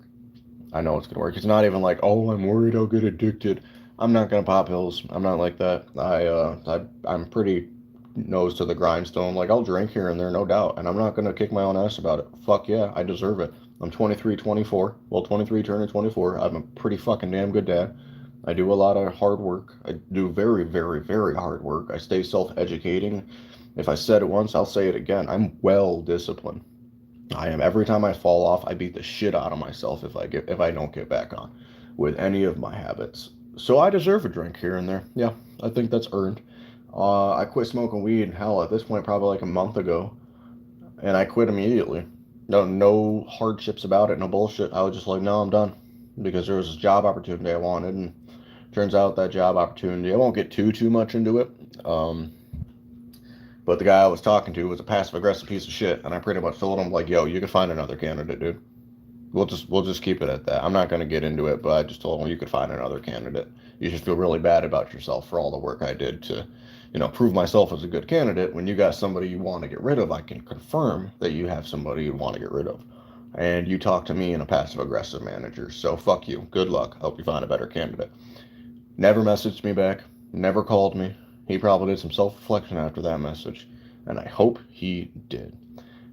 I know it's going to work. It's not even like, oh, I'm worried I'll get addicted. I'm not going to pop pills. I'm not like that. I'm pretty nose to the grindstone. Like, I'll drink here and there, no doubt. And I'm not going to kick my own ass about it. Fuck yeah, I deserve it. I'm 23, 24. Well, 23 turning 24. I'm a pretty fucking damn good dad. I do a lot of hard work. I do very, very, very hard work. I stay self educating. If I said it once, I'll say it again. I'm well disciplined. I am. Every time I fall off, I beat the shit out of myself if I don't get back on with any of my habits. So I deserve a drink here and there. Yeah, I think that's earned. I quit smoking weed. Hell, at this point, probably like a month ago, and I quit immediately. No hardships about it. No bullshit. I was just like, no, I'm done, because there was a job opportunity I wanted, and turns out that job opportunity. I won't get too much into it. Um, but the guy I was talking to was a passive aggressive piece of shit, and I pretty much told him like, "Yo, you can find another candidate, dude. We'll just keep it at that. I'm not gonna get into it, but I just told him you could find another candidate. You should feel really bad about yourself for all the work I did to, prove myself as a good candidate. When you got somebody you want to get rid of, I can confirm that you have somebody you want to get rid of. And you talk to me in a passive aggressive manager, so fuck you. Good luck. Hope you find a better candidate." Never messaged me back, never called me. He probably did some self reflection after that message, and I hope he did,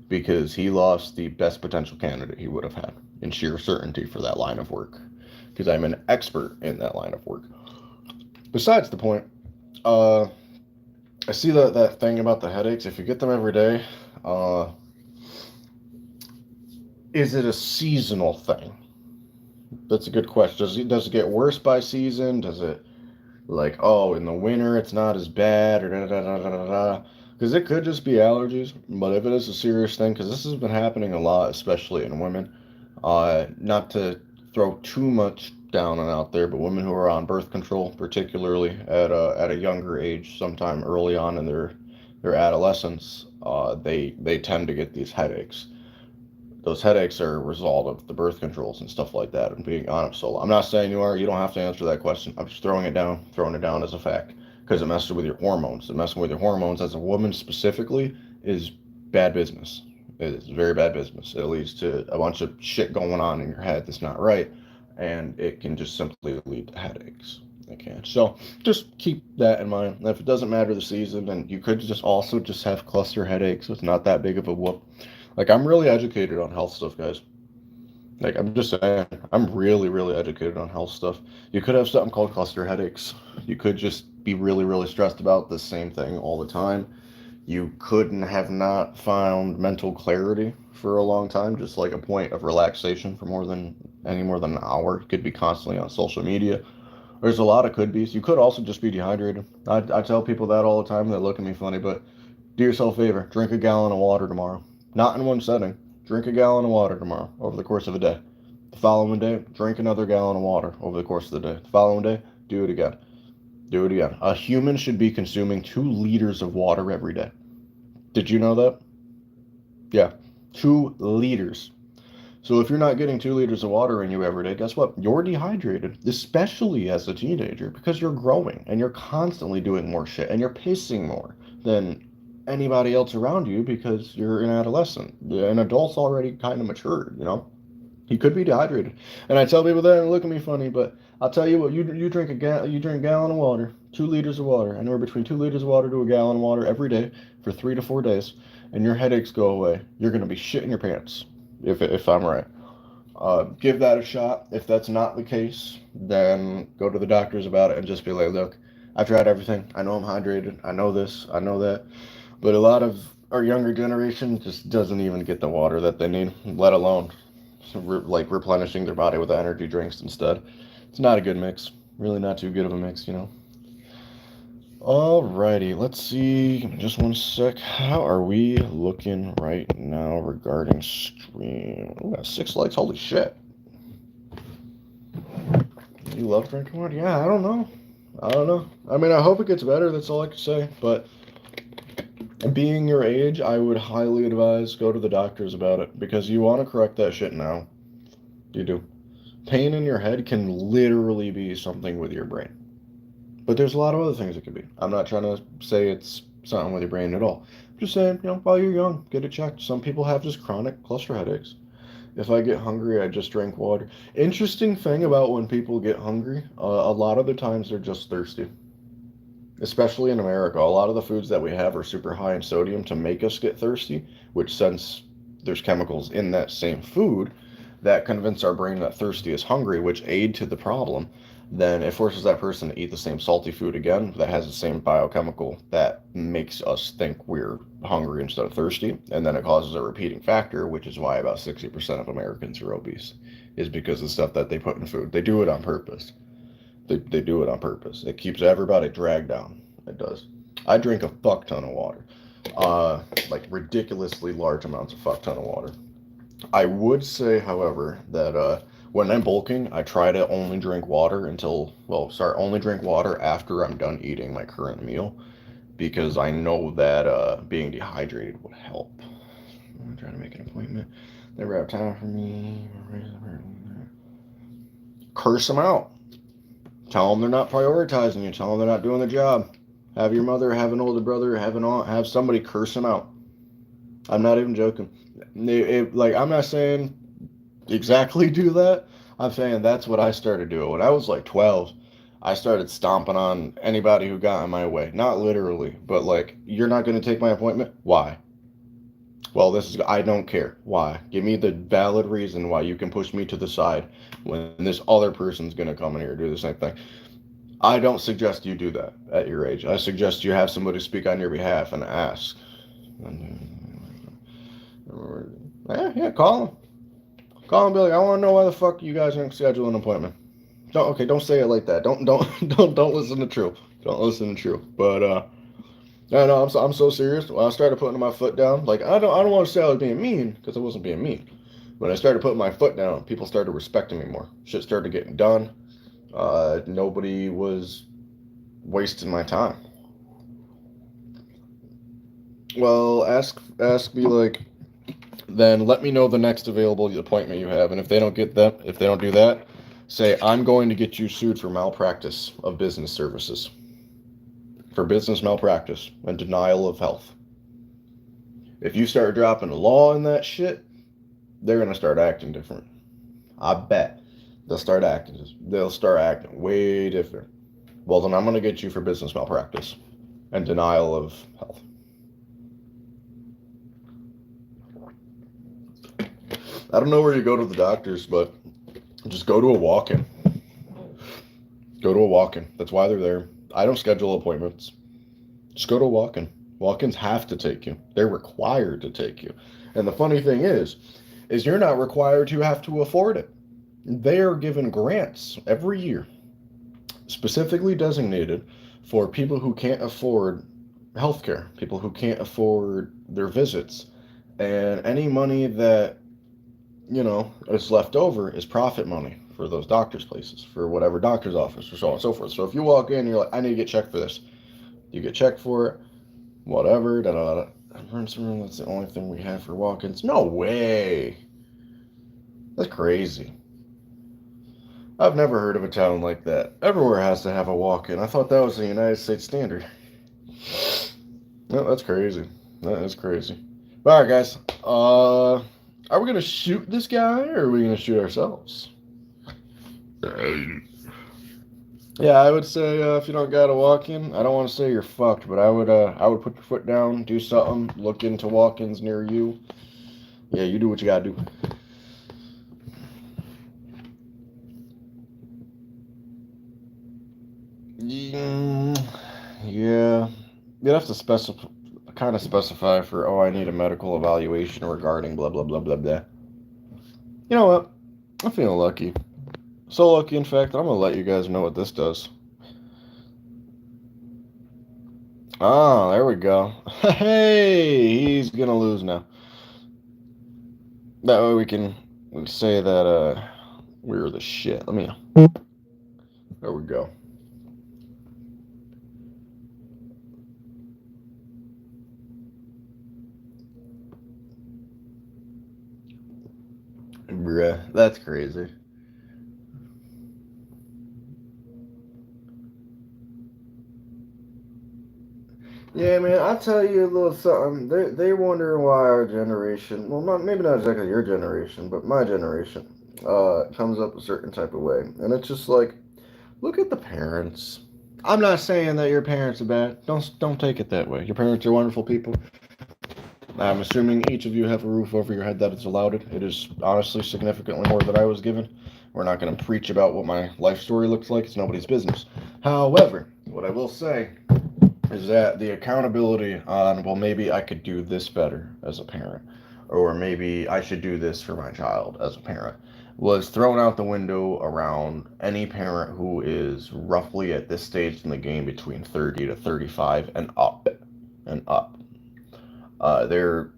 because he lost the best potential candidate he would have had in sheer certainty for that line of work, because I'm an expert in that line of work. Besides the point, uh, I see that thing about the headaches. If you get them every day, uh, is it a seasonal thing? That's a good question. Does it get worse by season? Does it, like, oh, in the winter it's not as bad, or da da da da da da? Because it could just be allergies, but if it is a serious thing, because this has been happening a lot, especially in women, not to throw too much down and out there, but women who are on birth control, particularly at a younger age, sometime early on in their adolescence, they tend to get these headaches. Those headaches are a result of the birth controls and stuff like that, and being on it so long. I'm not saying you don't have to answer that question. I'm just throwing it down as a fact, because it messes with your hormones. And messing with your hormones as a woman specifically is bad business. It is very bad business. It leads to a bunch of shit going on in your head that's not right, and it can just simply lead to headaches. It can. So just keep that in mind. And if it doesn't matter the season, then you could just also just have cluster headaches. So it's not that big of a whoop. Like, I'm really educated on health stuff, guys. Like, I'm just saying, I'm really, really educated on health stuff. You could have something called cluster headaches. You could just be really, really stressed about the same thing all the time. You couldn't have not found mental clarity for a long time, just like a point of relaxation for more than an hour. You could be constantly on social media. There's a lot of could be's. You could also just be dehydrated. I tell people that all the time. They look at me funny, but do yourself a favor. Drink a gallon of water tomorrow. Not in one setting. Drink a gallon of water tomorrow over the course of a day. The following day, drink another gallon of water over the course of the day. The following day, do it again. Do it again. A human should be consuming 2 liters of water every day. Did you know that? Yeah. 2 liters. So if you're not getting 2 liters of water in you every day, guess what? You're dehydrated, especially as a teenager, because you're growing and you're constantly doing more shit and you're pacing more than anybody else around you, because you're an adolescent. An adult's already kind of matured. He could be dehydrated. And I tell people that and look at me funny, but I'll tell you what, you drink a gallon of water. 2 liters of water, anywhere between 2 liters of water to a gallon of water every day for 3 to 4 days, and your headaches go away. You're gonna be shitting your pants, if I'm right. Give that a shot. If that's not the case, then go to the doctors about it and just be like, look, I've tried everything. I know I'm hydrated. I know this. I know that. But a lot of our younger generation just doesn't even get the water that they need, let alone like replenishing their body with energy drinks instead. It's not a good mix. Really not too good of a mix, you know. Alrighty, let's see. Just one sec. How are we looking right now regarding stream? We got 6 likes. Holy shit. You love drinking water? Yeah, I don't know. I don't know. I mean, I hope it gets better. That's all I can say. But being your age, I would highly advise go to the doctors about it because you want to correct that shit now. You do. Pain in your head can literally be something with your brain. But there's a lot of other things it could be. I'm not trying to say it's something with your brain at all. I'm just saying, while you're young, get it checked. Some people have just chronic cluster headaches. If I get hungry, I just drink water. Interesting thing about when people get hungry, a lot of the times they're just thirsty. Especially in America, a lot of the foods that we have are super high in sodium to make us get thirsty, which since there's chemicals in that same food that convince our brain that thirsty is hungry, which aid to the problem, then it forces that person to eat the same salty food again that has the same biochemical that makes us think we're hungry instead of thirsty. And then it causes a repeating factor, which is why about 60% of Americans are obese, is because of the stuff that they put in food. They do it on purpose. They do it on purpose. It keeps everybody dragged down. It does. I drink a fuck ton of water. Like ridiculously large amounts of fuck ton of water. I would say, however, that when I'm bulking, I try to only drink water only drink water after I'm done eating my current meal because I know that being dehydrated would help. I'm trying to make an appointment. Never have time for me. Curse them out. Tell them they're not prioritizing you. Tell them they're not doing the job. Have your mother, have an older brother, have an aunt, have somebody curse them out. I'm not even joking. I'm not saying exactly do that. I'm saying that's what I started doing. When I was like 12, I started stomping on anybody who got in my way. Not literally, but like, you're not going to take my appointment? Why? Well, I don't care. Why? Give me the valid reason why you can push me to the side when this other person's going to come in here and do the same thing. I don't suggest you do that at your age. I suggest you have somebody speak on your behalf and ask. Yeah, call him. Call him and be like, I want to know why the fuck you guys didn't schedule an appointment. Don't say it like that. Don't listen to True. Don't listen to True. But I know I'm so serious. When I started putting my foot down, like I don't want to say I was being mean because I wasn't being mean. When I started putting my foot down, people started respecting me more. Shit started getting done. Nobody was wasting my time. Well, be like, then let me know the next available appointment you have. And if they don't do that, say, I'm going to get you sued for malpractice of business services. For business malpractice and denial of health. If you start dropping the law in that shit, they're going to start acting different. I bet. They'll start acting way different. Well, then I'm going to get you for business malpractice and denial of health. I don't know where you go to the doctors, but just go to a walk-in. Go to a walk-in. That's why they're there. I don't schedule appointments. Just go to a walk-in. Walk-ins have to take you. They're required to take you. And the funny thing is you're not required to have to afford it. They are given grants every year, specifically designated for people who can't afford healthcare, people who can't afford their visits. And any money that is left over is profit money for those doctor's places, for whatever doctor's office, or so on and so forth. So if you walk in, you're like, I need to get checked for this. You get checked for it, whatever, da-da-da. Emergency room, that's the only thing we have for walk-ins. No way. That's crazy. I've never heard of a town like that. Everywhere has to have a walk-in. I thought that was the United States standard. No, that's crazy. That is crazy. All right, guys. Are we going to shoot this guy, or are we going to shoot ourselves? Yeah, I would say if you don't got a walk-in, I don't want to say you're fucked, but I would put your foot down, do something, look into walk-ins near you. Yeah, you do what you gotta do. Mm, yeah, you'd have to specify for, oh, I need a medical evaluation regarding blah blah blah blah blah. You know what? I'm feeling lucky. So lucky, in fact, that I'm gonna let you guys know what this does. Ah, there we go. Hey, he's gonna lose now. That way we can say that we're the shit. Let me. There we go. Bruh, that's crazy. Yeah, man, I'll tell you a little something. They wonder why our generation, well, maybe not exactly your generation, but my generation, comes up a certain type of way. And it's just like, look at the parents. I'm not saying that your parents are bad. Don't take it that way. Your parents are wonderful people. I'm assuming each of you have a roof over your head that is allowed it. It is honestly significantly more than I was given. We're not going to preach about what my life story looks like. It's nobody's business. However, what I will say is that the accountability on, well, maybe I could do this better as a parent, or maybe I should do this for my child as a parent, was thrown out the window around any parent who is roughly at this stage in the game between 30 to 35 and up. And up. They're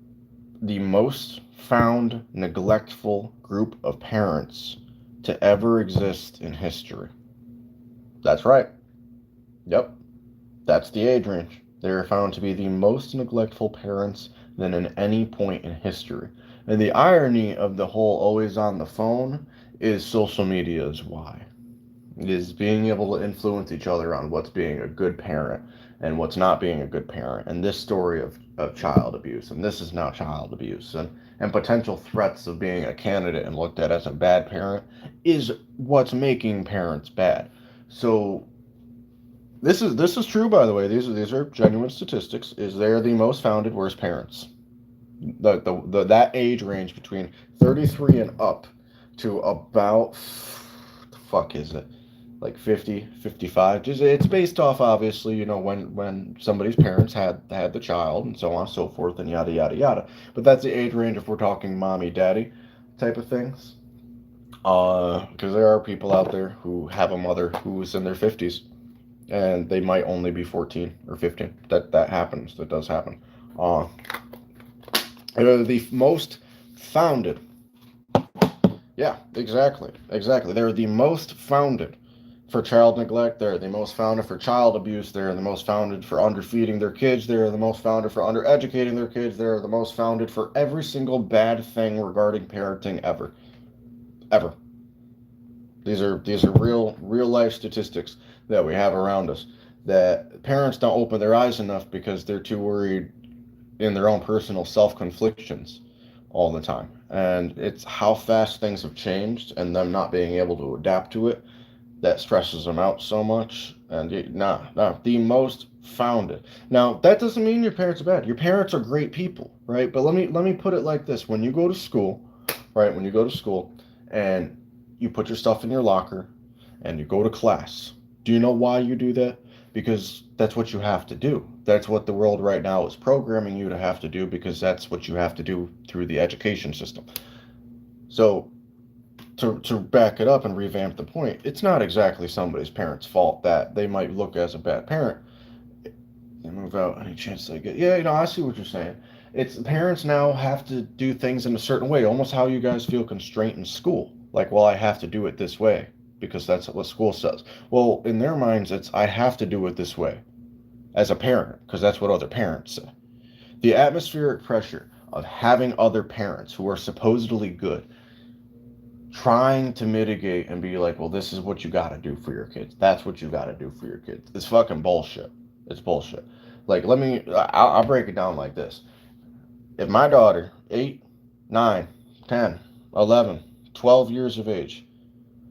the most found neglectful group of parents to ever exist in history. That's right. Yep. That's the age range. They are found to be the most neglectful parents than in any point in history. And the irony of the whole always on the phone is social media is why. It is being able to influence each other on what's being a good parent and what's not being a good parent. And this story of child abuse, and this is now child abuse, and potential threats of being a candidate and looked at as a bad parent is what's making parents bad. So this is true, by the way. These are genuine statistics. Is they're the most founded worst parents. The that age range between 33 and up to about, the fuck is it, like 50, 55. Just it's based off, obviously, when somebody's parents had the child and so on and so forth and yada yada yada. But that's the age range if we're talking mommy daddy type of things. Because there are people out there who have a mother who's in their 50s and they might only be 14 or 15. That happens. That does happen. Uh, they're the most founded. Yeah, exactly, exactly. They're the most founded for child neglect. They're the most founded for child abuse. They're the most founded for underfeeding their kids. They're the most founded for undereducating their kids. They're the most founded for every single bad thing regarding parenting ever, ever. These are real life statistics that we have around us that parents don't open their eyes enough because they're too worried in their own personal self conflictions all the time. And it's how fast things have changed and them not being able to adapt to it that stresses them out so much. And nah, the most founded. Now that doesn't mean your parents are bad. Your parents are great people, right? But let me put it like this: when you go to school, right? When you go to school and you put your stuff in your locker and you go to class, do you know why you do that? Because that's what you have to do. That's what the world right now is programming you to have to do because that's what you have to do through the education system. So to back it up and revamp the point, it's not exactly somebody's parents' fault that they might look as a bad parent and move out any chance they get. Yeah, I see what you're saying. It's parents now have to do things in a certain way, almost how you guys feel constraint in school. Like, well, I have to do it this way because that's what school says. Well, in their minds, it's I have to do it this way as a parent because that's what other parents say. The atmospheric pressure of having other parents who are supposedly good trying to mitigate and be like, well, this is what you got to do for your kids. That's what you got to do for your kids. It's fucking bullshit. It's bullshit. Like, I'll break it down like this. If my daughter, 8, 9, 10, 11, 12 years of age,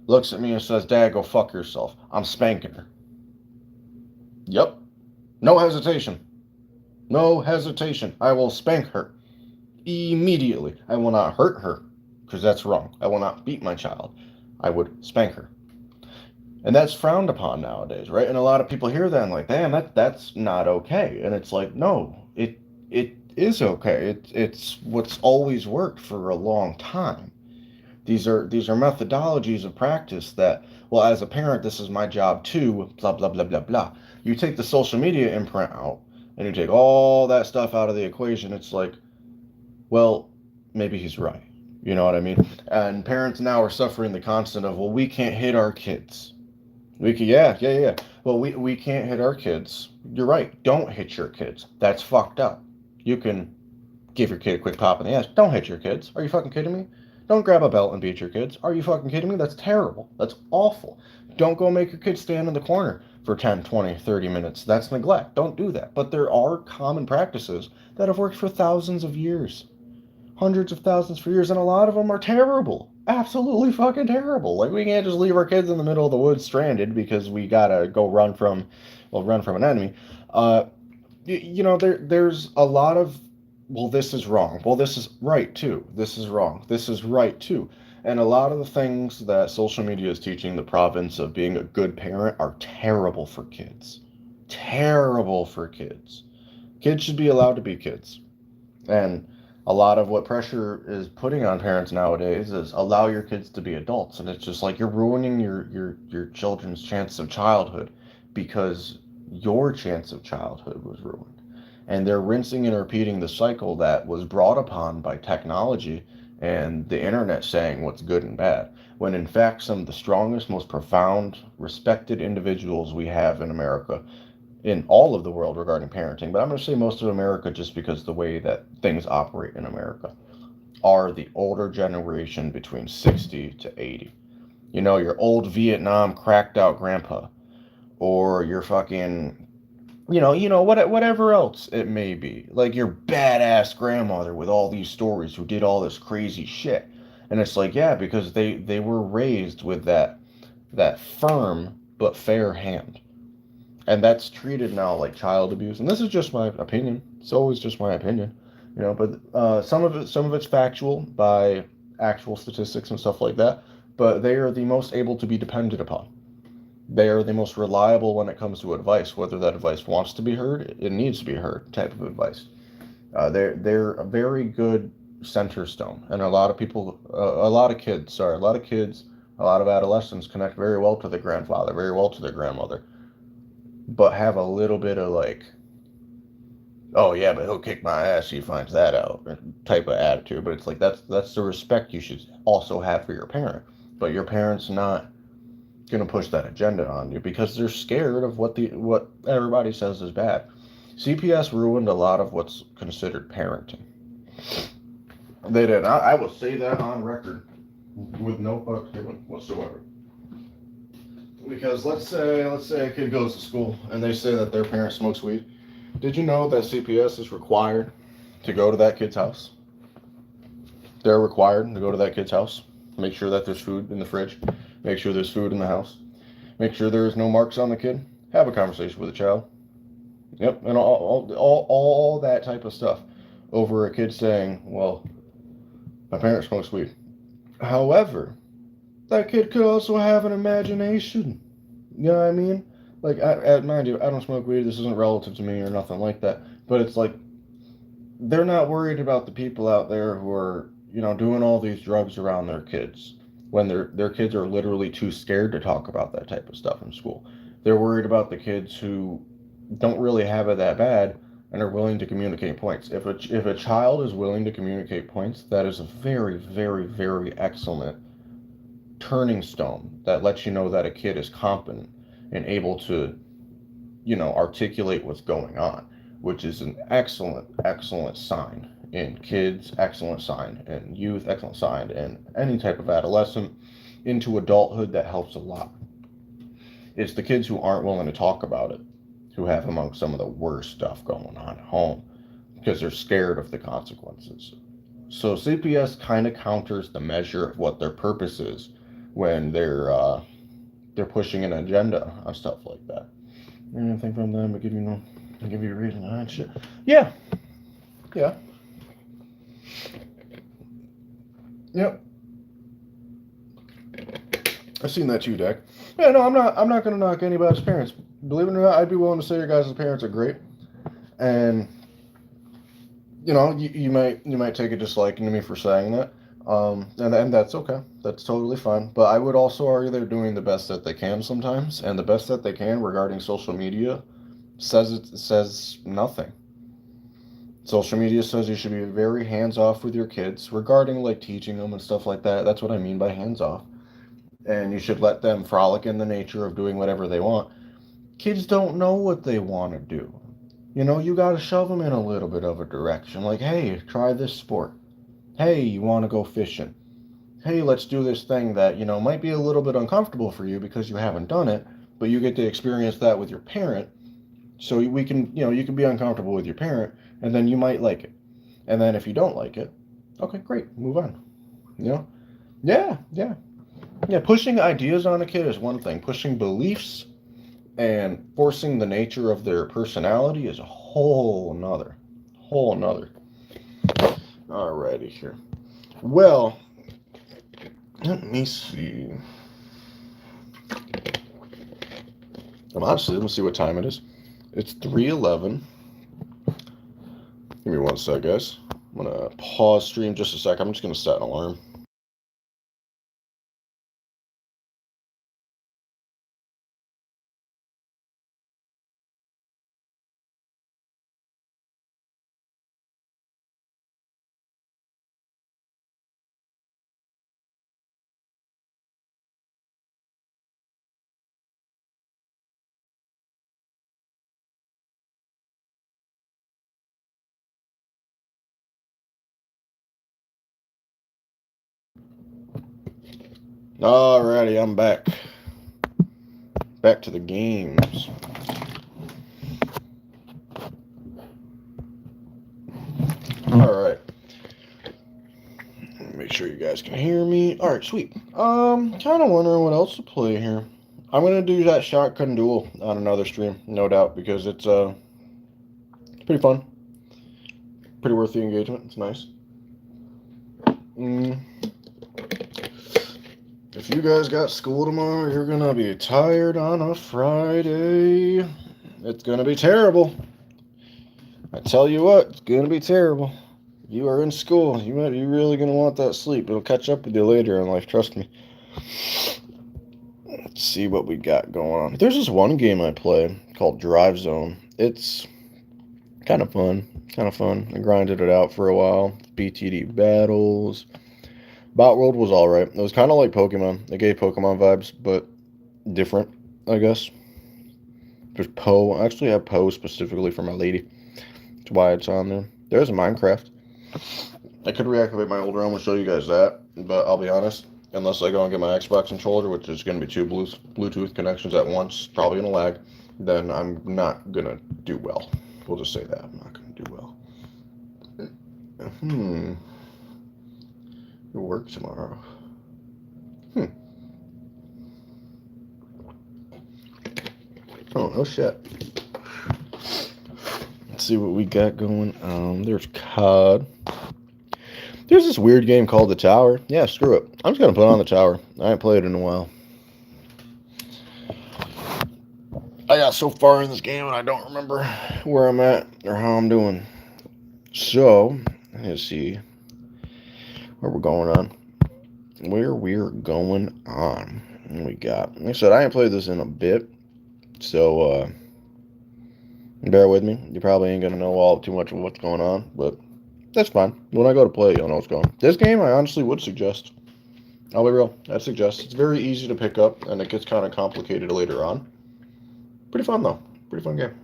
looks at me and says, Dad, go fuck yourself. I'm spanking her. Yep. No hesitation. No hesitation. I will spank her immediately. I will not hurt her, because that's wrong. I will not beat my child. I would spank her. And that's frowned upon nowadays, right? And a lot of people hear that and like, damn, that's not okay. And it's like, no, it is okay. It's what's always worked for a long time. These are methodologies of practice that, well, as a parent, this is my job too, blah blah blah blah blah. You take the social media imprint out and you take all that stuff out of the equation, it's like, well, maybe he's right. You know what I mean? And parents now are suffering the constant of, well, we can't hit our kids. We can, yeah, yeah, yeah. Well, we can't hit our kids. You're right. Don't hit your kids. That's fucked up. You can give your kid a quick pop in the ass. Don't hit your kids. Are you fucking kidding me? Don't grab a belt and beat your kids. Are you fucking kidding me? That's terrible. That's awful. Don't go make your kids stand in the corner for 10, 20, 30 minutes. That's neglect. Don't do that. But there are common practices that have worked for thousands of years, hundreds of thousands for years, and a lot of them are terrible. Absolutely fucking terrible. Like, we can't just leave our kids in the middle of the woods stranded because we gotta go run from an enemy. Uh, there's a lot of, well, this is wrong. Well, this is right too. This is wrong. This is right too. And a lot of the things that social media is teaching the province of being a good parent are terrible for kids. Terrible for kids. Kids should be allowed to be kids. And a lot of what pressure is putting on parents nowadays is allow your kids to be adults. And it's just like you're ruining your children's chance of childhood because your chance of childhood was ruined. And they're rinsing and repeating the cycle that was brought upon by technology and the internet saying what's good and bad. When in fact, some of the strongest, most profound, respected individuals we have in America, in all of the world regarding parenting, but I'm going to say most of America just because the way that things operate in America, are the older generation between 60 to 80. You know, your old Vietnam cracked out grandpa, or your fucking, whatever else it may be. Like your badass grandmother with all these stories who did all this crazy shit. And it's like, yeah, because they were raised with that firm but fair hand, and that's treated now like child abuse. And this is just my opinion. It's always just my opinion, But some of it's factual by actual statistics and stuff like that. But they are the most able to be depended upon. They are the most reliable when it comes to advice. Whether that advice wants to be heard, it needs to be heard. Type of advice. They're a very good center stone, and a lot of people, a lot of kids, a lot of adolescents connect very well to their grandfather, very well to their grandmother, but have a little bit of like, oh yeah, but he'll kick my ass. He finds that out type of attitude. But it's like that's the respect you should also have for your parent. But your parent's not gonna push that agenda on you because they're scared of what everybody says is bad. CPS ruined a lot of what's considered parenting. They did. I will say that on record with no fucks given whatsoever. Because let's say a kid goes to school and they say that their parent smokes weed. Did you know that CPS is required to go to that kid's house? They're required to go to that kid's house, make sure that there's food in the fridge, make sure there's food in the house, make sure there's no marks on the kid, have a conversation with the child. Yep, and all that type of stuff over a kid saying, well, my parent smokes weed. However, that kid could also have an imagination. You know what I mean? Like, mind you, I don't smoke weed. This isn't relative to me or nothing like that. But it's like they're not worried about the people out there who are, doing all these drugs around their kids when their kids are literally too scared to talk about that type of stuff in school. They're worried about the kids who don't really have it that bad and are willing to communicate points. If a child is willing to communicate points, that is a very, very, very excellent turning stone that lets you know that a kid is competent and able to, articulate what's going on, which is an excellent, excellent sign in kids, excellent sign in youth, excellent sign in any type of adolescent into adulthood. That helps a lot. It's the kids who aren't willing to talk about it who have among some of the worst stuff going on at home because they're scared of the consequences. So CPS kind of counters the measure of what their purpose is when they're pushing an agenda on stuff like that. Anything from them, but give you a reason and shit. Yeah, yeah, yep. I've seen that too, Dak. Yeah, no, I'm not gonna knock anybody's parents. Believe it or not, I'd be willing to say your guys' parents are great, and you might take a disliking to me for saying that, and that's okay. That's totally fine. But I would also argue they're doing the best that they can sometimes, and the best that they can regarding social media says nothing. Social media says you should be very hands off with your kids regarding like teaching them and stuff like that. That's what I mean by hands off. And you should let them frolic in the nature of doing whatever they want. Kids don't know what they want to do. You got to shove them in a little bit of a direction. Like, hey, try this sport. Hey, you want to go fishing? Hey, let's do this thing that, might be a little bit uncomfortable for you because you haven't done it, but you get to experience that with your parent. So we can, you can be uncomfortable with your parent, and then you might like it. And then if you don't like it, okay, great, move on. You know? Yeah, yeah. Yeah, pushing ideas on a kid is one thing. Pushing beliefs and forcing the nature of their personality is a whole nother. Whole nother. Alrighty here. Well, let me see. Honestly, let me see what time it is. It's 3:11. Give me one sec, guys. I'm gonna pause stream just a sec. I'm just gonna set an alarm. Alrighty, I'm back. Back to the games. Alright. Make sure you guys can hear me. Alright, sweet. Kind of wondering what else to play here. I'm gonna do that shotgun duel on another stream, no doubt, because it's pretty fun. Pretty worth the engagement. It's nice. If you guys got school tomorrow, you're gonna be tired on a Friday. It's gonna be terrible. I tell you what, it's gonna be terrible. You are in school. You're really gonna want that sleep. It'll catch up with you later in life. Trust me. Let's see what we got going on. There's this one game I play called Drive Zone. It's kind of fun. I grinded it out for a while. BTD battles. Bot World was alright. It was kind of like Pokemon. It gave Pokemon vibes, but different, I guess. There's Poe. I actually have Poe specifically for my lady. That's why it's on there. There's Minecraft. I could reactivate my old ROM and show you guys that, but I'll be honest, unless I go and get my Xbox controller, which is going to be two Bluetooth connections at once, probably going to lag, then I'm not going to do well. We'll just say that. I'm not going to do well. Work tomorrow. Oh, no shit. Let's see what we got going on. There's COD. There's this weird game called The Tower. Yeah, screw it. I'm just going to put on The Tower. I haven't played it in a while. I got so far in this game and I don't remember where I'm at or how I'm doing. So, let's see where we're going on. What we got? Like I said, I ain't played this in a bit. So, bear with me. You probably ain't going to know all too much of what's going on, but that's fine. When I go to play, you'll know what's going on. This game, I honestly would suggest. I'll be real. I'd suggest. It's very easy to pick up, and it gets kind of complicated later on. Pretty fun, though. Pretty fun game.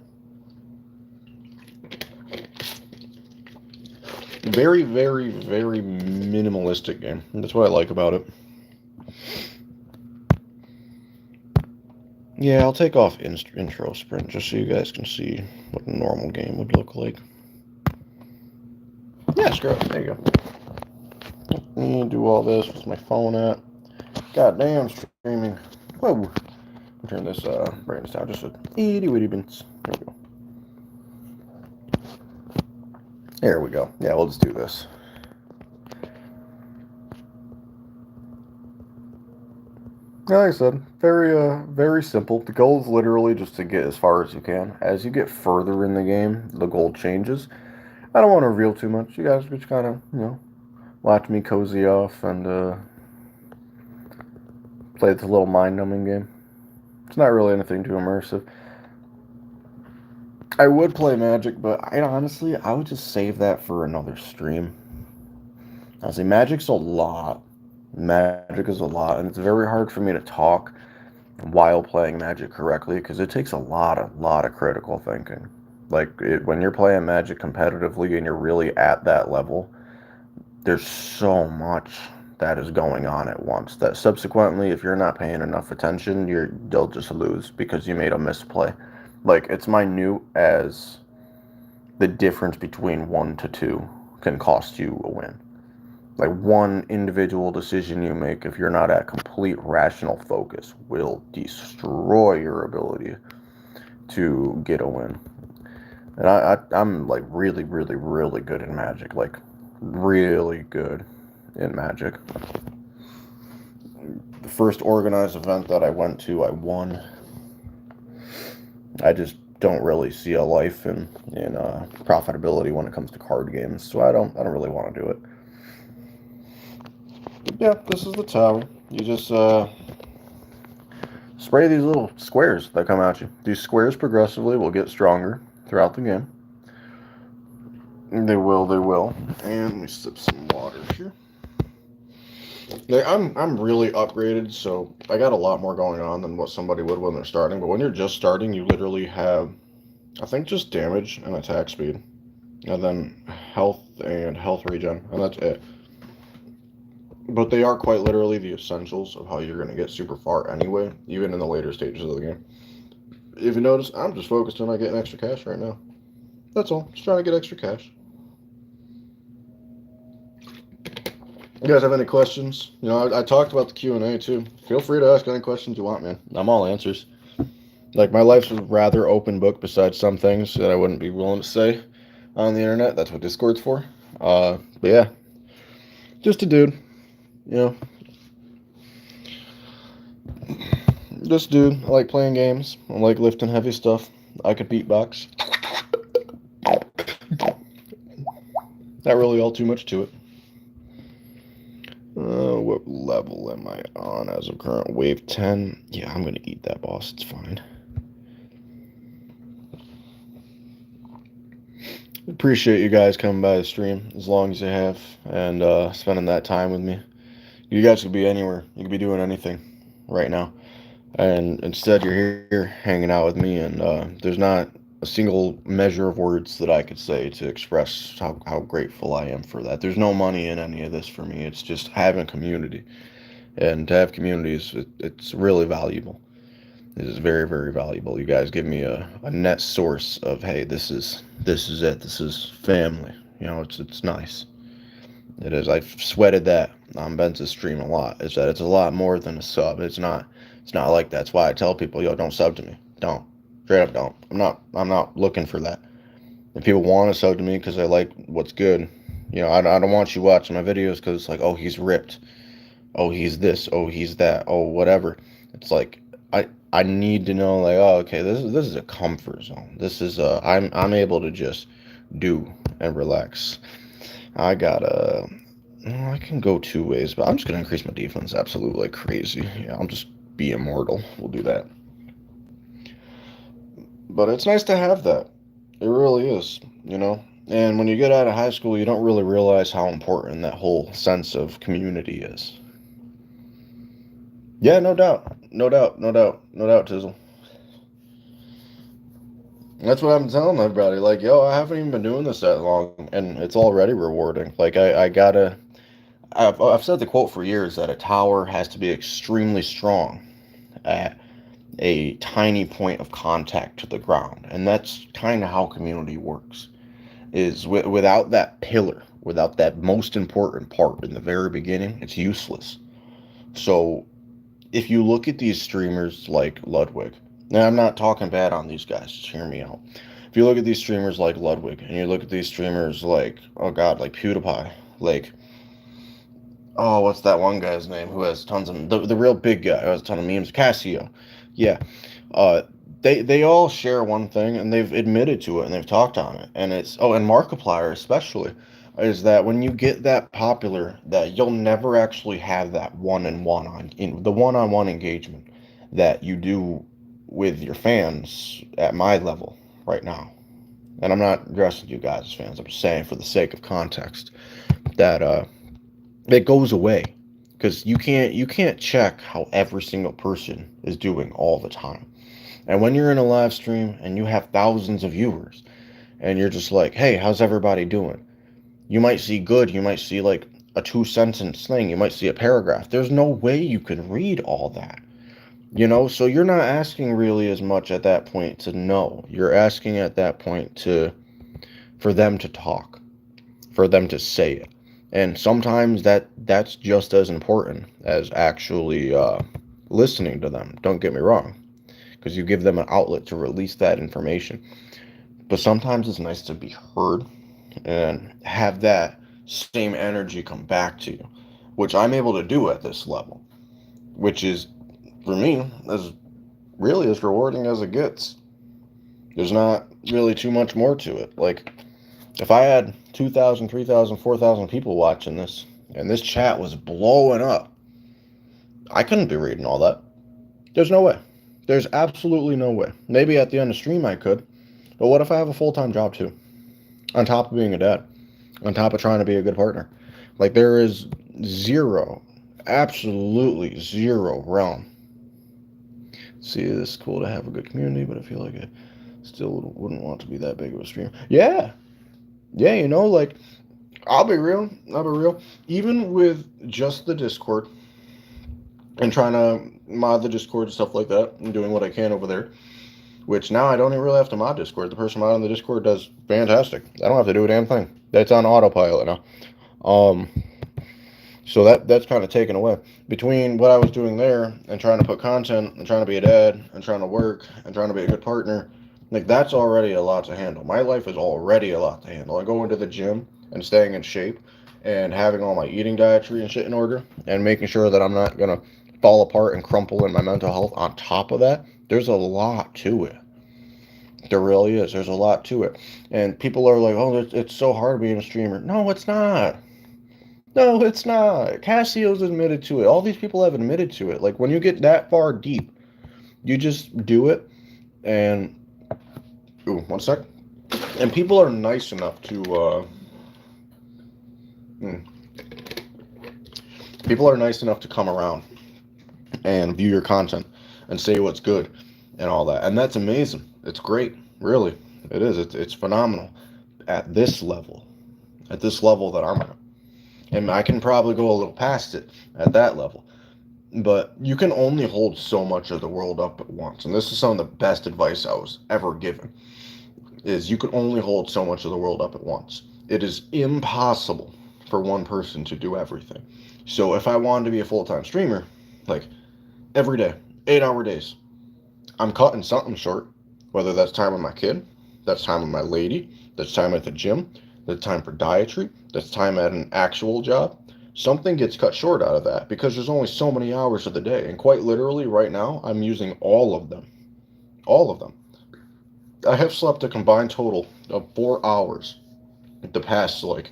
Very, very, very minimalistic game. That's what I like about it. Yeah, I'll take off intro sprint just so you guys can see what a normal game would look like. Yeah, screw it. There you go. Let me do all this with my phone at. Goddamn streaming. Whoa. Turn this brightness down just a itty bitty bits. There we go. There we go. Yeah, we'll just do this. Like I said, very simple. The goal is literally just to get as far as you can. As you get further in the game, the goal changes. I don't want to reveal too much. You guys just kind of, watch me cozy off and play this little mind-numbing game. It's not really anything too immersive. I would play Magic, but I would just save that for another stream. Honestly, Magic's a lot. Magic is a lot, and it's very hard for me to talk while playing Magic correctly because it takes a lot of critical thinking. When you're playing Magic competitively and you're really at that level, there's so much that is going on at once that subsequently, if you're not paying enough attention, they'll just lose because you made a misplay. Like, it's minute as the difference between 1 to 2 can cost you a win. Like, one individual decision you make, if you're not at complete rational focus, will destroy your ability to get a win. And I'm like really good in Magic. Like, really good in Magic. The first organized event that I went to, I won. I just don't really see a life in profitability when it comes to card games, so I don't really want to do it. Yeah, this is the tower. You just spray these little squares that come at you. These squares progressively will get stronger throughout the game. They will. And let me sip some water here. I'm really upgraded, so I got a lot more going on than what somebody would when they're starting. But when you're just starting, you literally have, I think, just damage and attack speed, and then health and health regen, and that's it. But they are quite literally the essentials of how you're going to get super far anyway, even in the later stages of the game. If you notice, I'm just focused on getting extra cash right now. That's all. Just trying to get extra cash. You guys have any questions? I talked about the Q&A too. Feel free to ask any questions you want, man. I'm all answers. Like, my life's a rather open book besides some things that I wouldn't be willing to say on the internet. That's what Discord's for. But yeah, just a dude, Just a dude. I like playing games. I like lifting heavy stuff. I could beatbox. Not really all too much to it. What level am I on as of current? Wave 10. Yeah, I'm going to eat that boss. It's fine. Appreciate you guys coming by the stream as long as you have and spending that time with me. You guys could be anywhere. You could be doing anything right now. And instead, you're here hanging out with me, and there's not a single measure of words that I could say to express how grateful I am for that. There's no money in any of this for me. It's just having community. And to have communities, it's really valuable. It is very valuable. You guys give me a net source of, hey, this is it. This is family. It's nice. It is. I've sweated that on Ben's stream a lot. Is that it's a lot more than a sub. It's not like that. That's why I tell people, don't sub to me. Don't. Straight up don't. I'm not looking for that. If people want to sub to me because they like what's good, I don't want you watching my videos because it's like, oh, he's ripped. Oh, he's this. Oh, he's that. Oh, whatever. It's like, I need to know, like, oh, okay, this is a comfort zone. This is I'm able to just do and relax. I can go two ways, but I'm just gonna increase my defense absolutely like crazy. Yeah, I'll just be immortal. We'll do that. But it's nice to have that. It really is, And when you get out of high school, you don't really realize how important that whole sense of community is. Yeah, no doubt, Tizzle. That's what I'm telling everybody. Like, yo, I haven't even been doing this that long, and it's already rewarding. Like, I've said the quote for years that a tower has to be extremely strong at a tiny point of contact to the ground, and that's kind of how community works. Is without that pillar, without that most important part in the very beginning, it's useless. So if you look at these streamers like Ludwig, now I'm not talking bad on these guys, just hear me out. If you look at these streamers like Ludwig, and you look at these streamers like, oh god, like PewDiePie, like, oh, what's that one guy's name who has tons of, the real big guy who has a ton of memes, Casio. Yeah. Uh, they all share one thing, and they've admitted to it, and they've talked on it, and it's, oh, and Markiplier especially, is that when you get that popular, that you'll never actually have that one-on-one in the one-on-one engagement that you do with your fans at my level right now. And I'm not addressing you guys as fans. I'm just saying for the sake of context that it goes away because you can't check how every single person is doing all the time. And when you're in a live stream and you have thousands of viewers and you're just like, hey, how's everybody doing? You might see good, you might see like a two-sentence thing, you might see a paragraph. There's no way you can read all that. So you're not asking really as much at that point to know. You're asking at that point to for them to talk, for them to say it. And sometimes that's just as important as actually listening to them. Don't get me wrong, because you give them an outlet to release that information. But sometimes it's nice to be heard and have that same energy come back to you, which I'm able to do at this level, which is for me as really as rewarding as it gets. There's not really too much more to it. Like if I had 2,000, 3,000, 4,000 people watching this and this chat was blowing up, I couldn't be reading all that. There's no way. There's absolutely no way. Maybe at the end of stream I could, but what if I have a full-time job too? On top of being a dad, on top of trying to be a good partner. Like there is zero, absolutely zero realm. See, it's cool to have a good community, but I feel like I still wouldn't want to be that big of a streamer. Yeah, yeah, like I'll be real. I'll be real. Even with just the Discord and trying to mod the Discord and stuff like that, and doing what I can over there, which now I don't even really have to mod Discord. The person modding the Discord does fantastic. I don't have to do a damn thing. That's on autopilot now. Um, so that's kind of taken away. Between what I was doing there and trying to put content and trying to be a dad and trying to work and trying to be a good partner, like that's already a lot to handle. My life is already a lot to handle. I go into the gym and staying in shape and having all my eating dietary and shit in order and making sure that I'm not gonna fall apart and crumple in my mental health on top of that. There's a lot to it. There really is. There's a lot to it. And people are like, oh, it's so hard being a streamer. No, it's not. No, it's not. Cassio's admitted to it. All these people have admitted to it. Like, when you get that far deep, you just do it. And, ooh, one sec. And people are nice enough to, people are nice enough to come around and view your content and say what's good and all that. And that's amazing. It's great. Really. It is. It's phenomenal at this level. At this level that I'm at. And I can probably go a little past it at that level. But you can only hold so much of the world up at once. And this is some of the best advice I was ever given. Is you can only hold so much of the world up at once. It is impossible for one person to do everything. So if I wanted to be a full-time streamer, like every day, 8-hour days, I'm cutting something short. Whether that's time with my kid, that's time with my lady, that's time at the gym, that's time for dietary, that's time at an actual job. Something gets cut short out of that because there's only so many hours of the day. And quite literally right now, I'm using all of them. All of them. I have slept a combined total of 4 hours the past, like,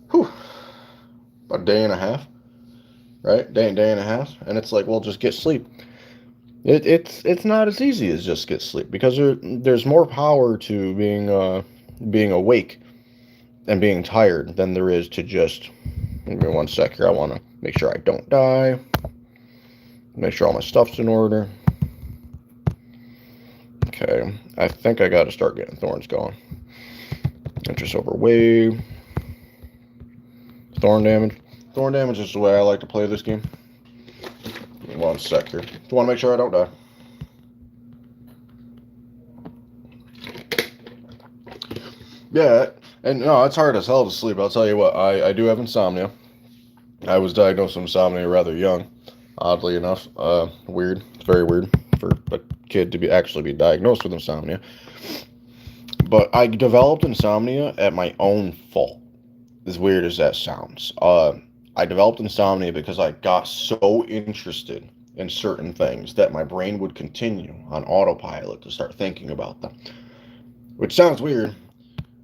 whew, a day and a half, right? Day and a half. And it's like, well, just get sleep. It's not as easy as just get sleep because there's more power to being awake and being tired than there is to just, give me one sec here, I want to make sure I don't die, make sure all my stuff's in order. Okay, I think I got to start getting thorns going. Interest over wave. Thorn damage. Thorn damage is the way I like to play this game. Give me one sec here. Just want to make sure I don't die. Yeah, and no, it's hard as hell to sleep. I'll tell you what, I do have insomnia. I was diagnosed with insomnia rather young. Oddly enough, weird. It's very weird for a kid to actually be diagnosed with insomnia. But I developed insomnia at my own fault. As weird as that sounds, I developed insomnia because I got so interested in certain things that my brain would continue on autopilot to start thinking about them. Which sounds weird.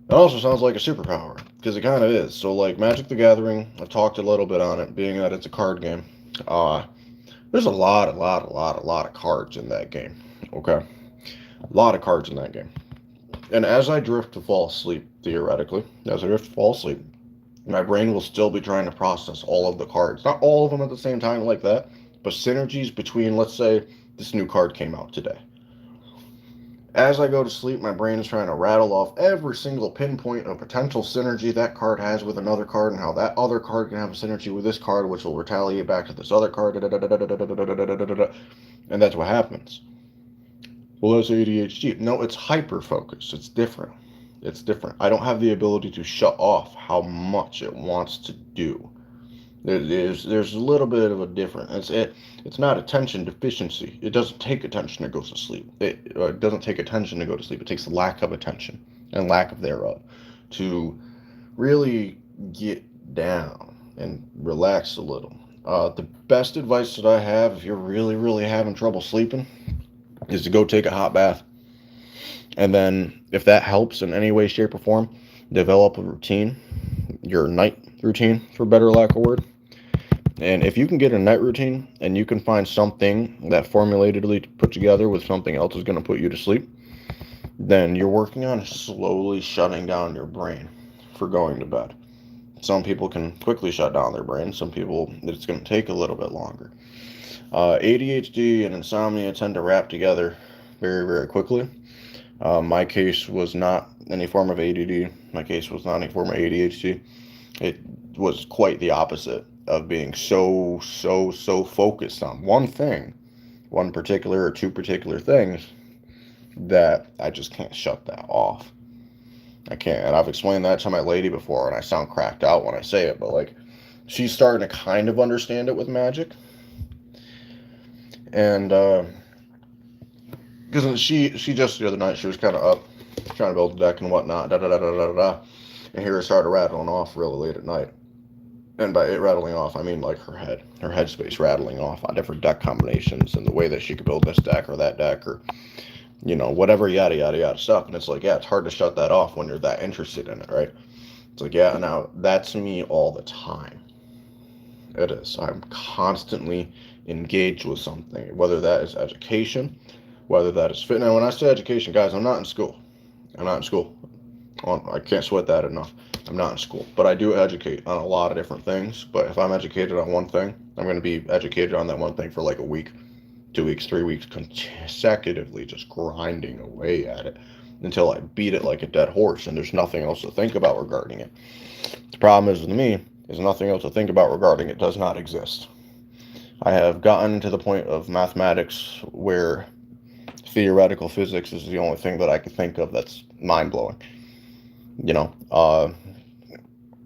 It also sounds like a superpower, because it kind of is. So, like Magic the Gathering, I've talked a little bit on it, being that it's a card game. Uh, there's a lot of cards in that game. Okay? A lot of cards in that game. And as I drift to fall asleep, theoretically, as I drift to fall asleep, my brain will still be trying to process all of the cards. Not all of them at the same time like that, but synergies between, let's say, this new card came out today. As I go to sleep, my brain is trying to rattle off every single pinpoint of potential synergy that card has with another card and how that other card can have a synergy with this card, which will retaliate back to this other card. And that's what happens. Well, that's ADHD. No, it's hyper focus. It's different. It's different. I don't have the ability to shut off how much it wants to do. There's a little bit of a difference. It's not attention deficiency. It doesn't take attention to go to sleep. It doesn't take attention to go to sleep. It takes lack of attention and lack of thereof to really get down and relax a little. The best advice that I have if you're really having trouble sleeping is to go take a hot bath. And then, if that helps in any way, shape, or form, develop a routine, your night routine, for better lack of word. And if you can get a night routine and you can find something that formulatedly put together with something else is going to put you to sleep, then you're working on slowly shutting down your brain for going to bed. Some people can quickly shut down their brain. Some people, it's going to take a little bit longer. ADHD and insomnia tend to wrap together very quickly. My case was not any form of ADD. My case was not any form of ADHD. It was quite the opposite of being so focused on one thing, one particular or two particular things, that I just can't shut that off. I can't. And I've explained that to my lady before, and I sound cracked out when I say it, but like, she's starting to kind of understand it with Magic. And, because she just the other night, she was kind of up trying to build a deck and whatnot, and here it started rattling off really late at night. And by it rattling off, I mean like her headspace rattling off on different deck combinations and the way that she could build this deck or that deck or, whatever, yada yada yada stuff. And it's like, yeah, it's hard to shut that off when you're that interested in it, right? It's like, yeah, now that's me all the time. It is. I'm constantly engaged with something, whether that is education, whether that is fitness. Now, when I say education, guys, I'm not in school. I can't sweat that enough. I'm not in school, but I do educate on a lot of different things. But if I'm educated on one thing, I'm going to be educated on that one thing for like a week, 2 weeks, 3 weeks, consecutively, just grinding away at it until I beat it like a dead horse and there's nothing else to think about regarding it. The problem is with me is nothing else to think about regarding it does not exist. I have gotten to the point of mathematics where theoretical physics is the only thing that I can think of that's mind-blowing.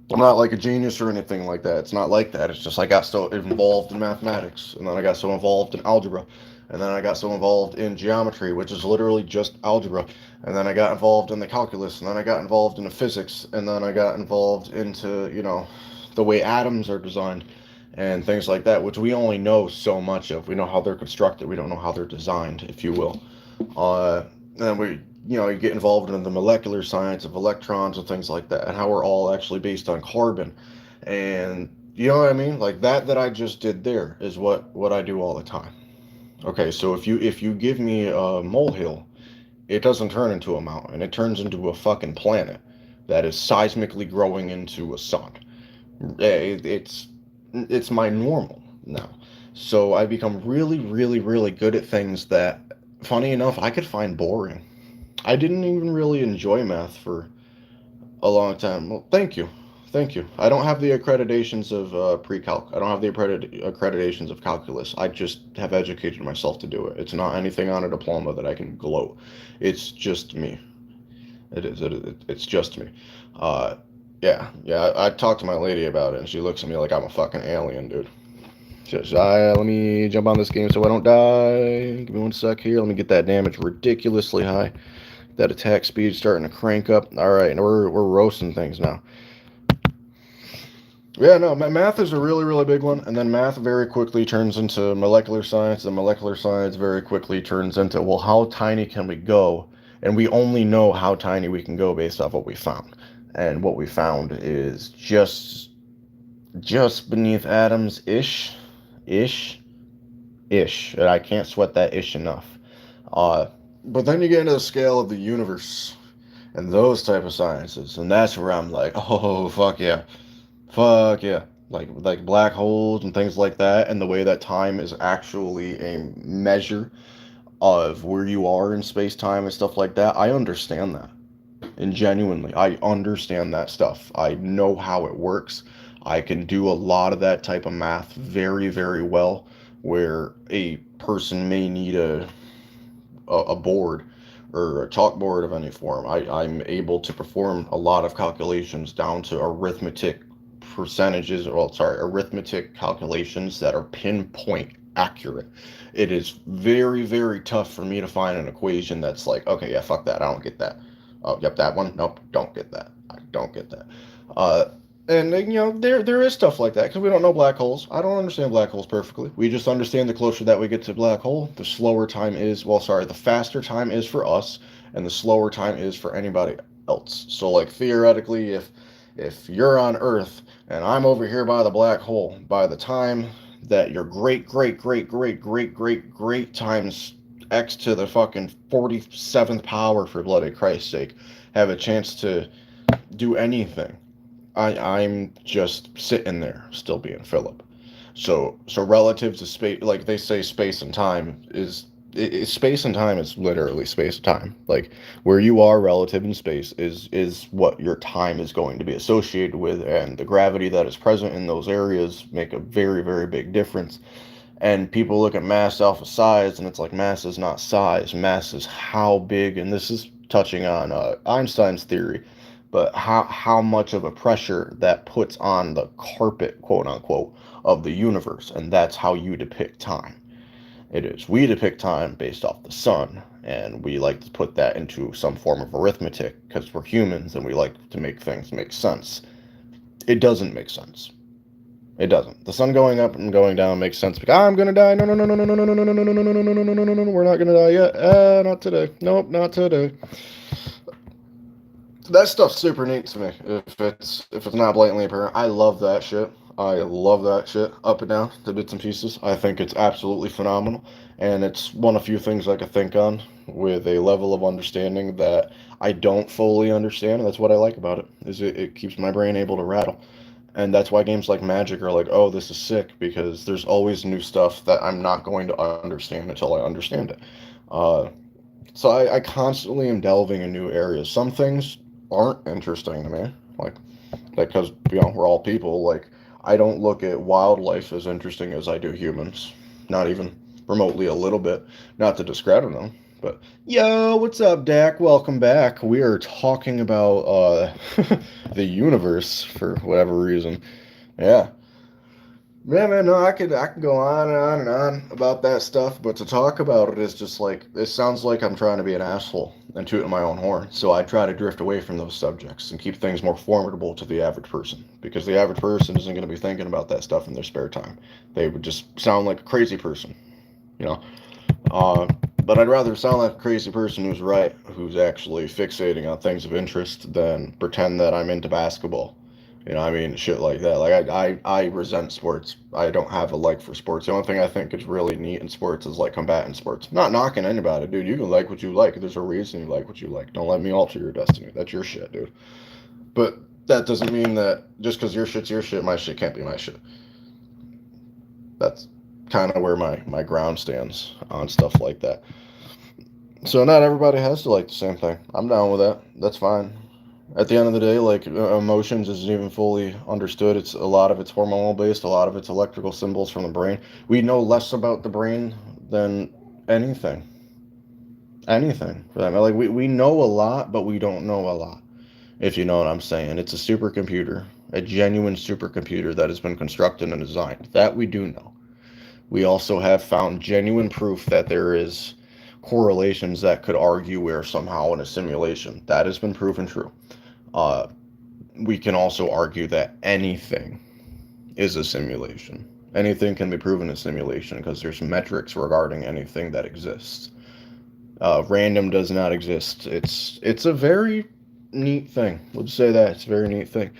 I'm not like a genius or anything like that. It's not like that. It's just I got so involved in mathematics, and then I got so involved in algebra, and then I got so involved in geometry, which is literally just algebra, and then I got involved in the calculus, and then I got involved in the physics, and then I got involved into, the way atoms are designed and things like that, which we only know so much of. We know how they're constructed. We don't know how they're designed, if you will. And we, you get involved in the molecular science of electrons and things like that, and how we're all actually based on carbon. And you know what I mean? Like that I just did there is what I do all the time. Okay, so if you give me a molehill, it doesn't turn into a mountain. It turns into a fucking planet that is seismically growing into a sun. It's my normal now. So I become really good at things that, funny enough, I could find boring. I didn't even really enjoy math for a long time. Well, thank you. I don't have the accreditations of pre-calc. I don't have the accreditations of calculus. I just have educated myself to do it. It's not anything on a diploma that I can gloat. It's just me. It's just me. Yeah. I talked to my lady about it, and she looks at me like I'm a fucking alien, dude. Let me jump on this game so I don't die. Give me 1 sec here. Let me get that damage ridiculously high. That attack speed starting to crank up. All right, and we're roasting things now. Yeah, no, math is a really, really big one, and then math very quickly turns into molecular science, and molecular science very quickly turns into, well, how tiny can we go? And we only know how tiny we can go based off what we found. And what we found is just beneath atoms ish. And I can't sweat that ish enough. But then you get into the scale of the universe and those type of sciences, and that's where I'm like, oh fuck yeah, like black holes and things like that, and the way that time is actually a measure of where you are in space time and stuff like that. I understand that, and genuinely, I understand that stuff. I know how it works. I can do a lot of that type of math very, very well, where a person may need a board or a chalkboard of any form. I'm able to perform a lot of calculations down to arithmetic percentages, well, sorry, arithmetic calculations that are pinpoint accurate. It is very, very tough for me to find an equation that's like, okay, yeah, fuck that, I don't get that. Oh, yep, that one, nope, don't get that. I don't get that. Uh, and there is stuff like that because we don't know black holes. I don't understand black holes perfectly. We just understand the closer that we get to black hole, the slower time is. Well, sorry, the faster time is for us, and the slower time is for anybody else. So, like theoretically, if you're on Earth and I'm over here by the black hole, by the time that your great times x to the fucking 47th power, for bloody Christ's sake, have a chance to do anything, I'm just sitting there still being Philip. So relative to space, like they say, space and time space and time is literally space and time. Like where you are relative in space is what your time is going to be associated with, and the gravity that is present in those areas make a very, very big difference. And people look at mass alpha size, and it's like mass is not size. Mass is how big, and this is touching on Einstein's theory, but how much of a pressure that puts on the carpet, quote unquote, of the universe, and that's how you depict time. It is. We depict time based off the sun, and we like to put that into some form of arithmetic because we're humans and we like to make things make sense. It doesn't make sense. It doesn't. The sun going up and going down makes sense because I'm gonna die. No, no, no, no, no, no, no, no, no, no, no, no, no, no, no, no, no, no, no. We're not gonna die yet. Not today. Nope, not today. That stuff's super neat to me. If it's not blatantly apparent, I love that shit. I love that shit up and down to bits and pieces. I think it's absolutely phenomenal, and it's one of few things I could think on with a level of understanding that I don't fully understand. And that's what I like about it. Is it keeps my brain able to rattle. And that's why games like Magic are like, oh, this is sick, because there's always new stuff that I'm not going to understand until I understand it. Uh, so I constantly am delving in new areas. Some things aren't interesting to me, like because we're all people. Like I don't look at wildlife as interesting as I do humans, not even remotely a little bit. Not to discredit them, but yo, what's up, Dak? Welcome back. We are talking about the universe for whatever reason. Yeah. Yeah, man, no, I can go on and on and on about that stuff, but to talk about it is just like it sounds like I'm trying to be an asshole and tooting my own horn. So I try to drift away from those subjects and keep things more formidable to the average person, because the average person isn't going to be thinking about that stuff in their spare time. They would just sound like a crazy person, you know. Uh, but I'd rather sound like a crazy person who's right, who's actually fixating on things of interest, than pretend that I'm into basketball. I mean, shit like that. Like, I resent sports. I don't have a like for sports. The only thing I think is really neat in sports is, like, combatant sports. Not knocking anybody, dude. You can like what you like. There's a reason you like what you like. Don't let me alter your destiny. That's your shit, dude. But that doesn't mean that just because your shit's your shit, my shit can't be my shit. That's kind of where my ground stands on stuff like that. So not everybody has to like the same thing. I'm down with that. That's fine. At the end of the day, like emotions isn't even fully understood. It's a lot of it's hormonal based, a lot of it's electrical symbols from the brain. We know less about the brain than anything. Anything for that matter. Like we know a lot, but we don't know a lot. If you know what I'm saying. It's a supercomputer, a genuine supercomputer that has been constructed and designed. That we do know. We also have found genuine proof that there is correlations that could argue we're somehow in a simulation. That has been proven true. Uh, we can also argue that anything is a simulation. Anything can be proven a simulation because there's metrics regarding anything that exists. Random does not exist. It's a very neat thing. Let's say that it's a very neat thing.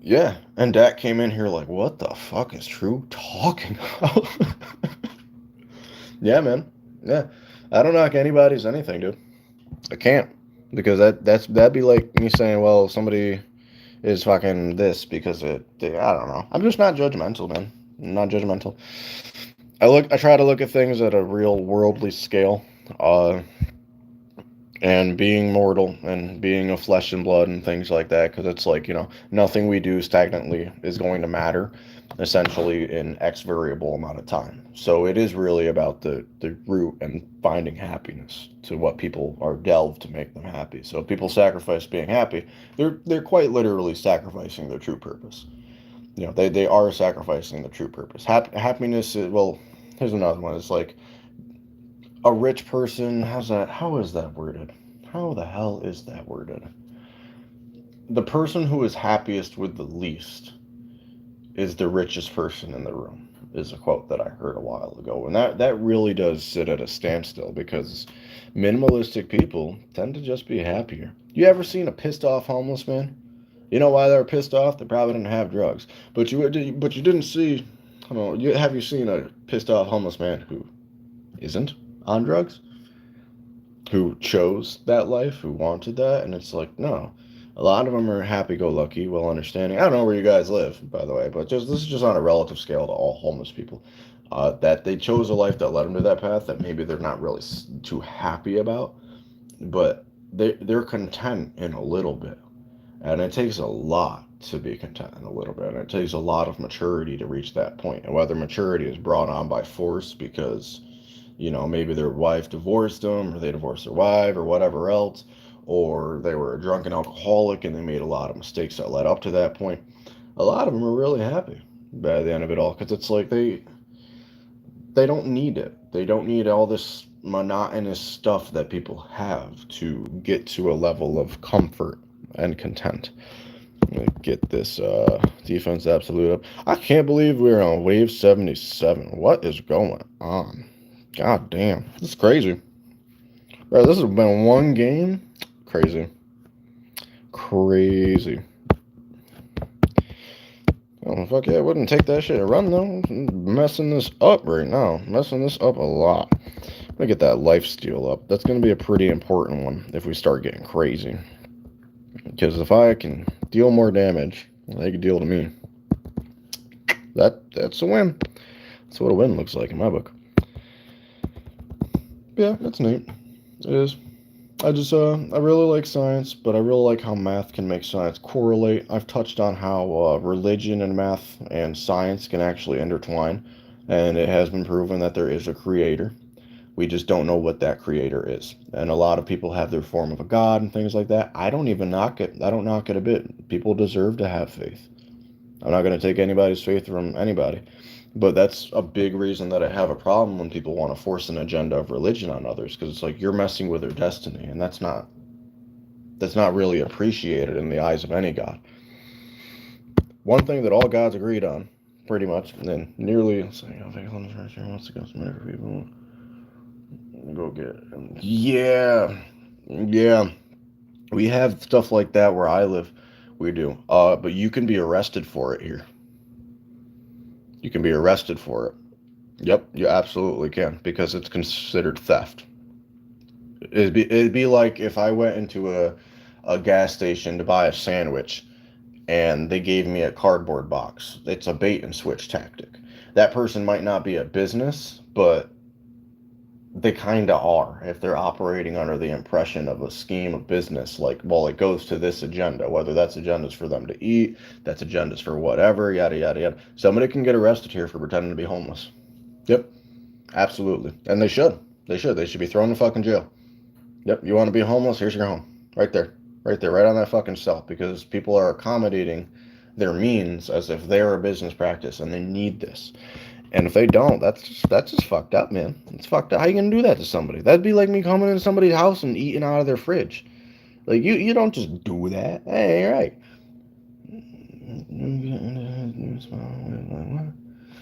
Yeah, and Dak came in here like, what the fuck is True talking about? Yeah, man. Yeah, I don't knock anybody's anything, dude. I can't because that'd be like me saying, well, somebody is fucking this because I don't know. I'm just not judgmental, man. I'm not judgmental. I try to look at things at a real worldly scale. Uh, and being mortal and being of flesh and blood and things like that, because it's like, nothing we do stagnantly is going to matter essentially in X variable amount of time. So it is really about the root and finding happiness to what people are delved to make them happy. So if people sacrifice being happy, they're quite literally sacrificing their true purpose. They are sacrificing the true purpose. Happiness is, well, here's another one. It's like a rich person, how is that worded? How the hell is that worded? The person who is happiest with the least is the richest person in the room, is a quote that I heard a while ago. And that really does sit at a standstill because minimalistic people tend to just be happier. You ever seen a pissed off homeless man? You know why they're pissed off? They probably didn't have drugs. But you didn't see, I don't know, have you seen a pissed off homeless man who isn't on drugs? Who chose that life, who wanted that, and it's like, no. A lot of them are happy-go-lucky, well understanding. I don't know where you guys live, by the way, but this is just on a relative scale to all homeless people. That they chose a life that led them to that path that maybe they're not really too happy about, but they're content in a little bit, and it takes a lot to be content in a little bit, and it takes a lot of maturity to reach that point. And whether maturity is brought on by force because maybe their wife divorced them, or they divorced their wife, or whatever else, or they were a drunken alcoholic and they made a lot of mistakes that led up to that point. A lot of them are really happy by the end of it all because it's like they don't need it. They don't need all this monotonous stuff that people have to get to a level of comfort and content. Get this defense absolute up. I can't believe we're on wave 77. What is going on? God damn. This is crazy. Bro, this has been one game. Crazy. Crazy. Oh, fuck yeah, I wouldn't take that shit and run, though. Messing this up right now. Messing this up a lot. Let me get that life steal up. That's going to be a pretty important one if we start getting crazy. Because if I can deal more damage, they can deal to me. That's a win. That's what a win looks like in my book. Yeah, that's neat. It is. I really like science, but I really like how math can make science correlate. I've touched on how religion and math and science can actually intertwine, and it has been proven that there is a creator. We just don't know what that creator is. And a lot of people have their form of a god and things like that. I don't even knock it. I don't knock it a bit. People deserve to have faith. I'm not going to take anybody's faith from anybody. But that's a big reason that I have a problem when people want to force an agenda of religion on others, because it's like you're messing with their destiny, and that's not really appreciated in the eyes of any god. One thing that all gods agreed on, pretty much, and then nearly, it's like, wants to go some people. Go get it. Yeah. We have stuff like that where I live. We do. But you can be arrested for it here. You can be arrested for it. Yep, you absolutely can, because it's considered theft. It'd be like if I went into a gas station to buy a sandwich and they gave me a cardboard box. It's a bait and switch tactic. That person might not be a business, but they kind of are if they're operating under the impression of a scheme of business, like, well, it goes to this agenda, whether that's agendas for them to eat, that's agendas for whatever, yada yada yada. Somebody can get arrested here for pretending to be homeless. Yep, absolutely. And they should be thrown in fucking jail. Yep, you want to be homeless, here's your home, right there, right on that fucking cell, because people are accommodating their means as if they're a business practice and they need this. And if they don't, that's just fucked up, man. It's fucked up. How you gonna do that to somebody? That'd be like me coming into somebody's house and eating out of their fridge. Like you don't just do that. Hey, right.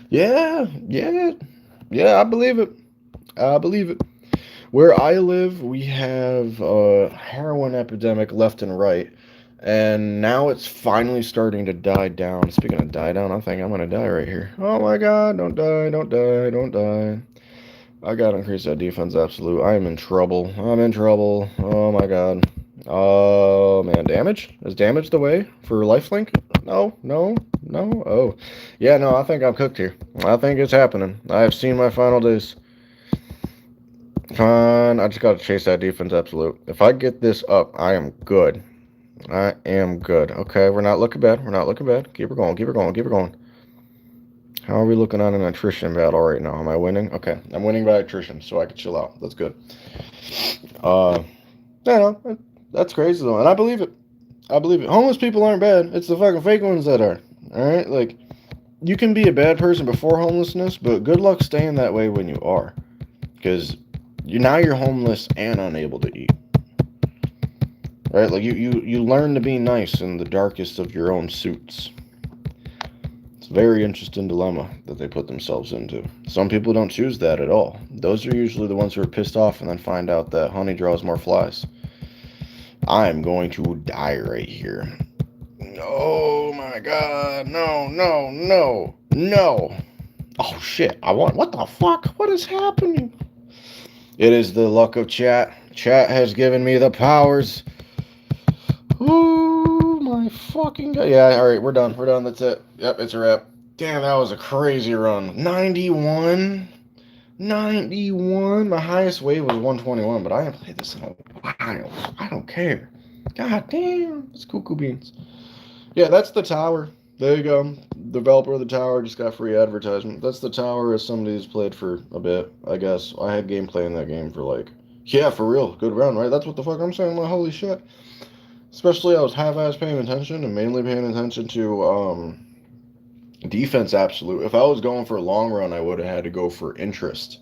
Yeah, yeah, yeah. I believe it. I believe it. Where I live, we have a heroin epidemic left and right, and now it's finally starting to die down. Speaking of die down, I think I'm gonna die right here. Oh my God! Don't die! Don't die! Don't die! I gotta increase that defense absolute. I am in trouble. I'm in trouble. Oh my God. Oh man, damage? Is damage the way for lifelink? No, no, no. Oh, yeah, no. I think I'm cooked here. I think it's happening. I have seen my final days. Come on, I just gotta chase that defense absolute. If I get this up, I am good. I am good. Okay, we're not looking bad. We're not looking bad. Keep her going. Keep her going. Keep her going. How are we looking on an attrition battle right now? Am I winning? Okay, I'm winning by attrition, so I can chill out. That's good. Uh, yeah, no, that's crazy though, and I believe it. I believe it. Homeless people aren't bad. It's the fucking fake ones that are. All right, like you can be a bad person before homelessness, but good luck staying that way when you are, because you're homeless and unable to eat. Right? Like you learn to be nice in the darkest of your own suits. It's a very interesting dilemma that they put themselves into. Some people don't choose that at all. Those are usually the ones who are pissed off and then find out that honey draws more flies. I'm going to die right here. Oh my God. No, no, no, no. Oh shit. What the fuck? What is happening? It is the luck of chat. Chat has given me the powers. Oh my fucking God. Yeah, alright, we're done. We're done. That's it. Yep, it's a wrap. Damn, that was a crazy run. 91? 91? My highest wave was 121, but I haven't played this in a while. I don't care. God damn. It's cuckoo beans. Yeah, that's the tower. There you go. Developer of the tower just got free advertisement. That's the tower as somebody who's played for a bit, I guess. I had gameplay in that game for like, yeah, for real. Good run, right? That's what the fuck I'm saying. Like, holy shit. Especially I was half-ass paying attention and mainly paying attention to defense absolute. If I was going for a long run, I would have had to go for interest,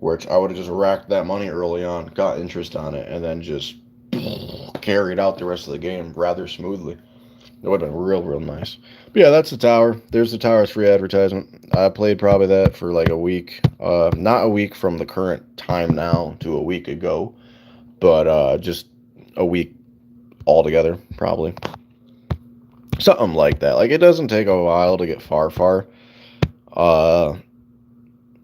which I would have just racked that money early on, got interest on it, and then just carried out the rest of the game rather smoothly. It would have been real, real nice. But yeah, that's the tower. There's the tower's free advertisement. I played probably that for like a week. Not a week from the current time now to a week ago, but just a week altogether, probably. Something like that. Like, it doesn't take a while to get far. Uh,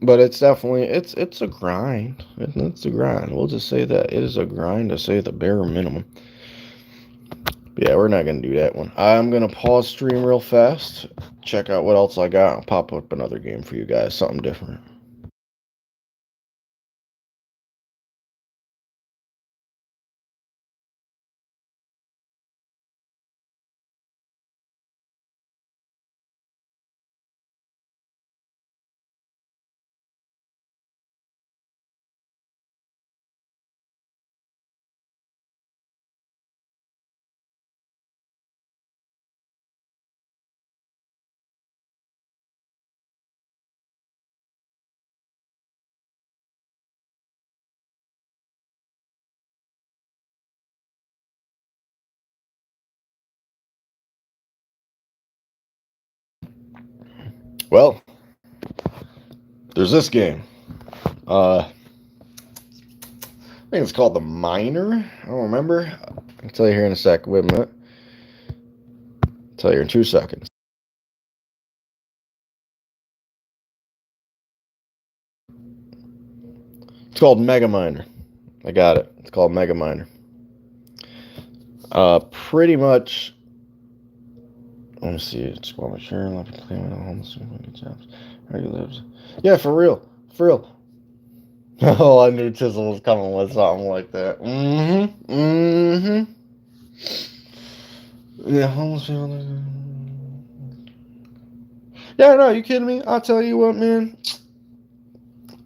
but it's definitely, it's a grind. It's a grind. We'll just say that. It is a grind, to say the bare minimum. But yeah, we're not going to do that one. I'm going to pause stream real fast, check out what else I got, and pop up another game for you guys. Something different. Well, there's this game. I think it's called The Miner. I don't remember. I'll tell you here in a sec. Wait a minute. I'll tell you in 2 seconds. It's called Mega Miner. I got it. It's called Mega Miner. Pretty much. Let me see. It's called mature. Let me play with homeless jobs. Where he lives. Yeah, for real. For real. Oh, I knew Tizzle was coming with something like that. Mm-hmm. Mm-hmm. Yeah, homeless people. Yeah, no, you kidding me? I'll tell you what, man.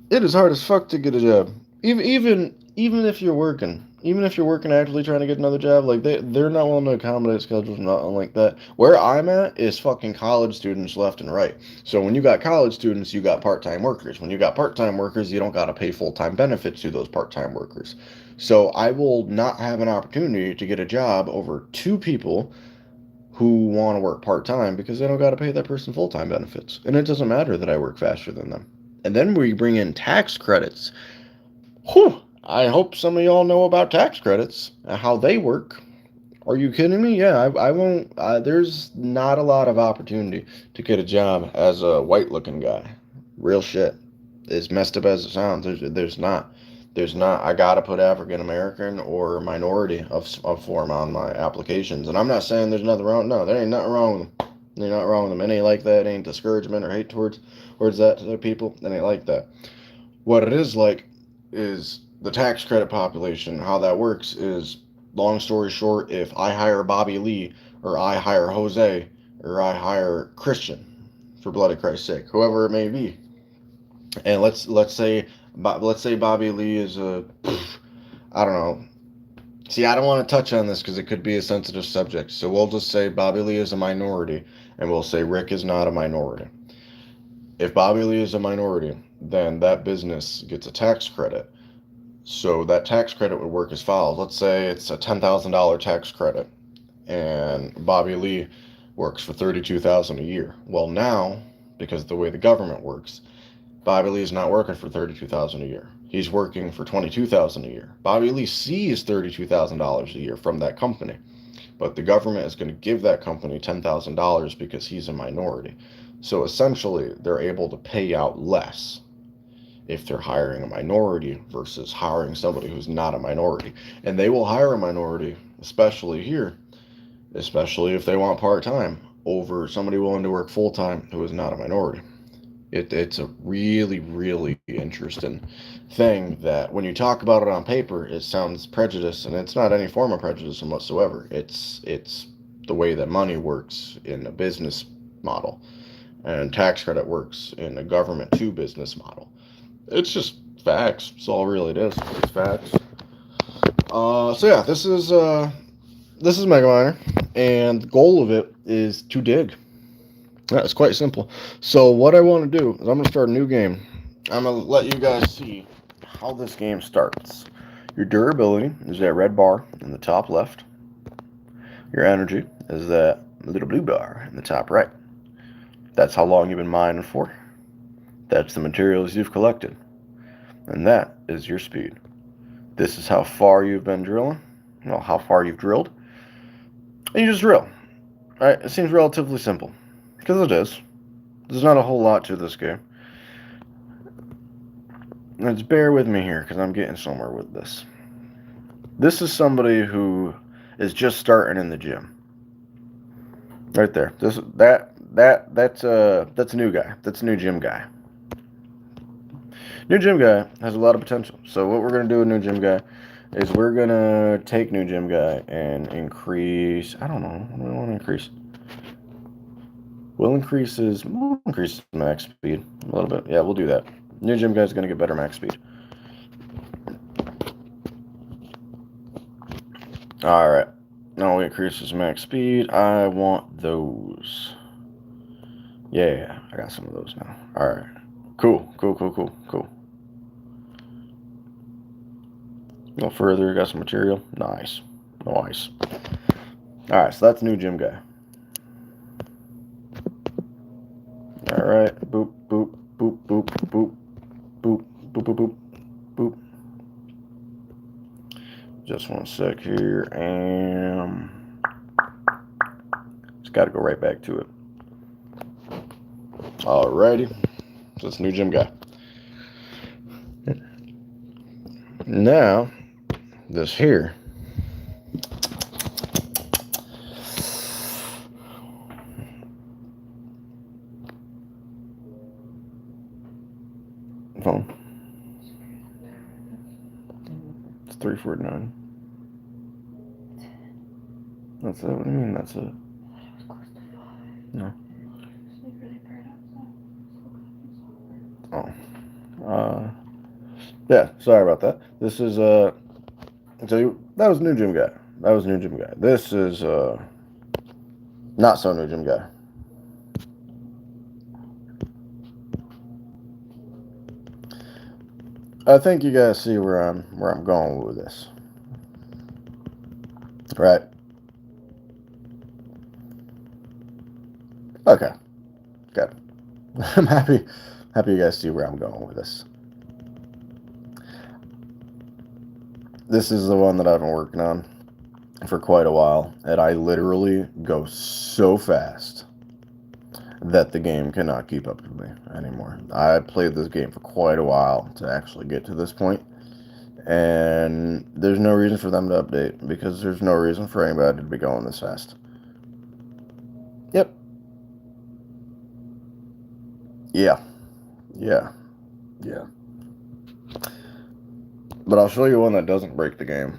It is hard as fuck to get a job. Even if you're working. even if you're working actively trying to get another job, like they're not willing to accommodate schedules, nothing like that. Where I'm at is fucking college students left and right. So when you got college students, you got part-time workers. When you got part-time workers, you don't got to pay full-time benefits to those part-time workers. So I will not have an opportunity to get a job over two people who want to work part-time because they don't got to pay that person full-time benefits. And it doesn't matter that I work faster than them. And then we bring in tax credits. Whew, I hope some of y'all know about tax credits, how they work. Are you kidding me? Yeah, I won't. There's not a lot of opportunity to get a job as a white looking guy. Real shit. As messed up as it sounds, there's not. There's not. I gotta put African American or minority of form on my applications. And I'm not saying there's nothing wrong. No, there ain't nothing wrong with them. There ain't nothing wrong with them. It ain't like that. It ain't discouragement or hate towards that to the people. It ain't like that. What it is like is the tax credit population. How that works is, long story short, if I hire Bobby Lee or I hire Jose or I hire Christian, for blood of Christ's sake, whoever it may be, and let's say Bobby Lee is a, I don't know. See, I don't want to touch on this because it could be a sensitive subject. So we'll just say Bobby Lee is a minority, and we'll say Rick is not a minority. If Bobby Lee is a minority, then that business gets a tax credit. So that tax credit would work as follows. Let's say it's a $10,000 tax credit, and Bobby Lee works for $32,000 a year. Well, now, because of the way the government works, Bobby Lee is not working for $32,000 a year. He's working for $22,000 a year. Bobby Lee sees $32,000 a year from that company, but the government is going to give that company $10,000 because he's a minority. So essentially, they're able to pay out less if they're hiring a minority versus hiring somebody who's not a minority. And they will hire a minority, especially here, especially if they want part-time, over somebody willing to work full-time who is not a minority. It's a really, really interesting thing that when you talk about it on paper, it sounds prejudice, and it's not any form of prejudice whatsoever. It's the way that money works in a business model, and tax credit works in a government to business model. It's just facts. That's all really it is. It's facts. So yeah, this is Mega Miner, and the goal of it is to dig. That's quite simple. So what I want to do is I'm going to start a new game. I'm going to let you guys see how this game starts. Your durability is that red bar in the top left. Your energy is that little blue bar in the top right. That's how long you've been mining for. That's the materials you've collected. And that is your speed. This is how far you've been drilling. Well, how far you've drilled. And you just drill. Right? It seems relatively simple. Because it is. There's not a whole lot to this game. Let's bear with me here because I'm getting somewhere with this. This is somebody who is just starting in the gym. Right there. That's a new guy. That's a new gym guy. New gym guy has a lot of potential. So what we're gonna do with new gym guy is we're gonna take new gym guy and increase. I don't know. What do we want to increase? We'll increase his max speed a little bit. Yeah, we'll do that. New gym guy's gonna get better max speed. All right. Now we increase his max speed. I want those. Yeah, I got some of those now. All right. Cool. Go further. Got some material. Nice. All right. So that's new gym guy. All right. Boop, boop, boop, boop, boop, boop, boop, boop, boop, boop. Just one sec here, and just got to go right back to it. Alrighty. So it's new gym guy. Now, this here. Phone. It's 349. That's it. What do you mean that's it? No. Oh. Yeah, sorry about that. This is So that was New Gym Guy. That was New Gym Guy. This is not so New Gym Guy. I think you guys see where I'm going with this, right? Okay, good. I'm happy you guys see where I'm going with this. This is the one that I've been working on for quite a while, and I literally go so fast that the game cannot keep up with me anymore. I played this game for quite a while to actually get to this point, and there's no reason for them to update because there's no reason for anybody to be going this fast. Yep. Yeah. Yeah. Yeah. But I'll show you one that doesn't break the game,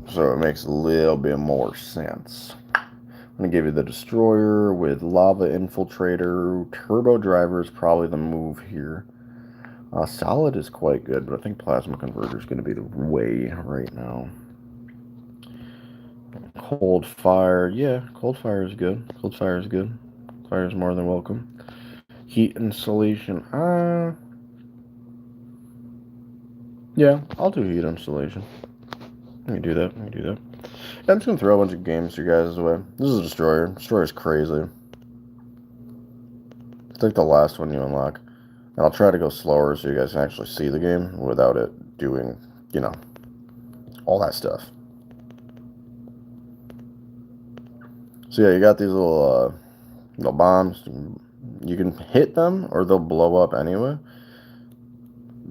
so it makes a little bit more sense. I'm going to give you the Destroyer with Lava Infiltrator. Turbo Driver is probably the move here. Solid is quite good, but I think Plasma Converter is going to be the way right now. Cold Fire. Yeah, Cold Fire is good. Cold Fire is good. Fire is more than welcome. Heat Insulation. Yeah, I'll do Heat Insulation. Let me do that. I'm just going to throw a bunch of games to you guys' way. This is a Destroyer. Destroyer is crazy. It's like the last one you unlock. And I'll try to go slower so you guys can actually see the game without it doing, all that stuff. So yeah, you got these little bombs. You can hit them or they'll blow up anyway.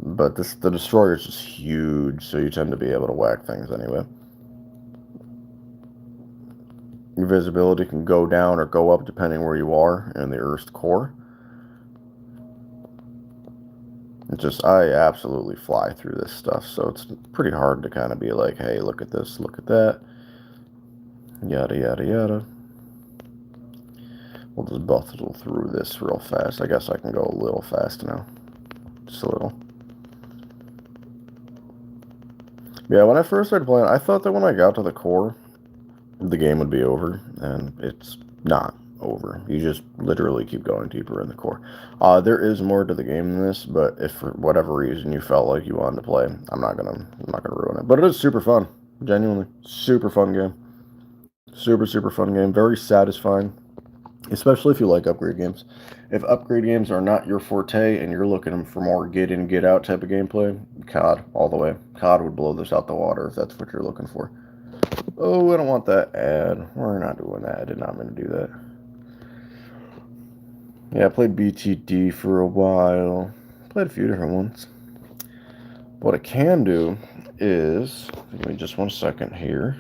But the Destroyer is just huge, so you tend to be able to whack things anyway. Your visibility can go down or go up depending where you are in the Earth's core. I absolutely fly through this stuff, so it's pretty hard to kind of be like, hey, look at this, look at that, yada, yada, yada. We'll just bustle through this real fast. I guess I can go a little fast now. Just a little. Yeah, when I first started playing, I thought that when I got to the core, the game would be over, and it's not over. You just literally keep going deeper in the core. There is more to the game than this, but if for whatever reason you felt like you wanted to play, I'm not gonna ruin it. But it is super fun. Genuinely, super fun game. Super fun game. Very satisfying, especially if you like upgrade games. If upgrade games are not your forte and you're looking for more get in, get out type of gameplay, COD all the way. COD would blow this out the water if that's what you're looking for. Oh, I don't want that ad. We're not doing that. I did not mean to do that. Yeah, I played BTD for a while. Played a few different ones. What I can do is, give me just 1 second here.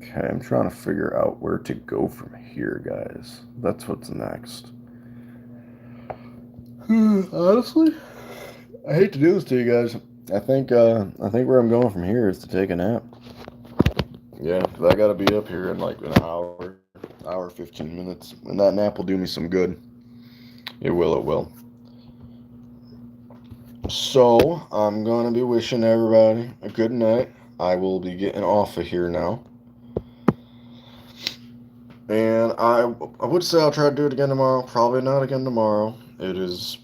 Okay, I'm trying to figure out where to go from here, guys. That's what's next. Honestly, I hate to do this to you guys. I think where I'm going from here is to take a nap. Yeah, because I gotta be up here in like an hour 15 minutes, and that nap will do me some good. It will. So I'm gonna be wishing everybody a good night. I will be getting off of here now. And I would say I'll try to do it again tomorrow. Probably not again tomorrow. It is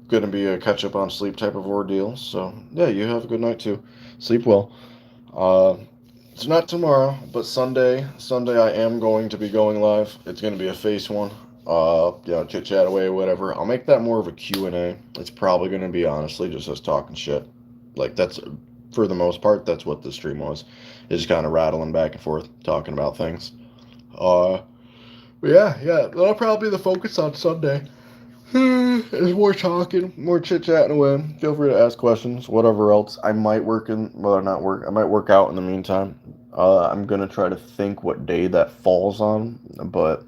going to be a catch up on sleep type of ordeal. So, yeah, you have a good night too. Sleep well. It's not tomorrow, but Sunday I am going to be going live. It's going to be a face one. Chit chat away, whatever. I'll make that more of a Q&A. It's probably going to be, honestly, just us talking shit. Like, that's, for the most part, that's what the stream was. Is kind of rattling back and forth, talking about things. Yeah, that'll probably be the focus on Sunday. There's more talking, more chit chatting away. Feel free to ask questions, whatever else. I might I might work out in the meantime. I'm gonna try to think what day that falls on, but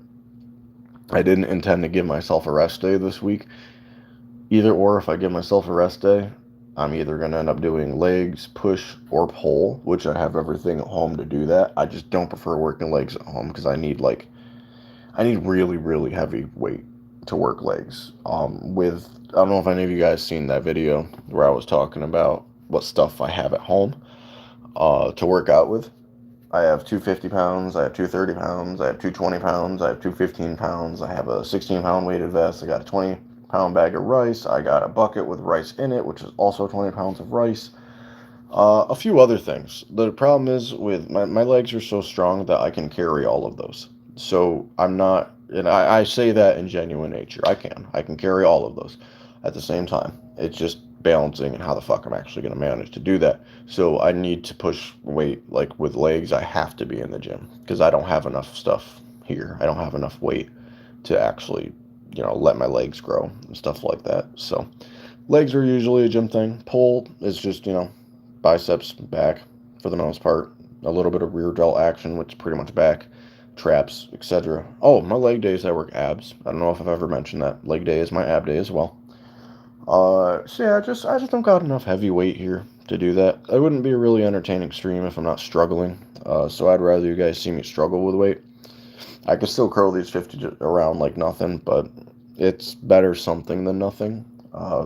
I didn't intend to give myself a rest day this week. Either or, if I give myself a rest day, I'm either going to end up doing legs, push, or pull, which I have everything at home to do that. I just don't prefer working legs at home because I need really, really heavy weight to work legs. I don't know if any of you guys seen that video where I was talking about what stuff I have at home to work out with. I have two 50 pounds, I have two 30 pounds, I have two 20 pounds, I have two 15 pounds, I have a 16-pound weighted vest, I got a 20-pound bag of rice, I got a bucket with rice in it, which is also 20 pounds of rice. A few other things. The problem is with my legs are so strong that I can carry all of those. So I'm not, and I say that in genuine nature. I can carry all of those at the same time. It's just balancing and how the fuck I'm actually going to manage to do that. So I need to push weight. Like with legs, I have to be in the gym because I don't have enough stuff here. I don't have enough weight to actually, let my legs grow and stuff like that. So legs are usually a gym thing. Pull is just, biceps, back for the most part. A little bit of rear delt action, which is pretty much back, traps, etc. Oh, my leg days I work abs. I don't know if I've ever mentioned that. Leg day is my ab day as well. So yeah, I just don't got enough heavy weight here to do that. It wouldn't be a really entertaining stream if I'm not struggling. So I'd rather you guys see me struggle with weight. I can still curl these 50 around like nothing, but it's better something than nothing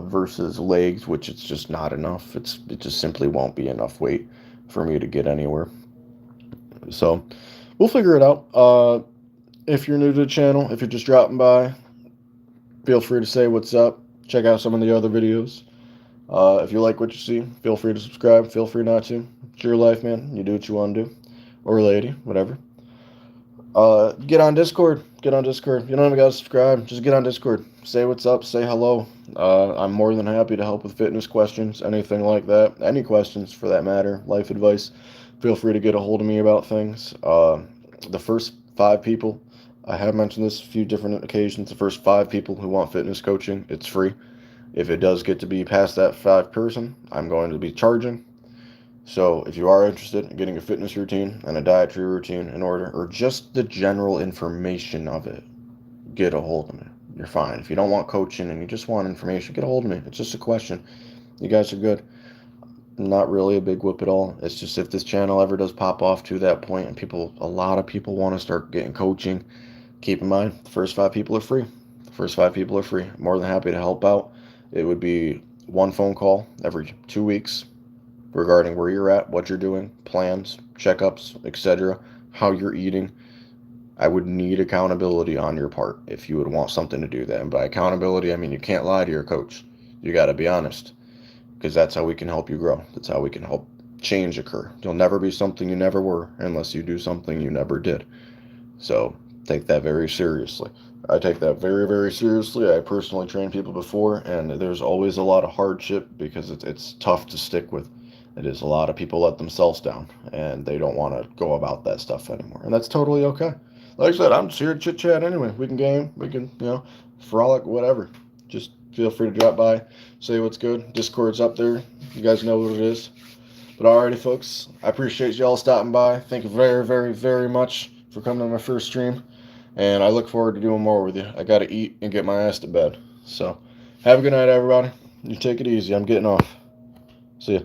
versus legs, which it's just not enough. It just simply won't be enough weight for me to get anywhere. So we'll figure it out. If you're new to the channel, if you're just dropping by, feel free to say what's up. Check out some of the other videos. If you like what you see, feel free to subscribe. Feel free not to. It's your life, man. You do what you want to do. Or lady, whatever. Get on Discord. Get on Discord. You don't even gotta subscribe. Just get on Discord. Say what's up. Say hello. I'm more than happy to help with fitness questions, anything like that. Any questions for that matter. Life advice. Feel free to get a hold of me about things. The first 5 people, I have mentioned this a few different occasions. The first 5 people who want fitness coaching, it's free. If it does get to be past that 5 person, I'm going to be charging. So if you are interested in getting a fitness routine and a dietary routine in order, or just the general information of it, get a hold of me. You're fine. If you don't want coaching and you just want information, get a hold of me. It's just a question. You guys are good. Not really a big whoop at all. It's just if this channel ever does pop off to that point and a lot of people want to start getting coaching, keep in mind, the first 5 people are free. The first 5 people are free. I'm more than happy to help out. It would be one phone call every 2 weeks regarding where you're at, what you're doing, plans, checkups, etc., how you're eating. I would need accountability on your part if you would want something to do that. And by accountability, I mean you can't lie to your coach. You got to be honest because that's how we can help you grow. That's how we can help change occur. You'll never be something you never were unless you do something you never did. So take that very seriously. I take that very, very seriously. I personally trained people before, and there's always a lot of hardship because it's tough to stick with. It is a lot of people let themselves down, and they don't want to go about that stuff anymore, and that's totally okay. Like I said, I'm just here to chit chat anyway. We can game, we can frolic, whatever. Just feel free to drop by, say what's good. Discord's up there. You guys know what it is. But alrighty, folks, I appreciate y'all stopping by. Thank you very, very, very much for coming to my first stream. And I look forward to doing more with you. I got to eat and get my ass to bed. So, have a good night, everybody. You take it easy. I'm getting off. See ya.